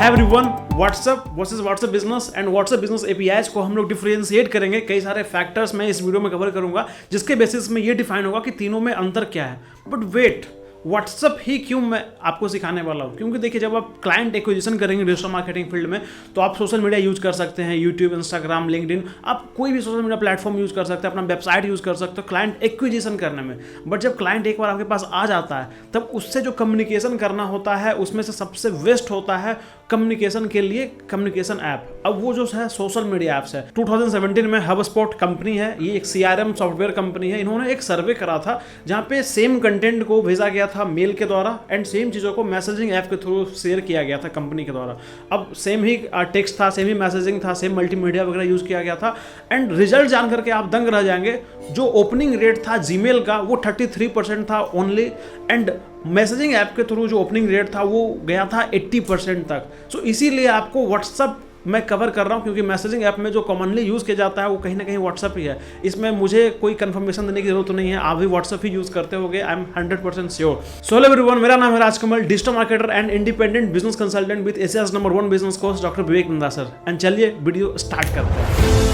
है everyone, WhatsApp versus WhatsApp business and WhatsApp business APIs को हम लोग डिफरेंशिएट करेंगे। कई सारे फैक्टर्स मैं इस वीडियो में कवर करूंगा जिसके बेसिस में ये डिफाइन होगा कि तीनों में अंतर क्या है। बट वेट, व्हाट्सएप ही क्यों मैं आपको सिखाने वाला हूँ? क्योंकि देखिए, जब आप क्लाइंट एक्विजिशन करेंगे डिजिटल मार्केटिंग फील्ड में तो आप सोशल मीडिया यूज कर सकते हैं, यूट्यूब, इंस्टाग्राम, लिंक्डइन, आप कोई भी सोशल मीडिया प्लेटफॉर्म यूज कर सकते हैं, अपना वेबसाइट यूज कर सकते हो क्लाइंट एक्विजिशन करने में। बट जब क्लाइंट एक बार आपके पास आ जाता है तब उससे जो कम्युनिकेशन करना होता है उसमें से सबसे वेस्ट होता है कम्युनिकेशन के लिए कम्युनिकेशन ऐप। अब वो जो है सोशल मीडिया ऐप्स है। 2017 में HubSpot कंपनी है, ये एक CRM सॉफ्टवेयर कंपनी है। इन्होंने एक सर्वे करा था जहाँ पे सेम कंटेंट को भेजा गया था मेल के द्वारा एंड सेम चीज़ों को मैसेजिंग ऐप के थ्रू शेयर किया गया था कंपनी के द्वारा। अब सेम ही टेक्स्ट था, सेम ही मैसेजिंग था, सेम मल्टीमीडिया वगैरह यूज़ किया गया था एंड रिजल्ट जान करके आप दंग रह जाएंगे। जो ओपनिंग रेट था जीमेल का वो 33% था ओनली एंड मैसेजिंग ऐप के थ्रू जो ओपनिंग रेट था वो गया था 80% तक। सो इसीलिए आपको व्हाट्सएप मैं कवर कर रहा हूँ क्योंकि मैसेजिंग ऐप में जो कॉमनली यूज़ किया जाता है वो कहीं ना कहीं व्हाट्सएप ही है। इसमें मुझे कोई कंफर्मेशन देने की जरूरत नहीं है, आप भी व्हाट्सएप ही यूज़ करते होगे, I am 100% sure. So hello everyone, मेरा नाम है Rajkamal, digital marketer and independent business consultant with Asia's number 1 business coach doctor Vivek Nanda sir. And चलिए वीडियो स्टार्ट करते हैं।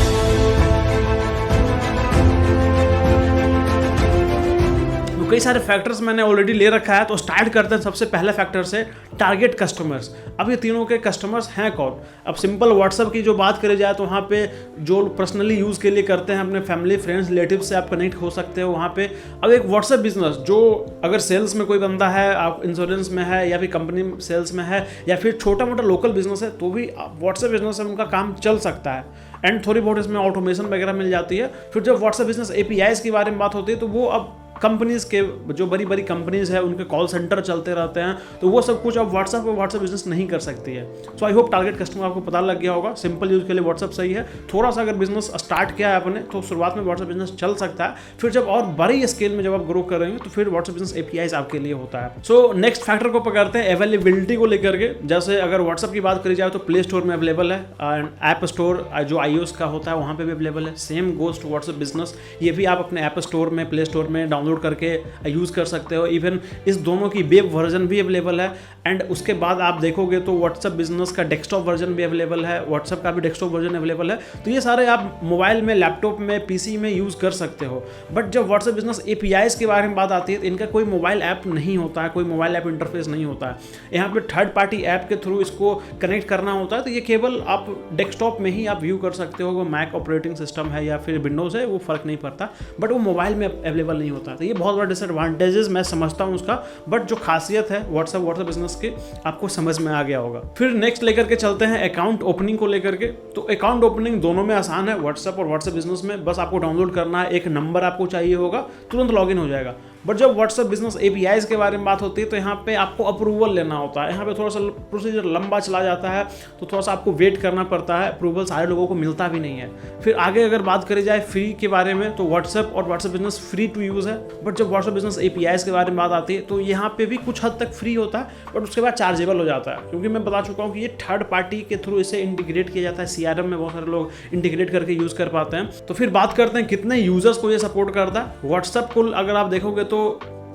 कई सारे फैक्टर्स मैंने ऑलरेडी ले रखा है तो स्टार्ट करते हैं सबसे पहले फैक्टर से, टारगेट कस्टमर्स। अब ये तीनों के कस्टमर्स हैं कौन? अब सिंपल व्हाट्सएप की जो बात करी जाए तो वहाँ पे जो पर्सनली यूज़ के लिए करते हैं, अपने फैमिली फ्रेंड्स रिलेटिव से आप कनेक्ट हो सकते हो वहाँ पे। अब एक व्हाट्सएप बिजनेस जो अगर सेल्स में कोई बंदा है, आप इंश्योरेंस में है या फिर कंपनी सेल्स में है या फिर छोटा मोटा लोकल बिजनेस है तो भी व्हाट्सएप बिजनेस से उनका काम चल सकता है एंड थोड़ी बहुत इसमें ऑटोमेशन वगैरह मिल जाती है। फिर जब व्हाट्सएप बिजनेस एपीआईज के बारे में बात होती है तो वो अब कंपनीज के जो बड़ी बड़ी कंपनीज है उनके कॉल सेंटर चलते रहते हैं तो वो सब कुछ अब व्हाट्सएप और व्हाट्सएप बिजनेस नहीं कर सकती है। सो आई होप टारगेट कस्टमर आपको पता लग गया होगा। सिंपल यूज के लिए व्हाट्सएप सही है। थोड़ा सा अगर बिजनेस स्टार्ट किया है आपने तो शुरुआत में व्हाट्सएप बिजनेस चल सकता है, फिर जब और बड़ी स्केल में जब आप ग्रो करेंगे तो फिर व्हाट्सएप बिजनेस एपीआईज आपके लिए होता है। सो नेक्स्ट फैक्टर को पकड़ते हैं अवेलेबिलिटी को लेकर के। जैसे अगर व्हाट्सएप की बात करी जाए तो प्ले स्टोर में अवेलेबल है एंड ऐप स्टोर जो iOS का होता है वहाँ पे भी अवेलेबल है। Same goes to WhatsApp business, ये भी आप अपने ऐप स्टोर में, प्ले स्टोर में डाउनलोड करके यूज़ कर सकते हो। इवन इस दोनों की वेब वर्जन भी अवेलेबल है एंड उसके बाद आप देखोगे तो व्हाट्सएप बिजनेस का डेस्कटॉप वर्जन भी अवेलेबल है, व्हाट्सएप का भी डेस्कटॉप वर्जन अवेलेबल है। तो ये सारे आप मोबाइल में, लैपटॉप में, पीसी में यूज़ कर सकते हो। बट जब व्हाट्सएप बिजनेस एपीआईज के बारे में बात आती है तो इनका कोई मोबाइल ऐप नहीं होता है, कोई मोबाइल ऐप इंटरफेस नहीं होता है। यहाँ पे थर्ड पार्टी ऐप के थ्रू इसको कनेक्ट करना होता है। तो ये केवल आप डेस्कटॉप में ही आप व्यू कर सकते हो। वो मैक ऑपरेटिंग सिस्टम है या फिर विंडोज़ है वो फ़र्क नहीं पड़ता, बट वो मोबाइल में अवेलेबल नहीं होता। तो ये बहुत बड़ा डिसएडवांटेजेस मैं समझता हूँ उसका, बट जो खासियत है व्हाट्सएप बिजनेस की आपको समझ में आ गया होगा। फिर नेक्स्ट लेकर के चलते हैं अकाउंट ओपनिंग को लेकर के। तो अकाउंट ओपनिंग दोनों में आसान है, व्हाट्सएप और व्हाट्सएप बिजनेस में। बस आपको डाउनलोड करना है, एक नंबर आपको चाहिए होगा, तुरंत लॉगिन हो जाएगा। बट जब व्हाट्सएप बिजनेस एपीआईज के बारे में बात होती है तो यहाँ पे आपको अप्रूवल लेना होता है। यहाँ पे थोड़ा सा प्रोसीजर लंबा चला जाता है तो थोड़ा सा आपको वेट करना पड़ता है। अप्रूवल सारे लोगों को मिलता भी नहीं है। फिर आगे अगर बात करी जाए फ्री के बारे में तो व्हाट्सएप और WhatsApp business free to use है। बट जब व्हाट्सएप बिजनेस एपीआईज के बारे में बात आती है तो यहाँ पे भी कुछ हद तक फ्री होता है बट उसके बाद चार्जेबल हो जाता है, क्योंकि मैं बता चुका हूँ कि ये थर्ड पार्टी के थ्रू इसे इंटीग्रेट किया जाता है। CRM में बहुत सारे लोग इंटीग्रेट करके यूज़ कर पाते हैं। तो फिर बात करते हैं कितने यूजर्स को ये सपोर्ट करता है। व्हाट्सएप को अगर आप देखोगे तो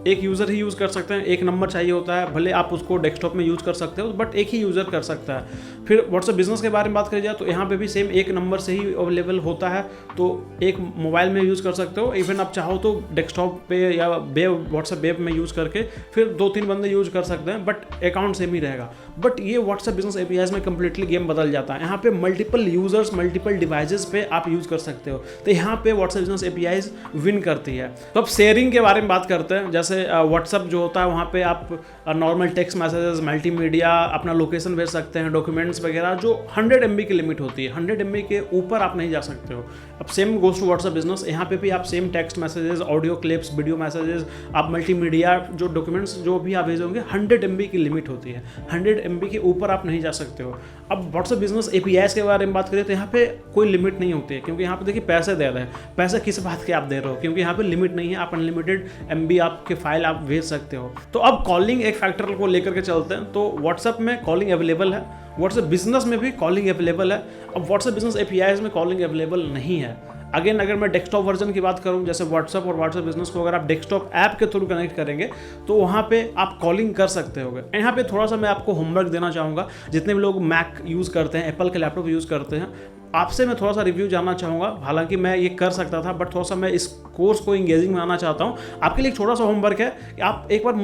एक यूज़र ही यूज़ कर सकते हैं, एक नंबर चाहिए होता है। भले आप उसको डेस्कटॉप में यूज़ कर सकते हो बट एक ही यूज़र कर सकता है। फिर व्हाट्सएप बिजनेस के बारे में बात करी जाए तो यहाँ पे भी सेम एक नंबर से ही अवेलेबल होता है, तो एक मोबाइल में यूज़ कर सकते हो। इवन आप चाहो तो डेस्कटॉप पे या वेब, व्हाट्सएप वेब में यूज़ करके फिर 2-3 बंदे यूज़ कर सकते हैं, बट अकाउंट सेम ही रहेगा। बट ये व्हाट्सएप बिजनेस एपीआईज में कंप्लीटली गेम बदल जाता है। यहाँ पे मल्टीपल यूजर्स, मल्टीपल डिवाइसेस पे आप यूज़ कर सकते हो। तो यहाँ पे व्हाट्सएप बिजनेस एपीआईज विन करती है। तो अब शेयरिंग के बारे में बात करते हैं। जैसे व्हाट्सएप जो होता है वहाँ पे आप नॉर्मल टेक्स्ट मैसेजेस, मल्टीमीडिया, अपना लोकेशन भेज सकते हैं, डॉक्यूमेंट्स वगैरह, जो 100 MB की लिमिट होती है। 100 MB के ऊपर आप नहीं जा सकते हो। अब same goes to WhatsApp business, यहाँ पे भी आप same text messages, audio clips, video messages, आप मल्टीमीडिया जो डॉक्यूमेंट्स जो भी आप भेजोगे 100 MB की लिमिट होती है। 100 MB के ऊपर आप नहीं जा सकते हो। अब व्हाट्सएप बिजनेस एपीआईज के बारे में बात करें तो यहाँ पे कोई लिमिट नहीं होती है, क्योंकि यहाँ पे देखिए पैसे दे रहे हैं। पैसे किस बात के आप दे रहे हो, क्योंकि यहाँ पे लिमिट नहीं है। आप अनलिमिटेड MB आपके फाइल आप भेज सकते हो। तो अब कॉलिंग एक फैक्टर को लेकर के चलते हैं। तो व्हाट्सएप में कॉलिंग अवेलेबल है, व्हाट्सएप बिजनेस में भी कॉलिंग अवेलेबल है। अब व्हाट्सएप बिजनेस एपीआईज में कॉलिंग अवेलेबल नहीं है। अगेन अगर मैं डेस्कटॉप वर्जन की बात करूं, जैसे व्हाट्सअप और व्हाट्सअप बिजनेस को अगर आप डेस्कटॉप ऐप के थ्रू कनेक्ट करेंगे तो वहाँ पे आप कॉलिंग कर सकते होगे। यहाँ पे थोड़ा सा मैं आपको होमवर्क देना चाहूँगा, जितने भी लोग मैक यूज़ करते हैं, एप्पल के लैपटॉप यूज़ करते हैं, आपसे मैं थोड़ा सा रिव्यू जानना चाहूँगा। हालांकि मैं ये कर सकता था, बट थोड़ा सा मैं इस कोर्स को इंगेजिंग बनाना चाहता हूँ। आपके लिए एक छोटा सा होमवर्क है कि आप एक बार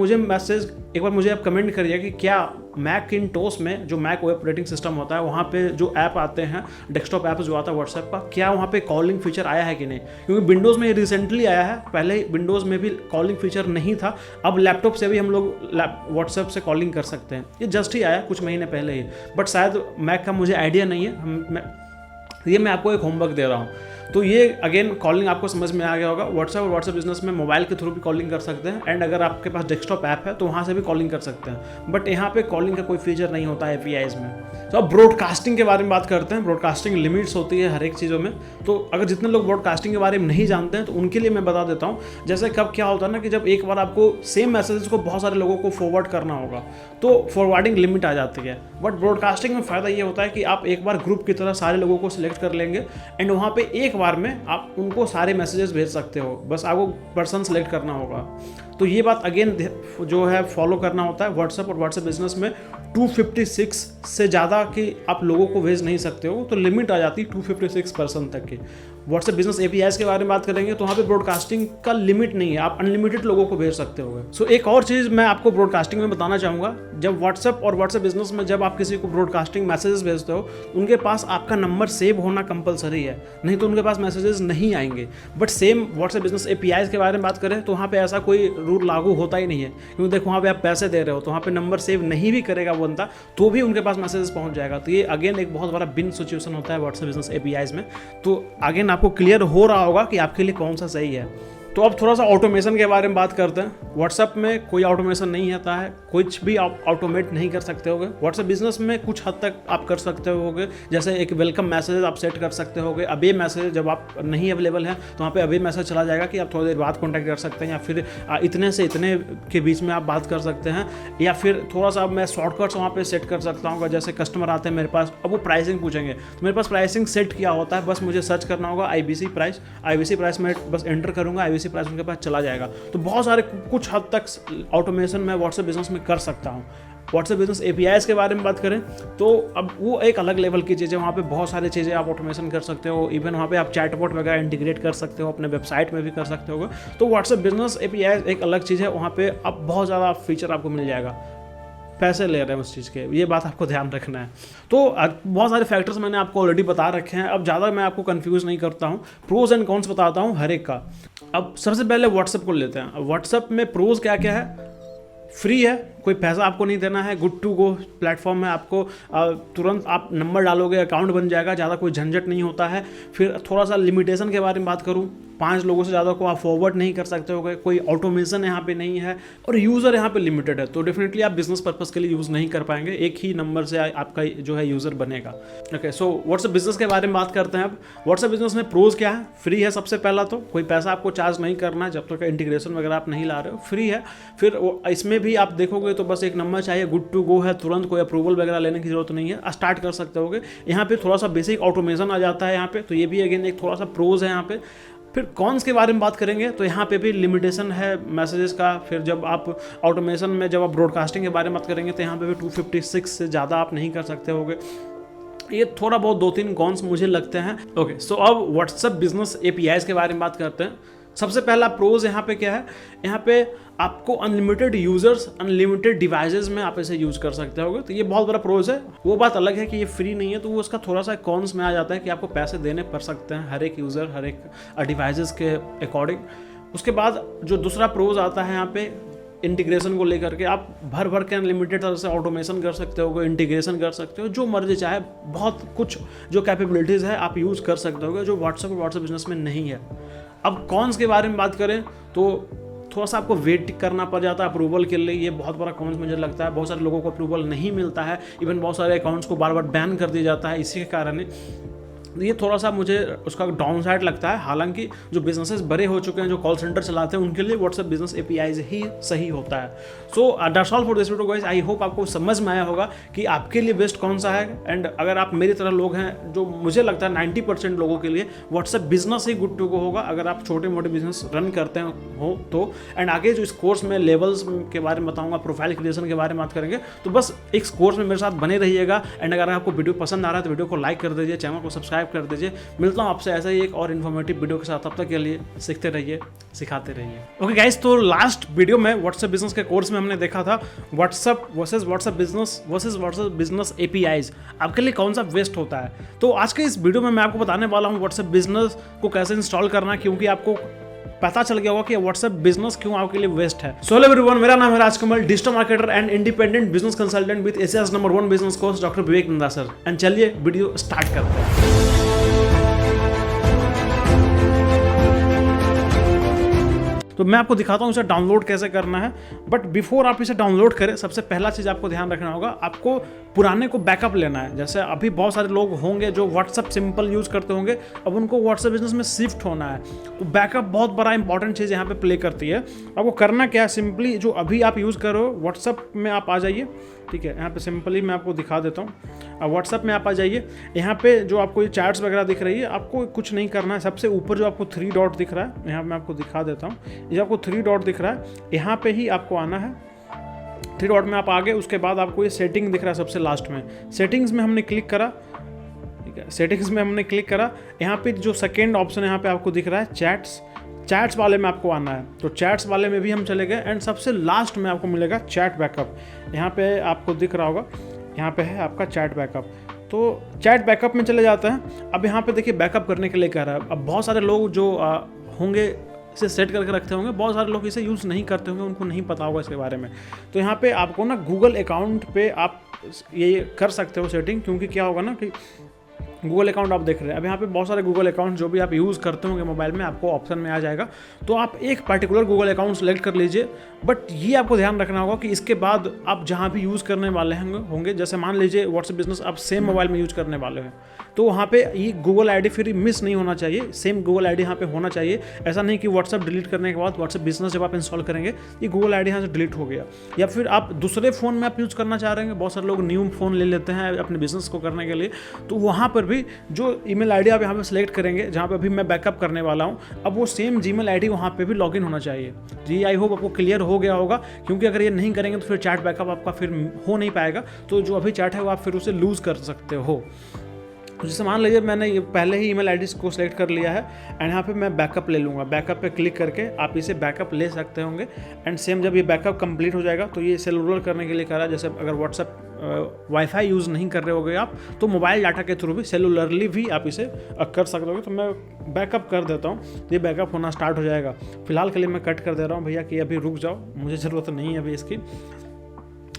मुझे आप कमेंट करिए कि क्या मैकिंटोश में जो मैक ऑपरेटिंग सिस्टम होता है वहाँ पे जो ऐप आते हैं, डेस्कटॉप ऐप जो आता है व्हाट्सएप का, क्या वहाँ पे कॉलिंग फीचर आया है कि नहीं। क्योंकि विंडोज़ में ये रिसेंटली आया है, पहले विंडोज़ में भी कॉलिंग फीचर नहीं था। अब लैपटॉप से भी हम लोग व्हाट्सएप से कॉलिंग कर सकते हैं। ये जस्ट ही आया कुछ महीने पहले ही, बट शायद मैक का मुझे आइडिया नहीं है। ये मैं आपको एक होमवर्क दे रहा हूँ। तो ये अगेन कॉलिंग आपको समझ में आ गया होगा। व्हाट्सएप और व्हाट्सएप बिजनेस में मोबाइल के थ्रू भी कॉलिंग कर सकते हैं, एंड अगर आपके पास डेस्कटॉप ऐप है तो वहाँ से भी कॉलिंग कर सकते हैं, बट यहाँ पे कॉलिंग का कोई फीचर नहीं होता है APIs में। तो अब ब्रॉडकास्टिंग के बारे में बात करते हैं। ब्रॉडकास्टिंग लिमिट्स होती है हर एक चीज़ों में। तो अगर जितने लोग ब्रॉडकास्टिंग के बारे में नहीं जानते हैं तो उनके लिए मैं बता देता हूँ। जैसे कब क्या होता है ना कि जब एक बार आपको सेम मैसेजेस को बहुत सारे लोगों को फॉरवर्ड करना होगा तो फॉरवर्डिंग लिमिट आ जाती है। बट ब्रॉडकास्टिंग में फ़ायदा ये होता है कि आप एक बार ग्रुप की तरह सारे लोगों को सिलेक्ट कर लेंगे, एंड वहाँ पे एक बार में आप उनको सारे मैसेजेस भेज सकते हो। बस आपको पर्सन सेलेक्ट करना होगा। तो ये बात अगेन जो है फॉलो करना होता है। व्हाट्सएप और व्हाट्सएप बिजनेस में 256 से ज़्यादा कि आप लोगों को भेज नहीं सकते हो, तो लिमिट आ जाती है 256 पर्सन तक की। व्हाट्सएप बिजनेस APIs के बारे में बात करेंगे तो वहाँ पे ब्रॉडकास्टिंग का लिमिट नहीं है, आप अनलिमिटेड लोगों को भेज सकते हो। सो एक और चीज़ मैं आपको ब्रॉडकास्टिंग में बताना चाहूँगा। जब व्हाट्सएप और व्हाट्सएप बिजनेस में जब आप किसी को ब्रॉडकास्टिंग मैसेजेस भेजते हो, उनके पास आपका नंबर सेव होना कंपलसरी है, नहीं तो उनके पास मैसेजेस नहीं आएंगे। But same WhatsApp business APIs के बारे में बात करें तो वहाँ पे ऐसा कोई रूल लागू होता ही नहीं है, क्योंकि देखो वहाँ पे आप पैसे दे रहे हो, तो वहाँ पे नंबर सेव नहीं भी करेगा वो बंदा तो भी उनके पास मैसेजेस पहुँच जाएगा। तो ये अगेन एक बहुत बड़ा बिन सिचुएशन होता है व्हाट्सएप बिजनेस APIs में। तो अगेन आपको क्लियर हो रहा होगा कि आपके लिए कौन सा सही है। तो अब थोड़ा सा ऑटोमेशन के बारे में बात करते हैं। व्हाट्सएप में कोई ऑटोमेशन नहीं आता है, कुछ भी आप ऑटोमेट नहीं कर सकते होगे। व्हाट्सएप बिजनेस में कुछ हद तक आप कर सकते होगे, जैसे एक वेलकम मैसेज आप सेट कर सकते होगे। अबे मैसेज जब आप नहीं अवेलेबल हैं तो वहाँ पे अबे मैसेज चला जाएगा कि आप थोड़ी देर बाद कॉन्टैक्ट कर सकते हैं, या फिर इतने से इतने के बीच में आप बात कर सकते हैं। या फिर थोड़ा सा मैं शॉर्टकट्स वहाँ पर सेट कर सकता हूँ। जैसे कस्टमर आते हैं मेरे पास, अब वो प्राइसिंग पूछेंगे तो मेरे पास प्राइसिंग सेट किया होता है, बस मुझे सर्च करना होगा IBC प्राइस में बस एंटर करूँगा, IBC प्राइस उनके पास चला जाएगा। तो बहुत सारे कुछ हद तक ऑटोमेशन मैं व्हाट्सएप बिजनेस में कर सकता हूँ। व्हाट्सएप बिजनेस APIs के बारे में बात करें तो अब वो एक अलग लेवल की चीज़ है। वहाँ पे बहुत सारी चीज़ें आप ऑटोमेशन कर सकते हो। इवन वहाँ पे आप चैटबॉट वगैरह इंटीग्रेट कर सकते हो, अपने वेबसाइट में भी कर सकते हो। तो व्हाट्सएप बिजनेस APIs एक अलग चीज़ है, वहाँ पे अब बहुत ज़्यादा फीचर आपको मिल जाएगा। पैसे ले रहे हैं उस चीज़ के, ये बात आपको ध्यान रखना है। तो बहुत सारे फैक्टर्स मैंने आपको ऑलरेडी बता रखे हैं। अब ज़्यादा मैं आपको कंफ्यूज नहीं करता हूँ, प्रोज एंड कॉन्स बताता हूँ हर एक का। अब सबसे पहले व्हाट्सएप को लेते हैं। व्हाट्सएप में प्रोज क्या क्या है? फ्री है, कोई पैसा आपको नहीं देना है, गुड टू गो प्लेटफॉर्म है। आपको तुरंत आप नंबर डालोगे अकाउंट बन जाएगा, ज़्यादा कोई झंझट नहीं होता है। फिर थोड़ा सा लिमिटेशन के बारे में बात करूँ, 5 लोगों से ज़्यादा को आप फॉरवर्ड नहीं कर सकते हो, कोई ऑटोमेशन यहाँ पे नहीं है, और यूज़र यहाँ पे लिमिटेड है। तो डेफिनेटली आप बिजनेस पर्पस के लिए यूज़ नहीं कर पाएंगे, एक ही नंबर से आपका जो है यूज़र बनेगा। ओके, सो व्हाट्सएप बिजनेस के बारे में बात करते हैं। अब व्हाट्सएप बिजनेस में प्रोज क्या है? फ्री है सबसे पहला, तो कोई पैसा आपको चार्ज नहीं करना है जब तक इंटीग्रेशन वगैरह आप नहीं ला रहे हो, फ्री है। फिर इसमें भी आप देखोगे तो बस एक नंबर चाहिए, गुड टू गो है, तुरंत कोई अप्रूवल वगैरह लेने की जरूरत नहीं है, स्टार्ट कर सकते होगे। यहाँ पे थोड़ा सा बेसिक ऑटोमेशन आ जाता है यहाँ पे, तो ये भी अगेन एक थोड़ा सा प्रोज है यहाँ पे। फिर कॉन्स के बारे में बात करेंगे तो यहाँ पे भी लिमिटेशन है मैसेजेस का। फिर जब आप ऑटोमेशन में जब आप ब्रॉडकास्टिंग के बारे में बात करेंगे तो यहाँ पे भी 256 से ज़्यादा आप नहीं कर सकते होगे। ये थोड़ा बहुत 2-3 कॉन्स मुझे लगते हैं। ओके, सो अब व्हाट्सएप बिजनेस APIs के बारे में बात करते हैं। सबसे पहला प्रोज यहाँ पे क्या है? यहाँ पे आपको अनलिमिटेड यूजर्स, अनलिमिटेड डिवाइसेस में आप इसे यूज़ कर सकते होगे, तो ये बहुत बड़ा प्रोज है। वो बात अलग है कि ये फ्री नहीं है, तो वो उसका थोड़ा सा कॉन्स में आ जाता है कि आपको पैसे देने पड़ सकते हैं हर एक यूज़र, हर एक डिवाइसेस के अकॉर्डिंग। उसके बाद जो दूसरा प्रोज आता है यहाँ पे इंटीग्रेशन को लेकर के, आप भर के अनलिमिटेड तरह से ऑटोमेशन कर सकते हो, इंटीग्रेशन कर सकते हो, जो मर्जी चाहे, बहुत कुछ जो कैपेबिलिटीज़ है आप यूज़ कर सकते हो, जो व्हाट्सएप और व्हाट्सएप बिजनेस में नहीं है। अब कॉन्स के बारे में बात करें तो थोड़ा सा आपको वेट करना पड़ जाता है अप्रूवल के लिए, ये बहुत बड़ा कॉन्स मुझे लगता है। बहुत सारे लोगों को अप्रूवल नहीं मिलता है, इवन बहुत सारे अकाउंट्स को बार बार बैन कर दिया जाता है इसी के कारण। ये थोड़ा सा मुझे उसका डाउन साइड लगता है। हालांकि जो बिजनेसेस बड़े हो चुके हैं, जो कॉल सेंटर चलाते हैं, उनके लिए व्हाट्सएप बिजनेस APIs ही सही होता है। So that's all for this video guys. I hope आपको समझ में आया होगा कि आपके लिए बेस्ट कौन सा है। एंड अगर आप मेरी तरह लोग हैं, जो मुझे लगता है 90% लोगों के लिए व्हाट्सएप बिजनेस ही गुड टू गो होगा, अगर आप छोटे मोटे बिजनेस रन करते हो तो। एंड आगे जो इस कोर्स में लेवल्स के बारे में बताऊंगा, प्रोफाइल क्रिएशन के बारे में बात करेंगे, तो बस इस कोर्स में मेरे साथ बने रहिएगा। एंड अगर आपको वीडियो पसंद आ रहा है तो वीडियो को लाइक कर दीजिए, चैनल को सब्सक्राइब कर दीजिए। मिलता हूँ आपसे ऐसा ही एक और इन्फॉर्मेटिव वीडियो के साथ। तब तक के लिए सीखते रहिए, सिखाते रहिए। ओके गाइस, तो लास्ट वीडियो में व्हाट्सएप बिजनेस के कोर्स में हमने देखा था WhatsApp versus WhatsApp business APIs, आपके लिए कौन सा बेस्ट होता है। तो आज के इस वीडियो में मैं आपको बताने वाला हूँ व्हाट्सएप बिजनेस को कैसे इंस्टॉल करना है, क्योंकि आपको पता चल गया होगा कि व्हाट्सएप बिजनेस क्यों आपके लिए बेस्ट है। सो हेलो एवरीवन, मेरा नाम है Rajkamal, digital marketer and independent business consultant with Asia's number 1 business course doctor Vivek Nanda sir. And चलिए वीडियो स्टार्ट करते हैं। तो मैं आपको दिखाता हूँ इसे डाउनलोड कैसे करना है। बट बिफोर आप इसे डाउनलोड करें, सबसे पहला चीज़ आपको ध्यान रखना होगा, आपको पुराने को बैकअप लेना है। जैसे अभी बहुत सारे लोग होंगे जो व्हाट्सएप सिंपल यूज़ करते होंगे, अब उनको व्हाट्सएप बिजनेस में शिफ्ट होना है, तो बैकअप बहुत बड़ा इंपॉर्टेंट चीज़ यहाँ पे प्ले करती है। आपको करना क्या है, सिंपली जो अभी आप यूज़ कर रहे हो व्हाट्सएप में आप आ जाइए। ठीक है, यहाँ पे सिंपली मैं आपको दिखा देता हूँ। अब व्हाट्सएप में आप आ जाइए। यहाँ पे जो आपको ये चैट्स वगैरह दिख रही है, आपको कुछ नहीं करना है। सबसे ऊपर जो आपको 3 डॉट दिख रहा है, यहाँ मैं आपको दिखा देता हूँ। ये आपको 3 डॉट दिख रहा है, यहाँ पे ही आपको आना है। 3 डॉट में आप आगे, उसके बाद आपको ये सेटिंग दिख रहा है सबसे लास्ट में। सेटिंग्स में हमने क्लिक करा। ठीक है, सेटिंग्स में हमने क्लिक करा। यहाँ पे जो सेकेंड ऑप्शन यहाँ पे आपको दिख रहा है चैट्स वाले में आपको आना है। तो चैट्स वाले में भी हम चले गए। एंड सबसे लास्ट में आपको मिलेगा चैट बैकअप। यहाँ पे आपको दिख रहा होगा, यहाँ पे है आपका चैट बैकअप। तो चैट बैकअप में चले जाते हैं। अब यहाँ पे देखिए बैकअप करने के लिए कह रहा है। अब बहुत सारे लोग जो होंगे इसे सेट करके रखते होंगे, बहुत सारे लोग इसे यूज़ नहीं करते होंगे, उनको नहीं पता होगा इसके बारे में। तो यहाँ पे आपको ना गूगल अकाउंट पे आप ये कर सकते हो सेटिंग, क्योंकि क्या होगा ना कि गूगल अकाउंट आप देख रहे हैं। अब यहाँ पे बहुत सारे गूगल अकाउंट जो भी आप यूज़ करते होंगे मोबाइल में, आपको ऑप्शन में आ जाएगा। तो आप एक पर्टिकुलर गूगल अकाउंट सेलेक्ट कर लीजिए। बट ये आपको ध्यान रखना होगा कि इसके बाद आप जहाँ भी यूज़ करने वाले होंगे, जैसे मान लीजिए व्हाट्सएप बिजनेस आप सेम मोबाइल में यूज़ करने वाले हैं, तो वहाँ पे ये गूगल ID फिर मिस नहीं होना चाहिए। सेम गूगल ID यहाँ पे होना चाहिए। ऐसा नहीं कि व्हाट्सएप डिलीट करने के बाद व्हाट्सएप बिजनेस जब आप इंस्टॉल करेंगे, ये गूगल ID यहाँ से डिलीट हो गया। या फिर आप दूसरे फ़ोन में आप यूज़ करना चाह रहे हैं, बहुत सारे लोग न्यू फ़ोन ले लेते हैं अपने बिजनेस को करने के लिए, तो वहाँ पर भी जो ईमेल ID आप यहाँ पे सेलेक्ट करेंगे, जहाँ पे अभी मैं बैकअप करने वाला हूँ, अब वो सेम जीमेल ID वहाँ पे भी लॉगिन होना चाहिए। जी, आई होप आपको क्लियर हो गया होगा, क्योंकि अगर ये नहीं करेंगे तो फिर चैट बैकअप आपका फिर हो नहीं पाएगा। तो जो अभी चैट है वो आप फिर उसे लूज़ कर सकते हो। जैसे मान लीजिए मैंने ये पहले ही ईमेल आईडी को सिलेक्ट कर लिया है, एंड यहाँ पे मैं बैकअप ले लूँगा। बैकअप पे क्लिक करके आप इसे बैकअप ले सकते होंगे। एंड सेम जब ये बैकअप कंप्लीट हो जाएगा, तो ये सेलुलर करने के लिए कह रहा है। जैसे अगर व्हाट्सएप वाईफाई यूज़ नहीं कर रहे होगे आप, तो मोबाइल डाटा के थ्रू भी सेलुलरली भी आप इसे कर सकते हो। तो मैं बैकअप कर देता हूँ, ये बैकअप होना स्टार्ट हो जाएगा। फिलहाल के लिए मैं कट कर दे रहा हूँ भैया कि अभी रुक जाओ, मुझे ज़रूरत नहीं है अभी इसकी।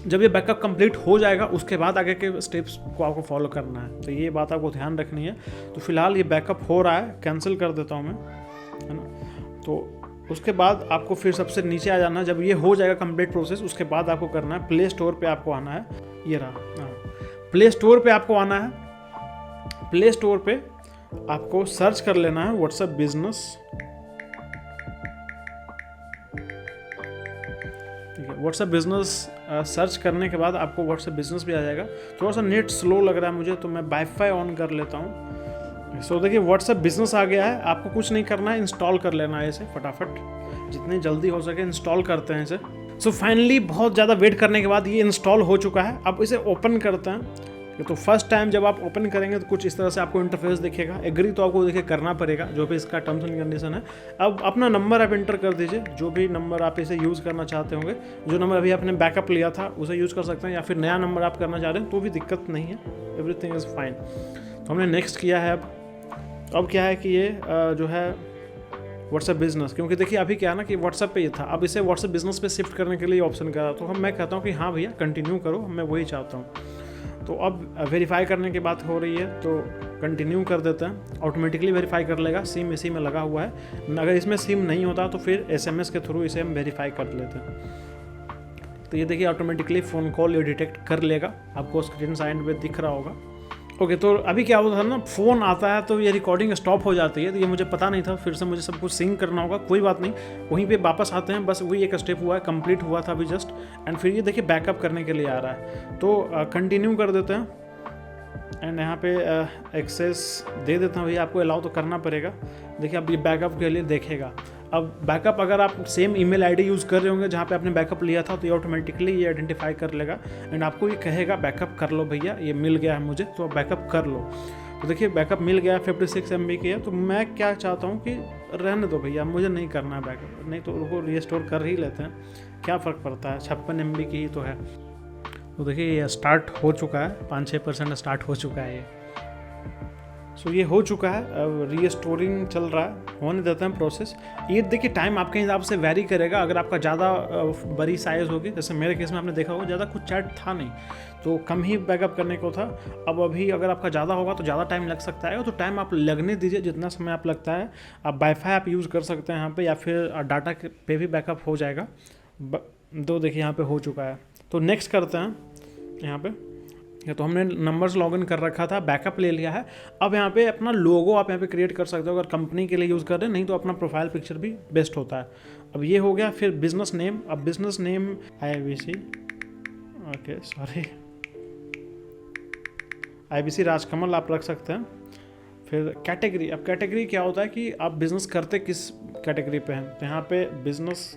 जब ये बैकअप कंप्लीट हो जाएगा, उसके बाद आगे के स्टेप्स को आपको फॉलो करना है। तो ये बात आपको ध्यान रखनी है। तो फिलहाल ये बैकअप हो रहा है, कैंसिल कर देता हूँ मैं, है ना। तो उसके बाद आपको फिर सबसे नीचे आ जाना है। जब ये हो जाएगा कंप्लीट प्रोसेस, उसके बाद आपको करना है प्ले स्टोर पे आपको आना है। ये रहा, प्ले स्टोर पे आपको आना है। प्ले स्टोर पे आपको सर्च कर लेना है WhatsApp business. WhatsApp business search करने के बाद आपको व्हाट्सएप बिजनेस भी आ जाएगा। थोड़ा सा नेट स्लो लग रहा है मुझे, तो मैं वाईफाई ऑन कर लेता हूँ। सो देखिए व्हाट्सएप बिजनेस आ गया है। आपको कुछ नहीं करना है, इंस्टॉल कर लेना है इसे फटाफट, जितनी जल्दी हो सके इंस्टॉल करते हैं इसे। सो फाइनली बहुत ज़्यादा वेट करने के बाद ये इंस्टॉल हो चुका है। अब इसे ओपन करते हैं। तो फर्स्ट टाइम जब आप ओपन करेंगे तो कुछ इस तरह से आपको इंटरफेस दिखेगा। एग्री तो आपको देखिए करना पड़ेगा, जो भी इसका टर्म्स एंड कंडीशन है। अब अपना नंबर आप इंटर कर दीजिए, जो भी नंबर आप इसे यूज़ करना चाहते होंगे। जो नंबर अभी आपने बैकअप लिया था उसे यूज़ कर सकते हैं, या फिर नया नंबर आप करना चाह रहे हैं तो भी दिक्कत नहीं है, एवरीथिंग इज़ फाइन। तो हमने नेक्स्ट किया है। अब क्या है कि ये जो है व्हाट्सएप बिजनेस, क्योंकि देखिए अभी क्या है ना कि व्हाट्सएप पे ये था, अब इसे व्हाट्सएप बिजनेस पे शिफ्ट करने के लिए ऑप्शन करा। तो मैं कहता हूँ कि हाँ भैया कंटिन्यू करो, मैं वही चाहता हूँ। तो अब वेरीफाई करने की बात हो रही है, तो कंटिन्यू कर देते हैं। ऑटोमेटिकली वेरीफाई कर लेगा, सिम इसी में लगा हुआ है। अगर इसमें सिम नहीं होता तो फिर SMS के थ्रू इसे हम वेरीफाई कर लेते हैं। तो ये देखिए ऑटोमेटिकली फ़ोन कॉल ये डिटेक्ट कर लेगा, आपको स्क्रीन साइड पे दिख रहा होगा। ओके तो अभी क्या होता था ना, फ़ोन आता है तो ये रिकॉर्डिंग स्टॉप हो जाती है, तो ये मुझे पता नहीं था, फिर से मुझे सब कुछ सिंक करना होगा, कोई बात नहीं, वहीं पे वापस आते हैं, बस वही एक स्टेप हुआ है, कंप्लीट हुआ था अभी जस्ट। एंड फिर ये देखिए बैकअप करने के लिए आ रहा है, तो कंटिन्यू कर देते हैं एंड यहाँ पे एक्सेस दे देता हूँ। भैया आपको अलाउ तो करना पड़ेगा। देखिए अब ये बैकअप के लिए देखेगा। अब बैकअप अगर आप सेम ईमेल आईडी यूज़ कर रहे होंगे जहाँ पे आपने बैकअप लिया था, तो ये ऑटोमेटिकली ये आइडेंटिफाई कर लेगा एंड आपको ये कहेगा बैकअप कर लो भैया, ये मिल गया है मुझे, तो बैकअप कर लो। तो देखिए बैकअप मिल गया, 56 MB की है। तो मैं क्या चाहता हूँ कि रहने दो भैया, मुझे नहीं करना है बैकअप, नहीं तो उनको रीस्टोर कर ही लेते हैं, क्या फ़र्क पड़ता है, 56 MB की ही तो है। तो देखिए ये स्टार्ट हो चुका है, 5-6% स्टार्ट हो चुका है ये। सो ये हो चुका है, अब रीस्टोरिंग चल रहा है, होने देते हैं प्रोसेस। ये देखिए टाइम आपके हिसाब से वैरी करेगा, अगर आपका ज़्यादा बड़ी साइज़ होगी, जैसे मेरे केस में आपने देखा होगा ज़्यादा कुछ चैट था नहीं, तो कम ही बैकअप करने को था। अब अभी अगर आपका ज़्यादा होगा तो ज़्यादा टाइम लग सकता है, तो टाइम आप लगने दीजिए, जितना समय आप लगता है। आप वाईफाई आप यूज़ कर सकते हैं यहाँ पे, या फिर डाटा पे भी बैकअप हो जाएगा। तो देखिए यहाँ पे हो चुका है, तो नेक्स्ट करते हैं यहाँ पे। या तो हमने नंबर्स लॉगिन कर रखा था, बैकअप ले लिया है। अब यहाँ पे अपना लोगो आप यहाँ पे क्रिएट कर सकते हो, अगर कंपनी के लिए यूज़ कर रहे हैं, नहीं तो अपना प्रोफाइल पिक्चर भी बेस्ट होता है। अब ये हो गया। फिर बिजनेस नेम, अब business name IBC, okay sorry, IBC Rajkamal आप रख सकते हैं। फिर कैटेगरी, अब कैटेगरी क्या होता है कि आप बिज़नेस करते किस कैटेगरी पे हैं, तो यहाँ पे बिज़नेस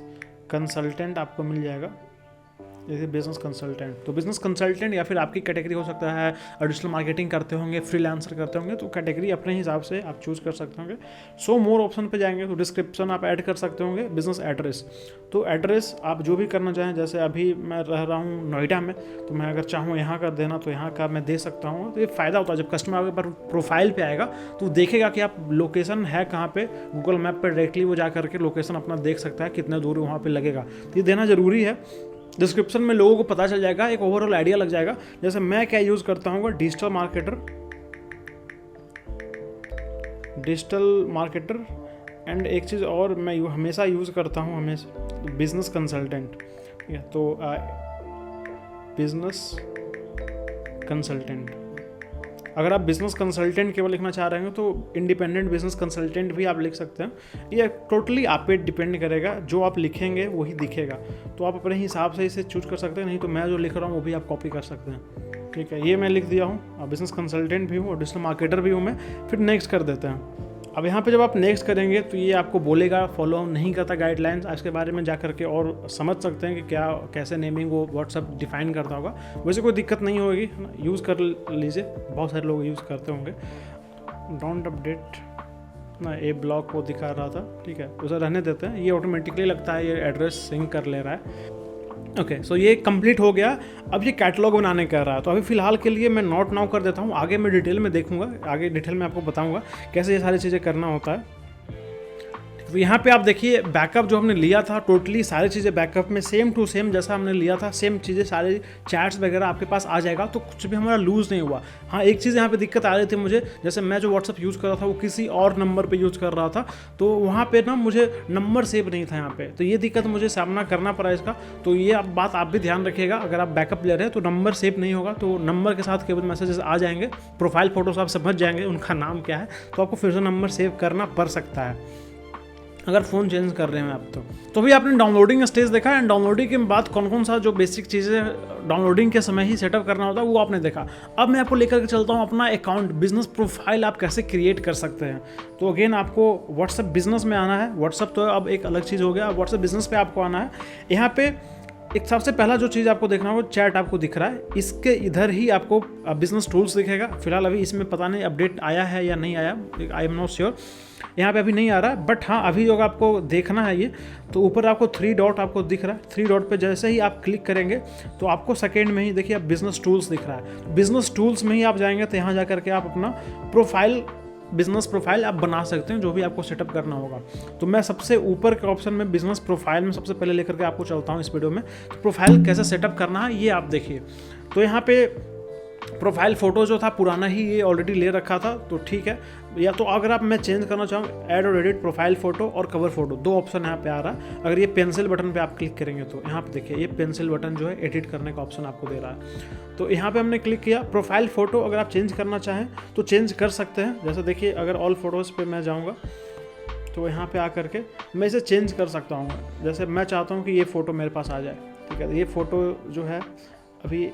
कंसल्टेंट आपको मिल जाएगा, जैसे बिजनेस कंसल्टेंट। तो बिजनेस कंसल्टेंट या फिर आपकी कैटेगरी हो सकता है, डिजिटल मार्केटिंग करते होंगे, फ्रीलांसर करते होंगे, तो कैटेगरी अपने हिसाब से आप चूज़ कर सकते होंगे। सो मोर ऑप्शन पे जाएंगे तो डिस्क्रिप्शन आप ऐड कर सकते होंगे। बिजनेस एड्रेस, तो एड्रेस आप जो भी करना चाहें, जैसे अभी मैं रह रहा हूँ नोएडा में, तो मैं अगर चाहूँ यहाँ का देना तो यहाँ का मैं दे सकता हूँ। तो ये फ़ायदा होता है, जब कस्टमर आपके पर प्रोफाइल पे आएगा तो देखेगा कि आप लोकेशन है कहाँ पे, गूगल मैप पर डायरेक्टली वो जा करके लोकेशन अपना देख सकता है, कितने दूर वहाँ पर लगेगा। तो ये देना ज़रूरी है। डिस्क्रिप्शन में लोगों को पता चल जाएगा, एक ओवरऑल आइडिया लग जाएगा। जैसे मैं क्या यूज़ करता हूँ, डिजिटल मार्केटर एंड एक चीज़ और मैं हमेशा यूज़ करता हूँ, हमेशा बिजनेस कंसल्टेंट। ठीक है, तो बिजनेस कंसल्टेंट, अगर आप बिजनेस कंसल्टेंट केवल लिखना चाह रहे हैं तो इंडिपेंडेंट बिजनेस कंसल्टेंट भी आप लिख सकते हैं। ये टोटली आप पे डिपेंड करेगा, जो आप लिखेंगे वही दिखेगा, तो आप अपने हिसाब से इसे चूज कर सकते हैं। नहीं तो मैं जो लिख रहा हूँ वो भी आप कॉपी कर सकते हैं। ठीक है, ये मैं लिख दिया हूँ, बिजनेस कंसल्टेंट भी हूँ और डिजिटल मार्केटर भी हूँ मैं। फिर नेक्स्ट कर देते हैं। अब यहाँ पे जब आप नेक्स्ट करेंगे तो ये आपको बोलेगा फॉलो नहीं करता गाइडलाइंस, इसके बारे में जा करके और समझ सकते हैं कि क्या कैसे नेमिंग वो व्हाट्सअप डिफाइन करता होगा। वैसे कोई दिक्कत नहीं होगी, यूज़ कर लीजिए, बहुत सारे लोग यूज़ करते होंगे। डोंट अपडेट ना, ए ब्लॉक को दिखा रहा था, ठीक है, उसे रहने देते हैं। ये ऑटोमेटिकली लगता है ये एड्रेस सिंक कर ले रहा है। ओके, सो ये कंप्लीट हो गया। अब ये कैटलॉग बनाने कह रहा है, तो अभी फ़िलहाल के लिए मैं नोट नाउ कर देता हूँ, आगे मैं डिटेल में देखूंगा, आगे डिटेल में आपको बताऊंगा कैसे ये सारी चीज़ें करना होता है। तो यहाँ पे आप देखिए बैकअप जो हमने लिया था, टोटली सारी चीज़ें बैकअप में सेम टू सेम जैसा हमने लिया था, सेम चीज़ें सारे चैट्स वगैरह आपके पास आ जाएगा, तो कुछ भी हमारा लूज़ नहीं हुआ। हाँ, एक चीज़ यहाँ पे दिक्कत आ रही थी मुझे, जैसे मैं जो व्हाट्सअप यूज़ कर रहा था वो किसी और नंबर पे यूज़ कर रहा था, तो वहाँ पे ना मुझे नंबर सेव नहीं था यहाँ पे, तो ये दिक्कत मुझे सामना करना पड़ा इसका। तो ये बात आप भी ध्यान रखिएगा, अगर आप बैकअप ले रहे हैं तो नंबर सेव नहीं होगा, तो नंबर के साथ केवल मैसेजेस आ जाएंगे, प्रोफाइल फ़ोटोस आप समझ जाएंगे उनका नाम क्या है, तो आपको फिर से नंबर सेव करना पड़ सकता है अगर फ़ोन चेंज कर रहे हैं आप। तो भी आपने डाउनलोडिंग स्टेज देखा है, डाउनलोडिंग के बाद कौन कौन सा जो बेसिक चीज़ें डाउनलोडिंग के समय ही सेटअप करना होता है वो आपने देखा। अब मैं आपको लेकर के चलता हूँ अपना अकाउंट, बिजनेस प्रोफाइल आप कैसे क्रिएट कर सकते हैं। तो अगेन आपको व्हाट्सएप बिजनेस में आना है, व्हाट्सएप तो अब एक अलग चीज़ हो गया, व्हाट्सएप बिजनेस पे आपको आना है। यहाँ पे एक सबसे पहला जो चीज़ आपको देखना होगा, चैट आपको दिख रहा है, इसके इधर ही आपको बिजनेस टूल्स दिखेगा। फिलहाल अभी इसमें पता नहीं अपडेट आया है या नहीं आया, आई एम नॉट श्योर, यहाँ पे अभी नहीं आ रहा है, बट हाँ अभी जो आपको देखना है ये, तो ऊपर आपको 3 डॉट आपको दिख रहा है। 3 डॉट पे जैसे ही आप क्लिक करेंगे तो आपको सेकेंड में ही देखिए आप बिजनेस टूल्स दिख रहा है। बिजनेस टूल्स में ही आप जाएंगे तो यहाँ जा करके आप अपना प्रोफाइल, बिजनेस प्रोफाइल आप बना सकते हैं, जो भी आपको सेटअप करना होगा। तो मैं सबसे ऊपर के ऑप्शन में बिजनेस प्रोफाइल में सबसे पहले लेकर के आपको चलता हूँ इस वीडियो में। तो प्रोफाइल कैसे सेटअप करना है ये आप देखिए। तो यहाँ पे प्रोफाइल फ़ोटो जो था पुराना ही ये ऑलरेडी ले रखा था, तो ठीक है। या तो अगर आप मैं चेंज करना चाहूँ, ऐड और एडिट प्रोफाइल फ़ोटो और कवर फ़ोटो, 2 ऑप्शन यहाँ पे आ रहा है। अगर ये पेंसिल बटन पे आप क्लिक करेंगे तो यहाँ पे देखिए ये पेंसिल बटन जो है एडिट करने का ऑप्शन आपको दे रहा है। तो यहाँ पे हमने क्लिक किया। प्रोफाइल फ़ोटो अगर आप चेंज करना चाहें तो चेंज कर सकते हैं। जैसे देखिए अगर ऑल फोटोज़ पे मैं जाऊँगा तो यहाँ पे आकर के मैं इसे चेंज कर सकता हूँ। जैसे मैं चाहता हूँ कि ये फ़ोटो मेरे पास आ जाए, ठीक है। ये फ़ोटो जो है अभी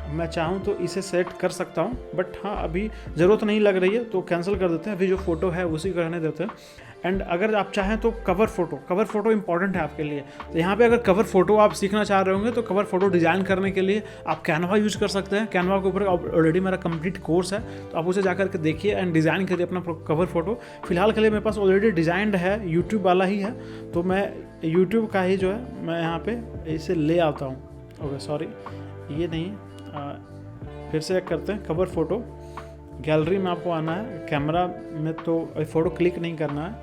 मैं चाहूँ तो इसे सेट कर सकता हूँ, बट हाँ अभी ज़रूरत नहीं लग रही है तो कैंसिल कर देते हैं। अभी जो फ़ोटो है उसी को रहने देते हैं। एंड अगर आप चाहें तो कवर फ़ोटो इंपॉर्टेंट है आपके लिए। तो यहाँ पे अगर कवर फ़ोटो आप सीखना चाह रहे होंगे तो कवर फ़ोटो डिज़ाइन करने के लिए आप कैनवा यूज़ कर सकते हैं। कैनवा के ऊपर ऑलरेडी मेरा कंप्लीट कोर्स है, तो आप उसे जा करके देखिए एंड डिज़ाइन करिए अपना कवर फ़ोटो। फिलहाल के लिए मेरे पास ऑलरेडी डिज़ाइंड है, यूट्यूब वाला ही है, तो मैं यूट्यूब का ही जो है मैं यहाँ पर इसे ले आता हूँ। ओके सॉरी, ये नहीं, फिर से करते हैं। कवर फ़ोटो गैलरी में आपको आना है, कैमरा में तो फ़ोटो क्लिक नहीं करना है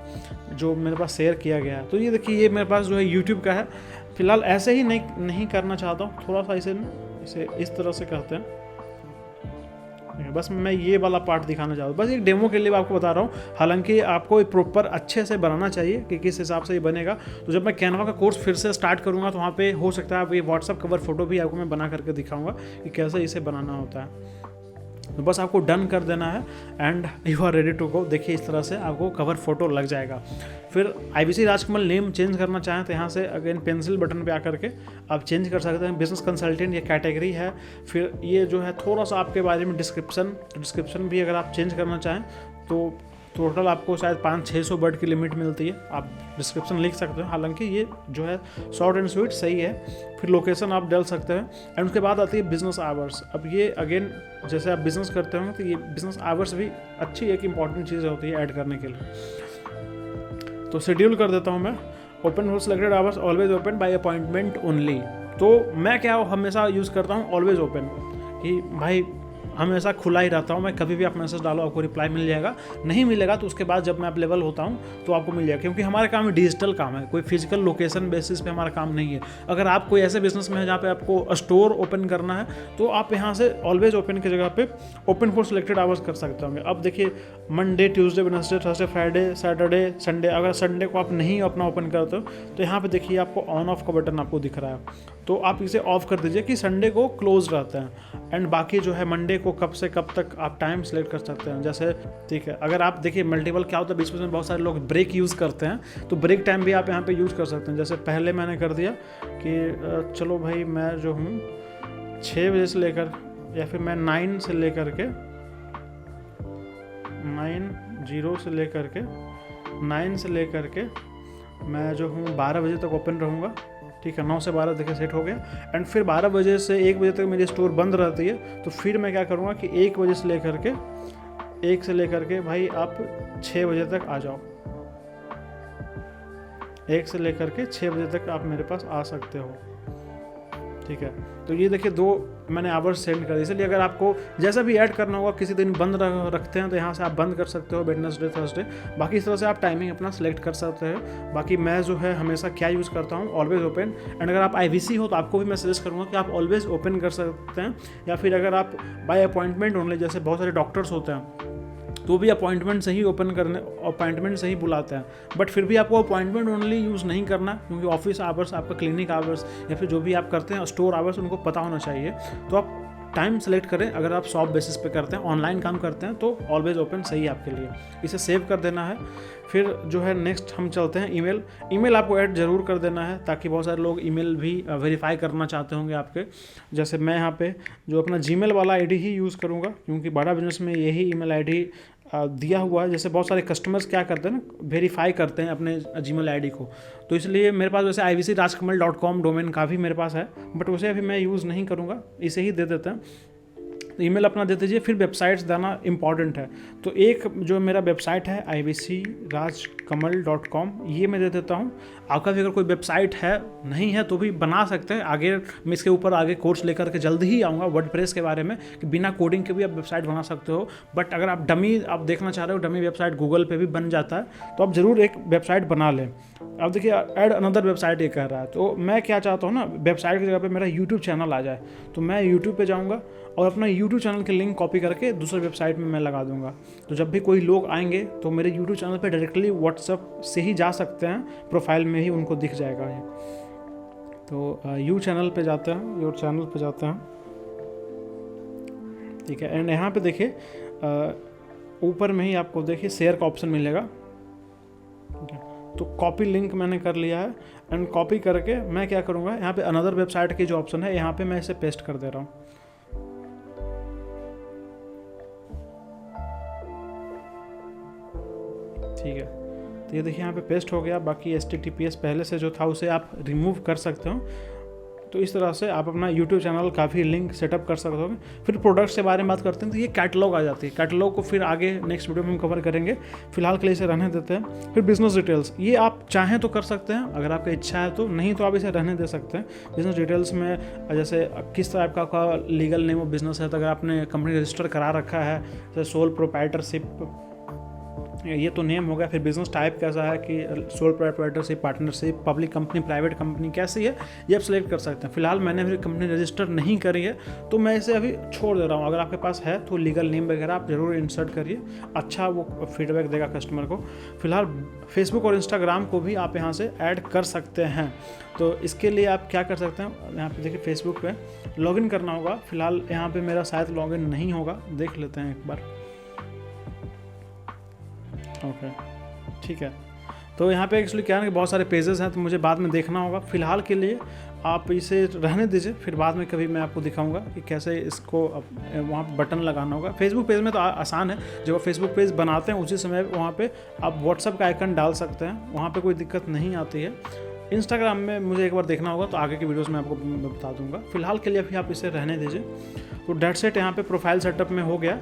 जो मेरे पास शेयर किया गया है। तो ये देखिए ये मेरे पास जो है यूट्यूब का है। फिलहाल ऐसे ही नहीं करना चाहता हूँ, थोड़ा सा इसे इस तरह से करते हैं। बस मैं ये वाला पार्ट दिखाना चाहता हूँ, बस एक डेमो के लिए आपको बता रहा हूँ। हालांकि आपको प्रॉपर अच्छे से बनाना चाहिए कि किस हिसाब से ये बनेगा। तो जब मैं कैनवा का कोर्स फिर से स्टार्ट करूँगा तो वहाँ पे हो सकता है आप ये व्हाट्सअप कवर फोटो भी आपको मैं बना करके दिखाऊँगा कि कैसे इसे बनाना होता है। तो बस आपको डन कर देना है and you are ready to go. देखिए इस तरह से आपको कवर फोटो लग जाएगा। फिर IBC राजकमल नेम चेंज करना चाहें तो यहाँ से अगेन पेंसिल बटन पे आकर के आप चेंज कर सकते हैं। बिजनेस कंसल्टेंट ये कैटेगरी है। फिर ये जो है थोड़ा सा आपके बारे में डिस्क्रिप्शन भी अगर आप चेंज करना चाहें तो टोटल आपको शायद 500-600 वर्ड की लिमिट मिलती है, आप डिस्क्रिप्शन लिख सकते हो। हालांकि ये जो है शॉर्ट एंड स्वीट सही है। फिर लोकेशन आप डाल सकते हैं एंड उसके बाद आती है बिजनेस आवर्स। अब ये अगेन जैसे आप बिजनेस करते होंगे तो ये बिजनेस आवर्स भी अच्छी एक इंपॉर्टेंट चीज़ होती है ऐड करने के लिए। तो शेड्यूल कर देता हूँ मैं, open for selected hours, always open by appointment only. तो मैं क्या हमेशा यूज़ करता हूँ ऑलवेज ओपन, कि भाई हमेशा खुला ही रहता हूँ मैं, कभी भी आप मैसेज डालो आपको रिप्लाई मिल जाएगा। नहीं मिलेगा तो उसके बाद जब मैं अवेलेबल होता हूँ तो आपको मिल जाएगा, क्योंकि हमारा काम डिजिटल काम है, कोई फिजिकल लोकेशन बेसिस पे हमारा काम नहीं है। अगर आप कोई ऐसे बिजनेस में है जहाँ पे आपको स्टोर ओपन करना है तो आप यहाँ से ऑलवेज ओपन की जगह पे ओपन फॉर सिलेक्टेड आवर्स कर सकते होंगे। अब देखिए Monday, Tuesday, Wednesday, Thursday, Friday, Saturday, Sunday, अगर संडे को आप नहीं अपना ओपन करते हो तो यहाँ पे देखिए आपको ऑन ऑफ का बटन आपको दिख रहा है, तो आप इसे ऑफ कर दीजिए कि संडे को क्लोज रहता है। एंड बाकी जो है मंडे को कब से कब तक आप टाइम सेलेक्ट कर सकते हैं। जैसे ठीक है, अगर आप देखिए मल्टीपल क्या होता है, बीच में बहुत सारे लोग ब्रेक यूज़ करते हैं, तो ब्रेक टाइम भी आप यहाँ पे यूज़ कर सकते हैं। जैसे पहले मैंने कर दिया कि चलो भाई मैं जो हूँ 6 बजे से लेकर, या फिर मैं 9 से लेकर के 9 से लेकर के मैं जो हूँ 12 बजे तक ओपन रहूँगा। ठीक है, 9 से 12 देखिए सेट हो गया। एंड फिर 12 बजे से 1 बजे तक मेरी स्टोर बंद रहती है, तो फिर मैं क्या करूँगा कि 1 बजे से लेकर के भाई आप 6 बजे तक आ जाओ। 1 से लेकर के 6 बजे तक आप मेरे पास आ सकते हो। ठीक है, तो ये देखिए 2 मैंने आवर्स सेंड कर दिए। इसलिए अगर आपको जैसा भी ऐड करना होगा, किसी दिन बंद रखते हैं तो यहाँ से आप बंद कर सकते हो, वेडनेसडे, थर्सडे। बाकी इस तरह से आप टाइमिंग अपना सेलेक्ट कर सकते हो। बाकी मैं जो है हमेशा क्या यूज़ करता हूँ, ऑलवेज ओपन। एंड अगर आप IBC हो तो आपको भी मैं सजेस्ट करूँगा कि आप ऑलवेज ओपन कर सकते हैं, या फिर अगर आप बाय अपॉइंटमेंट ओनली, जैसे बहुत सारे डॉक्टर्स होते हैं तो भी अपॉइंटमेंट से ही अपॉइंटमेंट से ही बुलाते हैं। बट फिर भी आपको अपॉइंटमेंट ओनली यूज़ नहीं करना, क्योंकि ऑफिस आवर्स, आपका क्लिनिक आवर्स या फिर जो भी आप करते हैं स्टोर आवर्स उनको पता होना चाहिए। तो आप टाइम सेलेक्ट करें। अगर आप शॉप बेसिस पे करते हैं, ऑनलाइन काम करते हैं, तो ऑलवेज ओपन सही है आपके लिए। इसे सेव कर देना है। फिर जो है नेक्स्ट हम चलते हैं ईमेल आपको ऐड ज़रूर कर देना है, ताकि बहुत सारे लोग ईमेल भी वेरीफाई करना चाहते होंगे आपके। जैसे मैं यहाँ पे जो अपना जीमेल वाला ID ही यूज़ करूँगा, क्योंकि बड़ा बिजनेस में यही ईमेल ID दिया हुआ है। जैसे बहुत सारे कस्टमर्स क्या करते हैं ना, वेरीफाई करते हैं अपने जीमेल ID को, तो इसलिए मेरे पास वैसे ibcrajkamal.com डोमेन का भी मेरे पास है, बट उसे अभी मैं यूज़ नहीं करूँगा, इसे ही दे देते हैं। ईमेल अपना दे दीजिए। फिर वेबसाइट्स देना इंपॉर्टेंट है, तो एक जो मेरा वेबसाइट है ibcrajkamal.com, ये मैं दे देता हूँ। आपका भी अगर कोई वेबसाइट है नहीं है तो भी बना सकते हैं। आगे मैं इसके ऊपर आगे कोर्स लेकर के जल्दी ही आऊँगा वर्डप्रेस के बारे में, कि बिना कोडिंग के भी आप वेबसाइट बना सकते हो। बट अगर आप डमी आप देखना चाह रहे हो, डमी वेबसाइट गूगल पे भी बन जाता है, तो आप ज़रूर एक वेबसाइट बना लें। अब देखिए ऐड अनदर वेबसाइट ये कह रहा है, तो मैं क्या चाहता हूँ ना, वेबसाइट की जगह पे मेरा यूट्यूब चैनल आ जाए। तो मैं यूट्यूब पे जाऊँगा और अपना यूट्यूब चैनल की लिंक कॉपी करके दूसरे वेबसाइट में मैं लगा दूंगा। तो जब भी कोई लोग आएंगे तो मेरे यूट्यूब चैनल पे डायरेक्टली व्हाट्सएप से ही जा सकते हैं, प्रोफाइल में ही उनको दिख जाएगा ये। तो यू चैनल पे जाते हैं, योर चैनल पे जाते हैं, ठीक है। एंड यहाँ पे देखिए ऊपर में ही आपको देखिए शेयर का ऑप्शन मिलेगा, ठीक है। तो कॉपी लिंक मैंने कर लिया है एंड कॉपी करके मैं क्या करूँगा, यहाँ पे अनदर वेबसाइट की जो ऑप्शन है यहाँ पे मैं इसे पेस्ट कर दे रहा हूँ। ठीक है, तो ये देखिए यहाँ पे पेस्ट हो गया। बाकी HTTPS पहले से जो था उसे आप रिमूव कर सकते हो। तो इस तरह से आप अपना YouTube चैनल काफ़ी लिंक सेटअप कर सकते हो। फिर प्रोडक्ट्स के बारे में बात करते हैं तो ये कैटलॉग आ जाती है। कैटलॉग को फिर आगे नेक्स्ट वीडियो में हम कवर करेंगे, फिलहाल के लिए इसे रहने देते हैं। फिर बिजनेस डिटेल्स, ये आप चाहें तो कर सकते हैं, अगर आपकी इच्छा है तो, नहीं तो आप इसे रहने दे सकते हैं। बिजनेस डिटेल्स में जैसे किस टाइप का लीगल नेम ऑफ बिजनेस है, तो अगर आपने कंपनी रजिस्टर करा रखा है, जैसे सोल प्रोप्राइटरशिप, ये तो नेम हो गया। फिर बिजनेस टाइप कैसा है कि sole proprietorship, partnership, public company, private company कैसी है, ये आप सिलेक्ट कर सकते हैं। फिलहाल मैंने अभी कंपनी रजिस्टर नहीं करी है तो मैं इसे अभी छोड़ दे रहा हूँ। अगर आपके पास है तो लीगल नेम वगैरह आप जरूर इंसर्ट करिए, अच्छा वो फीडबैक देगा कस्टमर को। फिलहाल फेसबुक और इंस्टाग्राम को भी आप यहाँ से ऐड कर सकते हैं। तो इसके लिए आप क्या कर सकते हैं, यहाँ पे देखिए फेसबुक पे लॉगिन करना होगा। फिलहाल यहाँ पे मेरा शायद लॉगिन नहीं होगा, देख लेते हैं एक बार। ओके, ठीक है। तो यहाँ पे एक्चुअली क्या है कि बहुत सारे पेजेस हैं तो मुझे बाद में देखना होगा। फिलहाल के लिए आप इसे रहने दीजिए, फिर बाद में कभी मैं आपको दिखाऊंगा कि कैसे इसको वहाँ पे बटन लगाना होगा। फेसबुक पेज में तो आसान है, जब आप फेसबुक पेज बनाते हैं उसी समय वहाँ पे आप व्हाट्सएप का आइकन डाल सकते हैं, वहाँ पे कोई दिक्कत नहीं आती है। इंस्टाग्राम में मुझे एक बार देखना होगा तो आगे की वीडियोस में आपको बता दूंगा। फिलहाल के लिए अभी आप इसे रहने दीजिए। तो डेट सेट यहाँ पे प्रोफाइल सेटअप में हो गया।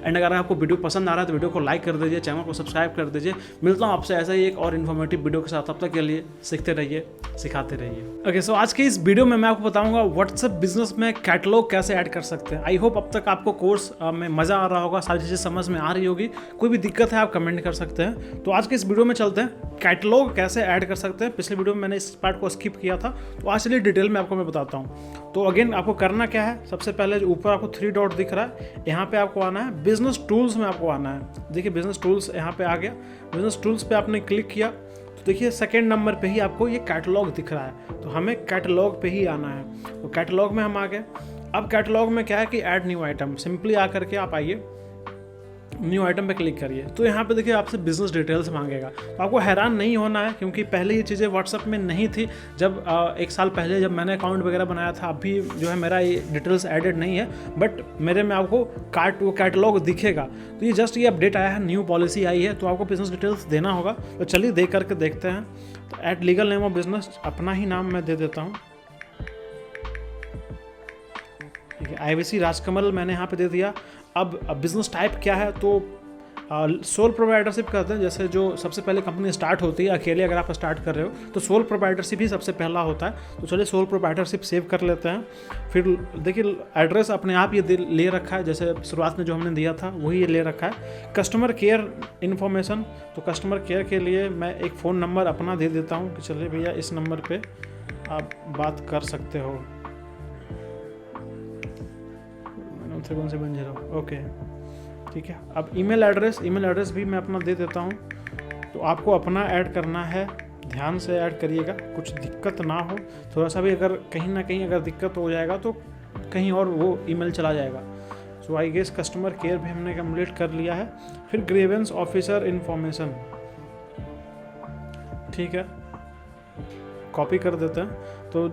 एंड अगर आपको वीडियो पसंद आ रहा है तो वीडियो को लाइक कर दीजिए, चैनल को सब्सक्राइब कर दीजिए। मिलता हूँ आपसे ऐसा ही एक और इन्फॉर्मेटिव वीडियो के साथ, तब तक के लिए सीखते रहिए, सिखाते रहिए। ओके, सो आज के इस वीडियो में मैं आपको बताऊंगा व्हाट्सएप बिजनेस में कैटलॉग कैसे ऐड कर सकते हैं। आई होप अब तक आपको कोर्स में मज़ा आ रहा होगा, सारी चीज़ें समझ में आ रही होगी। कोई भी दिक्कत है आप कमेंट कर सकते हैं। तो आज के इस वीडियो में चलते हैं, कैटलॉग कैसे ऐड कर सकते हैं। पिछले वीडियो में मैंने इस पार्ट को स्किप किया था, तो आज चलिए डिटेल में आपको मैं बताता हूँ। तो अगेन आपको करना क्या है, सबसे पहले जो ऊपर आपको 3 डॉट दिख रहा है, यहाँ पे आपको आना है, बिजनेस टूल्स में आपको आना है। देखिए बिजनेस टूल्स यहाँ पे आ गया। बिजनेस टूल्स पे आपने क्लिक किया तो देखिए सेकेंड नंबर पे ही आपको ये कैटलॉग दिख रहा है। तो हमें कैटलॉग पे ही आना है। तो कैटलॉग में हम आ गए। अब कैटलॉग में क्या है कि ऐड न्यू आइटम, सिंपली आ करके आप आइए, न्यू आइटम पे क्लिक करिए। तो यहाँ पे देखिए आपसे बिजनेस डिटेल्स मांगेगा। तो आपको हैरान नहीं होना है, क्योंकि पहले ये चीज़ें व्हाट्सएप में नहीं थी। जब 1 साल पहले जब मैंने अकाउंट वगैरह बनाया था, अभी जो है मेरा ये डिटेल्स एडेड नहीं है, बट मेरे में आपको वो कैटलॉग दिखेगा। तो ये जस्ट ये अपडेट आया है, न्यू पॉलिसी आई है, तो आपको बिजनेस डिटेल्स देना होगा। तो चलिए देख करके देखते हैं। तो eight legal name of business, अपना ही नाम मैं दे देता हूँ, ठीक है। IVC राजकमल मैंने यहाँ पे दे दिया। अब बिजनेस टाइप क्या है, तो सोल प्रोप्राइटरशिप कहते हैं। जैसे जो सबसे पहले कंपनी स्टार्ट होती है, अकेले अगर आप स्टार्ट कर रहे हो तो सोल प्रोप्राइटरशिप ही सबसे पहला होता है। तो चलिए सोल प्रोप्राइटरशिप सेव कर लेते हैं। फिर देखिए एड्रेस अपने आप ये ले रखा है, जैसे शुरुआत में जो हमने दिया था वही ये ले रखा है। कस्टमर केयर इन्फॉर्मेशन, तो कस्टमर केयर के लिए मैं एक फ़ोन नंबर अपना दे देता हूँ कि चलिए भैया इस नंबर पर आप बात कर सकते हो। 3170, ओके, ठीक है। अब ईमेल एड्रेस भी मैं अपना दे देता हूँ। तो आपको अपना ऐड करना है, ध्यान से ऐड करिएगा, कुछ दिक्कत ना हो। थोड़ा सा भी अगर कहीं ना कहीं अगर दिक्कत हो जाएगा तो कहीं और वो ईमेल चला जाएगा। सो आई गेस कस्टमर केयर भी हमने कंप्लीट कर लिया है। फिर ग्रीवेंस ऑफिसर इन्फॉर्मेशन, ठीक है, कॉपी कर देते हैं। तो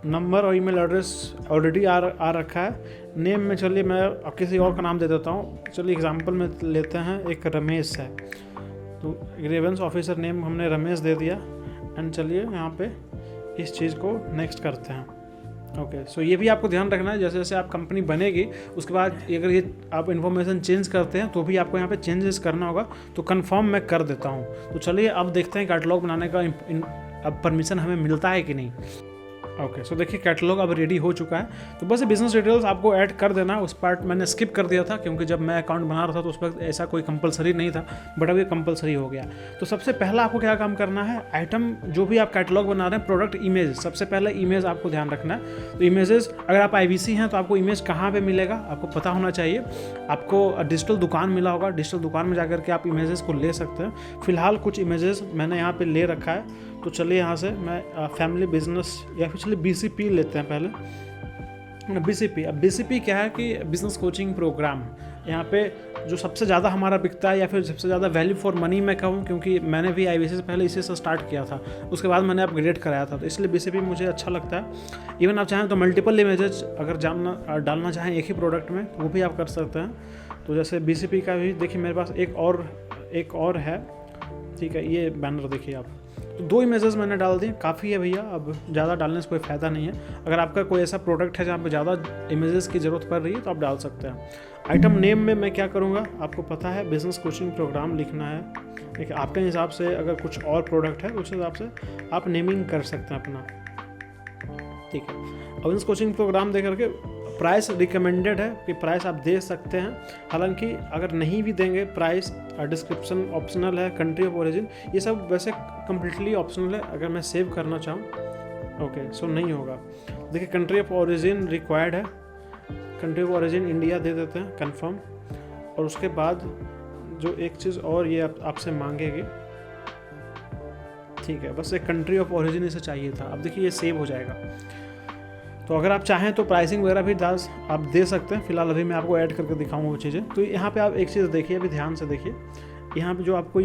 नंबर और ईमेल एड्रेस ऑलरेडी आ रखा है। नेम में चलिए मैं अब किसी और का नाम दे देता हूँ। चलिए एग्जांपल में लेते हैं, एक रमेश है, तो ग्रीवेंस ऑफिसर नेम हमने रमेश दे दिया। एंड चलिए यहाँ पे इस चीज़ को नेक्स्ट करते हैं। ओके, सो ये भी आपको ध्यान रखना है, जैसे जैसे आप कंपनी बनेगी उसके बाद अगर ये आप इन्फॉर्मेशन चेंज करते हैं तो भी आपको यहाँ पे चेंजेस करना होगा। तो कंफर्म मैं कर देता हूँ। तो चलिए अब देखते हैं कैटलॉग बनाने का अब परमिशन हमें मिलता है कि नहीं। ओके, सो देखिए कैटलॉग अब रेडी हो चुका है। तो बस बिजनेस डिटेल्स आपको ऐड कर देना, उस पार्ट मैंने स्किप कर दिया था क्योंकि जब मैं अकाउंट बना रहा था तो उस वक्त ऐसा कोई कंपलसरी नहीं था, बट अब ये कंपलसरी हो गया। तो सबसे पहला आपको क्या काम करना है, आइटम जो भी आप कैटलॉग बना रहे हैं, प्रोडक्ट इमेज, सबसे पहले इमेज आपको ध्यान रखना है। तो इमेजेस, अगर आप IVC हैं तो आपको इमेज कहाँ पर मिलेगा आपको पता होना चाहिए। आपको डिजिटल दुकान मिला होगा, डिजिटल दुकान में जाकर के आप इमेजेस को ले सकते हैं। फिलहाल कुछ इमेजेस मैंने यहाँ पे ले रखा है, तो चलिए यहाँ से मैं फैमिली बिजनेस या फिर चलिए BCP लेते हैं पहले। BCP, अब BCP क्या है कि बिजनेस कोचिंग प्रोग्राम, यहाँ पे जो सबसे ज़्यादा हमारा बिकता है या फिर सबसे ज़्यादा वैल्यू फॉर मनी मैं कहूँ, क्योंकि मैंने भी IVC से पहले इसी से स्टार्ट किया था, उसके बाद मैंने अपग्रेड कराया था, तो इसलिए BCP मुझे अच्छा लगता है। इवन आप चाहें तो मल्टीपल इमेजेस अगर डालना चाहें एक ही प्रोडक्ट में वो भी आप कर सकते हैं। तो जैसे BCP का भी देखिए मेरे पास एक और है, ठीक है, ये बैनर देखिए आप। तो 2 इमेजेस मैंने डाल दिए, काफ़ी है भैया, अब ज़्यादा डालने से कोई फ़ायदा नहीं है। अगर आपका कोई ऐसा प्रोडक्ट है जहाँ पे ज़्यादा इमेजेस की ज़रूरत पड़ रही है तो आप डाल सकते हैं। आइटम नेम में मैं क्या करूँगा, आपको पता है बिजनेस कोचिंग प्रोग्राम लिखना है। देखिए आपके हिसाब से अगर कुछ और प्रोडक्ट है उस हिसाब से आप नेमिंग कर सकते हैं अपना, ठीक है। अब बिजनेस कोचिंग प्रोग्राम दे करके प्राइस रिकमेंडेड है कि प्राइस आप दे सकते हैं, हालांकि अगर नहीं भी देंगे प्राइस, डिस्क्रिप्शन ऑप्शनल है, कंट्री ऑफ ओरिजिन ये सब वैसे कम्प्लीटली ऑप्शनल है। अगर मैं सेव करना चाहूँ, ओके, सो नहीं होगा। देखिए कंट्री ऑफ ओरिजिन रिक्वायर्ड है, कंट्री ऑफ ओरिजिन इंडिया दे देते हैं, कंफर्म। और उसके बाद जो एक चीज़ और ये आपसे मांगेगी, ठीक है, बस एक कंट्री ऑफ ओरिजिन इसे चाहिए था। अब देखिए ये सेव हो जाएगा। तो अगर आप चाहें तो प्राइसिंग वगैरह भी आप दे सकते हैं। फिलहाल अभी मैं आपको ऐड करके दिखाऊंगा वो चीज़ें। तो यहाँ पे आप एक चीज़ देखिए, अभी ध्यान से देखिए, यहाँ पे जो आपको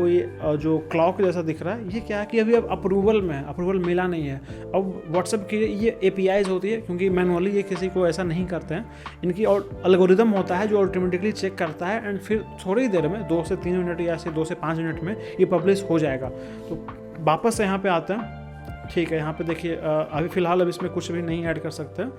ये जो क्लॉक जैसा दिख रहा है, ये क्या है कि अभी अब अप्रूवल में है, अप्रूवल मिला नहीं है। अब व्हाट्सएप की ये APIs होती है, क्योंकि मैनुअली ये किसी को ऐसा नहीं करते हैं, इनकी और एल्गोरिदम होता है जो ऑटोमेटिकली चेक करता है, एंड फिर थोड़ी देर में 2 से 3 मिनट या से 2 से 5 मिनट में ये पब्लिश हो जाएगा। तो वापस से यहाँ पे आते हैं, ठीक है। यहाँ पे देखिए अभी फ़िलहाल अब इसमें कुछ भी नहीं ऐड कर सकते हैं,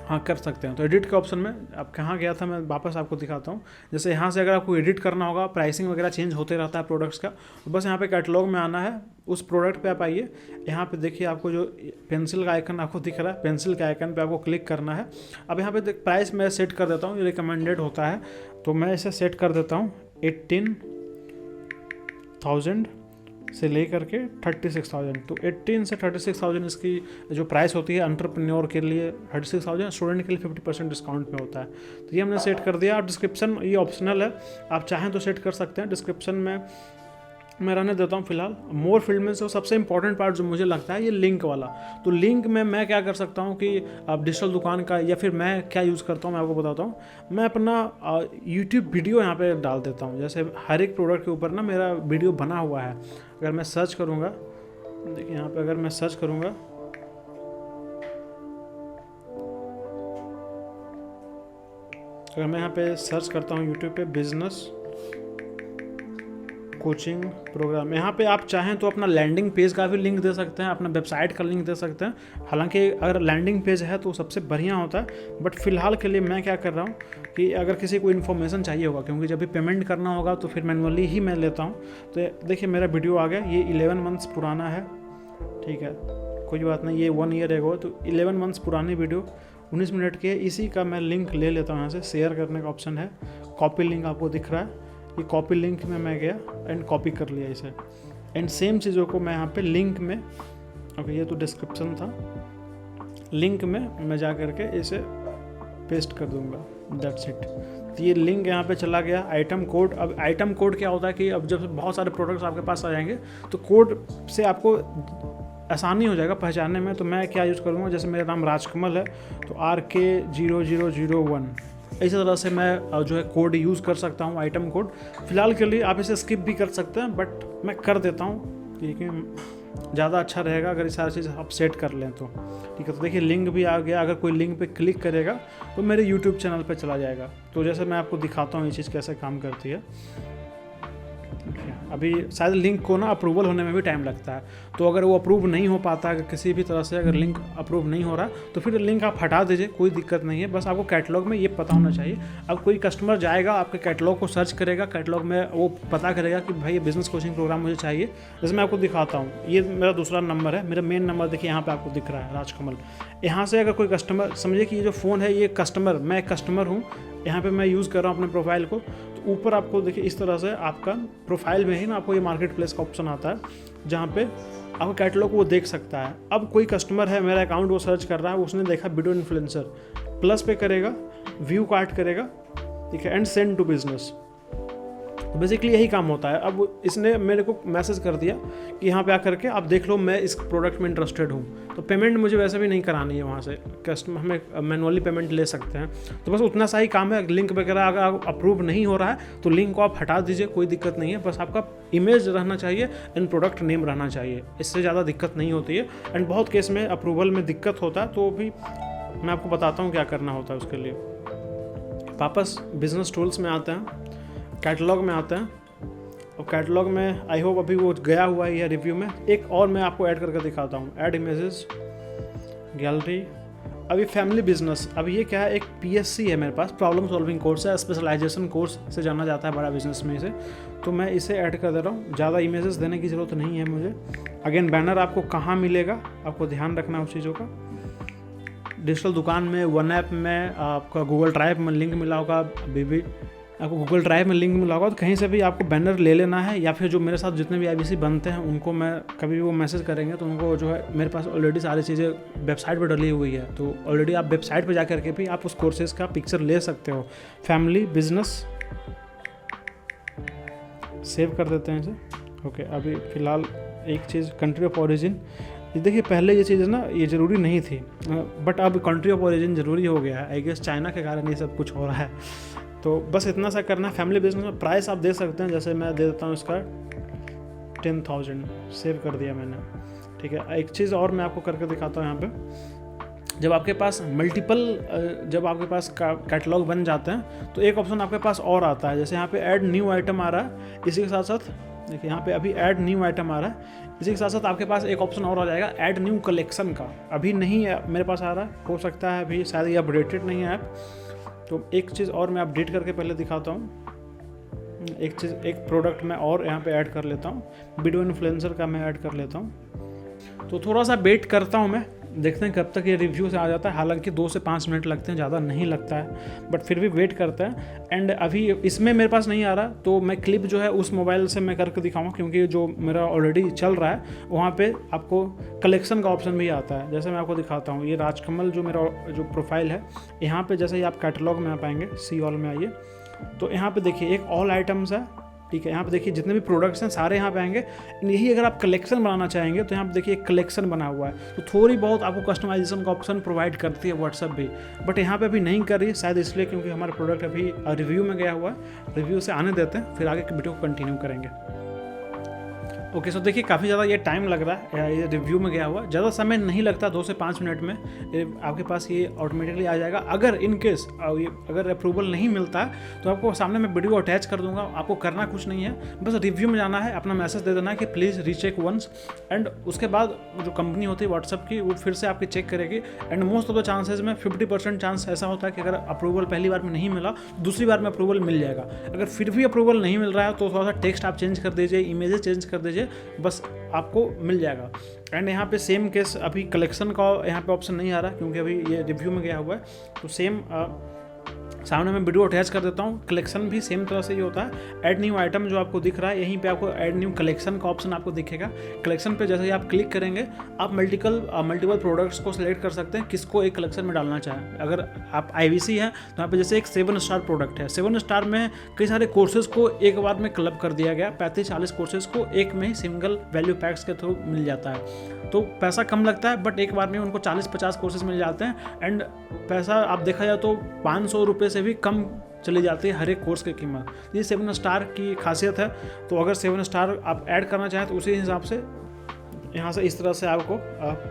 हाँ कर सकते हैं। तो एडिट के ऑप्शन में अब कहाँ गया था, मैं वापस आपको दिखाता हूँ। जैसे यहाँ से अगर आपको एडिट करना होगा, प्राइसिंग वगैरह चेंज होते रहता है प्रोडक्ट्स का, तो बस यहाँ पे कैटलॉग में आना है, उस प्रोडक्ट पे आप आइए। यहाँ पे देखिए आपको जो पेंसिल का आइकन आपको दिख रहा है, पेंसिल के आइकन पे आपको क्लिक करना है। अब यहाँ पे प्राइस मैं सेट कर देता हूँ, ये रिकमेंडेड होता है, तो मैं इसे सेट कर देता हूँ 18,000 से ले करके 36,000। तो 18 से 36,000 इसकी जो प्राइस होती है एंटरप्रेन्योर के लिए 36,000, स्टूडेंट के लिए 50% डिस्काउंट में होता है। तो ये हमने सेट कर दिया। और डिस्क्रिप्शन ये ऑप्शनल है, आप चाहें तो सेट कर सकते हैं। डिस्क्रिप्शन में मैं रहने देता हूँ फिलहाल। मोर फील्ड में से सबसे इंपॉर्टेंट पार्ट जो मुझे लगता है ये लिंक वाला। तो लिंक में मैं क्या कर सकता हूँ कि आप डिजिटल दुकान का, या फिर मैं क्या यूज़ करता हूँ मैं आपको बताता हूँ। मैं अपना यूट्यूब वीडियो यहाँ पे डाल देता हूँ। जैसे हर एक प्रोडक्ट के ऊपर ना मेरा वीडियो बना हुआ है। अगर मैं सर्च करूँगा, देखिए यहाँ पे अगर मैं सर्च करूँगा, अगर मैं यहाँ पे सर्च करता हूँ यूट्यूब पे बिजनेस कोचिंग प्रोग्राम, यहाँ पे आप चाहें तो अपना लैंडिंग पेज का भी लिंक दे सकते हैं, अपना वेबसाइट का लिंक दे सकते हैं। हालांकि अगर लैंडिंग पेज है तो सबसे बढ़िया होता है, बट फिलहाल के लिए मैं क्या कर रहा हूँ कि अगर किसी को इन्फॉर्मेशन चाहिए होगा, क्योंकि जब भी पेमेंट करना होगा तो फिर मैनुअली ही मैं लेता हूँ। तो देखिए मेरा वीडियो आ गया, ये 11 मंथ्स पुराना है, ठीक है, कोई बात नहीं, ये 1 ईयर एगो। तो 11 मंथ्स पुरानी वीडियो 19 मिनट की है। इसी का मैं लिंक ले लेता हूँ, यहाँ से शेयर करने का ऑप्शन है, कॉपी लिंक आपको दिख रहा है, ये कॉपी लिंक में मैं गया एंड कॉपी कर लिया इसे। एंड सेम चीज़ों को मैं यहाँ पे लिंक में, ओके ये तो डिस्क्रिप्शन था, लिंक में मैं जा करके इसे पेस्ट कर दूंगा, दैट्स इट। तो ये लिंक यहाँ पे चला गया। आइटम कोड, अब आइटम कोड क्या होता है कि अब जब बहुत सारे प्रोडक्ट्स आपके पास आ जाएंगे तो कोड से आपको आसानी हो जाएगा पहचानने में। तो मैं क्या यूज़ करूँगा, जैसे मेरा नाम राजकमल है तो RK0001, इसी तरह से मैं जो है कोड यूज़ कर सकता हूँ, आइटम कोड। फिलहाल के लिए आप इसे स्किप भी कर सकते हैं, बट मैं कर देता हूँ क्योंकि ज़्यादा अच्छा रहेगा अगर ये सारी चीज़ आप सेट कर लें तो, ठीक है। तो देखिए लिंक भी आ गया, अगर कोई लिंक पे क्लिक करेगा तो मेरे यूट्यूब चैनल पे चला जाएगा। तो जैसे मैं आपको दिखाता हूँ ये चीज़ कैसे काम करती है। अभी शायद लिंक को ना अप्रूवल होने में भी टाइम लगता है, तो अगर वो अप्रूव नहीं हो पाता, अगर किसी भी तरह से अगर लिंक अप्रूव नहीं हो रहा तो फिर लिंक आप हटा दीजिए, कोई दिक्कत नहीं है। बस आपको कैटलॉग में ये पता होना चाहिए। अब कोई कस्टमर जाएगा आपके कैटलॉग को सर्च करेगा, कैटलॉग में वो पता करेगा कि भाई ये बिजनेस कोचिंग प्रोग्राम मुझे चाहिए। जैसे मैं आपको दिखाता हूँ, ये मेरा दूसरा नंबर है, मेरा मेन नंबर देखिए यहाँ पर आपको दिख रहा है राजकमल। यहाँ से अगर कोई कस्टमर, समझिए कि ये जो फ़ोन है ये कस्टमर, मैं एक कस्टमर हूँ, यहाँ पे मैं यूज़ कर रहा हूँ अपने प्रोफाइल को। तो ऊपर आपको देखिए इस तरह से आपका प्रोफाइल में ही ना आपको ये मार्केट प्लेस का ऑप्शन आता है, जहाँ पे आपका कैटलॉग वो देख सकता है। अब कोई कस्टमर है, मेरा अकाउंट वो सर्च कर रहा है, उसने देखा वीडियो इन्फ्लुएंसर, प्लस पे करेगा, व्यू कार्ट करेगा, ठीक है, एंड सेंड टू बिजनेस। तो बेसिकली यही काम होता है। अब इसने मेरे को मैसेज कर दिया कि यहाँ पे आकर के आप देख लो, मैं इस प्रोडक्ट में इंटरेस्टेड हूँ। तो पेमेंट मुझे वैसे भी नहीं करानी है वहाँ से, कस्टमर हमें मैनुअली पेमेंट ले सकते हैं। तो बस उतना सा ही काम है। लिंक वगैरह अगर अप्रूव नहीं हो रहा है तो लिंक को आप हटा दीजिए, कोई दिक्कत नहीं है। बस आपका इमेज रहना चाहिए एंड प्रोडक्ट नेम रहना चाहिए, इससे ज़्यादा दिक्कत नहीं होती है। एंड बहुत केस में अप्रूवल में दिक्कत होता है, तो भी मैं आपको बताता हूँ क्या करना होता है उसके लिए। वापस बिजनेस टूल्स में आते हैं, कैटलॉग में आते हैं। और कैटलॉग में आई होप अभी वो गया हुआ है रिव्यू में। एक और मैं आपको ऐड करके दिखाता हूँ, ऐड इमेजेस, गैलरी। अभी फैमिली बिजनेस, अभी ये क्या है, एक PSC है मेरे पास, प्रॉब्लम सॉल्विंग कोर्स है, स्पेशलाइजेशन कोर्स से जाना जाता है बड़ा बिजनेस में इसे। तो मैं इसे ऐड कर दे रहा हूँ, ज़्यादा इमेजेस देने की ज़रूरत नहीं है मुझे। अगेन बैनर आपको कहाँ मिलेगा, आपको ध्यान रखना है उस चीज़ों का। डिजिटल दुकान में, वन ऐप में, आपका गूगल ड्राइव में लिंक मिला होगा, अभी भी आपको गूगल ड्राइव में लिंक मिला होगा, तो कहीं से भी आपको बैनर ले लेना है। या फिर जो मेरे साथ जितने भी IBC बनते हैं उनको मैं कभी भी वो मैसेज करेंगे तो उनको जो है, मेरे पास ऑलरेडी सारी चीज़ें वेबसाइट पर डली हुई है, तो ऑलरेडी आप वेबसाइट पर जा करके भी आप उस कोर्सेज़ का पिक्चर ले सकते हो। फैमिली बिजनेस सेव कर देते हैं इसे। ओके, अभी फ़िलहाल एक चीज़, कंट्री ऑफ ओरिजिन। देखिए पहले ये चीज़ ना ये ज़रूरी नहीं थी, बट अब कंट्री ऑफ ओरिजिन ज़रूरी हो गया है। आई गेस चाइना के कारण ये सब कुछ हो रहा है। तो बस इतना सा करना है। फैमिली बिजनेस में प्राइस आप दे सकते हैं, जैसे मैं दे देता हूँ इसका 10,000, सेव कर दिया मैंने, ठीक है। एक चीज़ और मैं आपको करके दिखाता हूँ यहाँ पे। जब आपके पास जब आपके पास कैटलॉग बन जाते हैं तो एक ऑप्शन आपके पास और आता है, जैसे यहाँ पे ऐड न्यू आइटम आ रहा है। इसी के साथ साथ देखिए यहाँ पे अभी ऐड न्यू आइटम आ रहा है। इसी के साथ साथ आपके पास एक ऑप्शन और आ जाएगा ऐड न्यू कलेक्शन का। अभी नहीं है मेरे पास आ रहा है, हो सकता है अभी शायद ये अपडेटेड नहीं है ऐप। तो एक चीज़ और मैं अपडेट करके पहले दिखाता हूँ। एक प्रोडक्ट मैं और यहाँ पे ऐड कर लेता हूँ, वीडियो इन्फ्लुएंसर का मैं ऐड कर लेता हूँ। तो थोड़ा सा वेट करता हूँ मैं, देखते हैं कब तक ये रिव्यू से आ जाता है। हालांकि 2 से 5 मिनट लगते हैं, ज़्यादा नहीं लगता है, बट फिर भी वेट करते हैं। एंड अभी इसमें मेरे पास नहीं आ रहा, तो मैं क्लिप जो है उस मोबाइल से मैं करके दिखाऊंगा, क्योंकि जो मेरा ऑलरेडी चल रहा है वहाँ पे आपको कलेक्शन का ऑप्शन भी आता है। जैसे मैं आपको दिखाता हूँ, ये राजकमल जो मेरा जो प्रोफाइल है, यहाँ पर जैसे ही आप कैटलॉग में आ पाएंगे, सी ऑल में आइए, तो यहाँ पर देखिए एक ऑल आइटम्स है, ठीक है। यहाँ पे देखिए जितने भी प्रोडक्ट्स हैं सारे यहाँ पे आएंगे। यही अगर आप कलेक्शन बनाना चाहेंगे तो यहाँ पे देखिए एक कलेक्शन बना हुआ है, तो थोड़ी बहुत आपको कस्टमाइजेशन का ऑप्शन प्रोवाइड करती है व्हाट्सएप भी, बट यहाँ पे अभी नहीं कर रही है, शायद इसलिए क्योंकि हमारा प्रोडक्ट अभी रिव्यू में गया हुआ है। रिव्यू से आने देते हैं, फिर आगे की वीडियो को कंटिन्यू करेंगे। ओके, सो देखिए काफ़ी ज़्यादा ये टाइम लग रहा है, ये रिव्यू में गया हुआ, ज़्यादा समय नहीं लगता, 2 से 5 मिनट में आपके पास ये ऑटोमेटिकली आ जाएगा। अगर इन केस अगर अप्रूवल नहीं मिलता तो आपको सामने मैं वीडियो अटैच कर दूंगा, आपको करना कुछ नहीं है, बस रिव्यू में जाना है, अपना मैसेज दे देना है कि प्लीज़ रीचेक वंस, एंड उसके बाद जो कंपनी होती है व्हाट्सअप की, वो फिर से आपकी चेक करेगी। And most of the chances में 50% चांस ऐसा होता है कि अगर अप्रूवल पहली बार में नहीं मिला, दूसरी बार में अप्रूवल मिल जाएगा। अगर फिर भी अप्रूवल नहीं मिल रहा है तो थोड़ा सा टेक्स्ट आप चेंज कर दीजिए, इमेजेस चेंज कर दीजिए, बस आपको मिल जाएगा। एंड यहाँ पे सेम केस, अभी कलेक्शन का यहाँ पे ऑप्शन नहीं आ रहा क्योंकि अभी ये रिव्यू में गया हुआ है, तो सेम सामने मैं वीडियो अटैच कर देता हूँ। कलेक्शन भी सेम तरह से ही होता है। ऐड न्यू आइटम जो आपको दिख रहा है, यहीं पे आपको ऐड न्यू कलेक्शन का ऑप्शन आपको दिखेगा। कलेक्शन पे जैसे ही आप क्लिक करेंगे, आप मल्टीपल प्रोडक्ट्स को सिलेक्ट कर सकते हैं, किसको एक कलेक्शन में डालना चाहें। अगर आप IBC है तो यहाँ पे जैसे एक 7 स्टार प्रोडक्ट है, 7 स्टार में कई सारे कोर्सेज को एक बार में क्लब कर दिया गया, 35-40 कोर्सेज को एक में ही सिंगल वैल्यू पैक्स के थ्रू मिल जाता है। तो पैसा कम लगता है, बट एक बार में उनको 40-50 कोर्सेज मिल जाते हैं। एंड पैसा आप देखा जाए तो 500 रुपये से भी कम चली जाती है हर एक कोर्स की कीमत। ये 7 स्टार की खासियत है। तो अगर 7 स्टार आप ऐड करना चाहें तो उसी हिसाब से यहाँ से इस तरह से आपको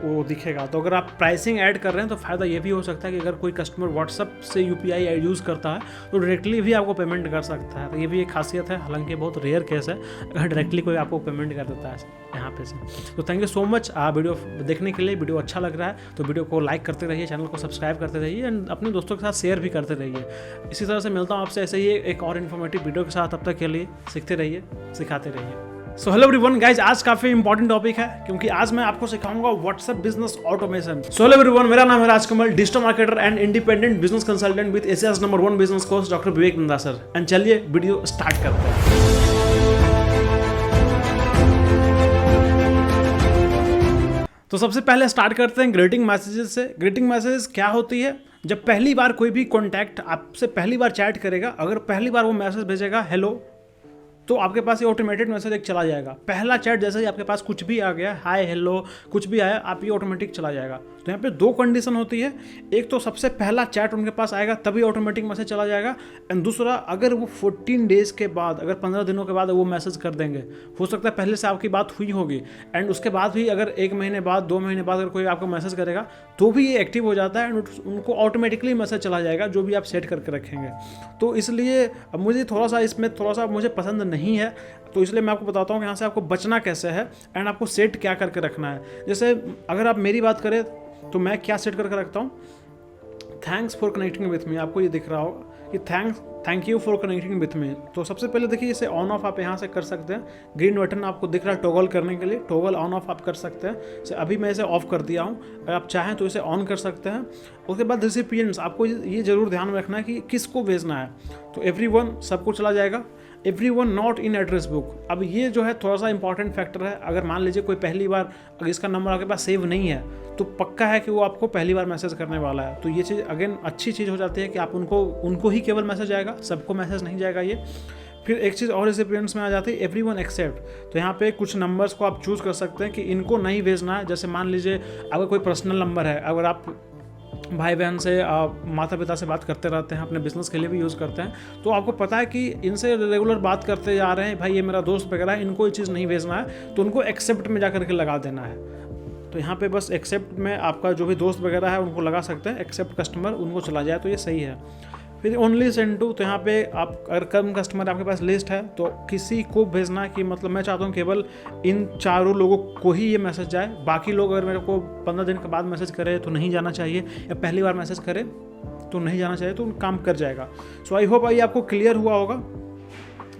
वो दिखेगा। तो अगर आप प्राइसिंग ऐड कर रहे हैं तो फ़ायदा ये भी हो सकता है कि अगर कोई कस्टमर व्हाट्सअप से UPI यूज़ करता है तो डायरेक्टली भी आपको पेमेंट कर सकता है। तो ये भी एक खासियत है, हालांकि बहुत रेयर केस है अगर डायरेक्टली कोई आपको पेमेंट कर देता है यहाँ पे से। तो thank you so much video देखने के लिए। वीडियो अच्छा लग रहा है तो वीडियो को लाइक करते रहिए, चैनल को सब्सक्राइब करते रहिए एंड अपने दोस्तों के साथ शेयर भी करते रहिए। इसी तरह से मिलता हूँ आपसे ऐसे ही एक और इन्फॉर्मेटिव वीडियो के साथ। तब तक के लिए सीखते रहिए, सिखाते रहिए। सो हेलो एवरीवन गाइज, आज काफी इंपॉर्टेंट टॉपिक है क्योंकि आज मैं आपको सिखाऊंगा WhatsApp business automation. So hello everyone, मेरा नाम है Rajkamal, digital marketer and independent business consultant with Asia's number 1 business coach doctor Vivek Nanda sir. And चलिए वीडियो स्टार्ट करते हैं। तो सबसे पहले स्टार्ट करते हैं ग्रीटिंग मैसेजेस से। ग्रीटिंग मैसेजेस क्या होती है? जब पहली बार कोई भी कॉन्टैक्ट आपसे पहली बार चैट करेगा, अगर पहली बार वो मैसेज भेजेगा हेलो, तो आपके पास ये ऑटोमेटेड मैसेज एक चला जाएगा। पहला चैट जैसे ही आपके पास कुछ भी आ गया, हाय हेलो कुछ भी आया, आप ये ऑटोमेटिक चला जाएगा। तो यहाँ पे दो कंडीशन होती है, एक तो सबसे पहला चैट उनके पास आएगा तभी ऑटोमेटिक मैसेज चला जाएगा, एंड दूसरा अगर वो 14 डेज के बाद, अगर 15 दिनों के बाद वो मैसेज कर देंगे, हो सकता है पहले से आपकी बात हुई होगी एंड उसके बाद भी अगर 1 महीने बाद 2 महीने बाद अगर कोई आपको मैसेज करेगा तो भी ये एक्टिव हो जाता है एंड उनको ऑटोमेटिकली मैसेज चला जाएगा जो भी आप सेट करके रखेंगे। तो इसलिए अब मुझे थोड़ा सा मुझे पसंद नहीं है, तो इसलिए मैं आपको बताता हूँ कि यहाँ से आपको बचना कैसे है एंड आपको सेट क्या करके रखना है। जैसे अगर आप मेरी बात करें तो मैं क्या सेट करके रखता हूँ, thanks for connecting with me. आपको ये दिख रहा होगा कि thank you for connecting with me. तो सबसे पहले देखिए इसे ऑन ऑफ आप यहाँ से कर सकते हैं। ग्रीन बटन आपको दिख रहा है टॉगल करने के लिए, टॉगल ऑन ऑफ आप कर सकते हैं। अभी मैं इसे ऑफ कर दिया हूँ, अगर आप चाहें तो इसे ऑन कर सकते हैं। उसके बाद रिसिपिएंट्स, आपको ये जरूर ध्यान में रखना है कि किसको भेजना है। तो एवरीवन सबको चला जाएगा, everyone not in address book. अब ये जो है थोड़ा सा इंपॉर्टेंट फैक्टर है। अगर मान लीजिए कोई पहली बार, अगर इसका नंबर आपके पास सेव नहीं है तो पक्का है कि वो आपको पहली बार मैसेज करने वाला है। तो ये चीज़ अगेन अच्छी चीज़ हो जाती है कि आप उनको ही केवल मैसेज आएगा, सबको मैसेज नहीं जाएगा ये। फिर एक चीज़ और रेसिपिएंट्स में आ जाती है, एवरीवन एक्सेप्ट। तो यहाँ पे कुछ नंबर्स को आप चूज़ कर सकते हैं कि इनको नहीं भेजना है। जैसे मान लीजिए अगर कोई पर्सनल नंबर है, अगर आप भाई बहन से, माता पिता से बात करते रहते हैं, अपने बिजनेस के लिए भी यूज़ करते हैं, तो आपको पता है कि इनसे रेगुलर बात करते जा रहे हैं, भाई ये मेरा दोस्त वगैरह है, इनको ये चीज़ नहीं भेजना है, तो उनको एक्सेप्ट में जा करके लगा देना है। तो यहाँ पे बस एक्सेप्ट में आपका जो भी दोस्त वगैरह है उनको लगा सकते हैं, एक्सेप्ट कस्टमर उनको चला जाए तो ये सही है। फिर ओनली सेंड टू, तो यहाँ पे आप अगर कम कस्टमर आपके पास लिस्ट है तो किसी को भेजना कि मतलब मैं चाहता हूँ केवल इन 4 लोगों को ही ये मैसेज जाए, बाकी लोग अगर मेरे को 15 दिन के बाद मैसेज करे तो नहीं जाना चाहिए, या पहली बार मैसेज करे तो नहीं जाना चाहिए, तो काम कर जाएगा। सो आई होप ये आपको क्लियर हुआ होगा।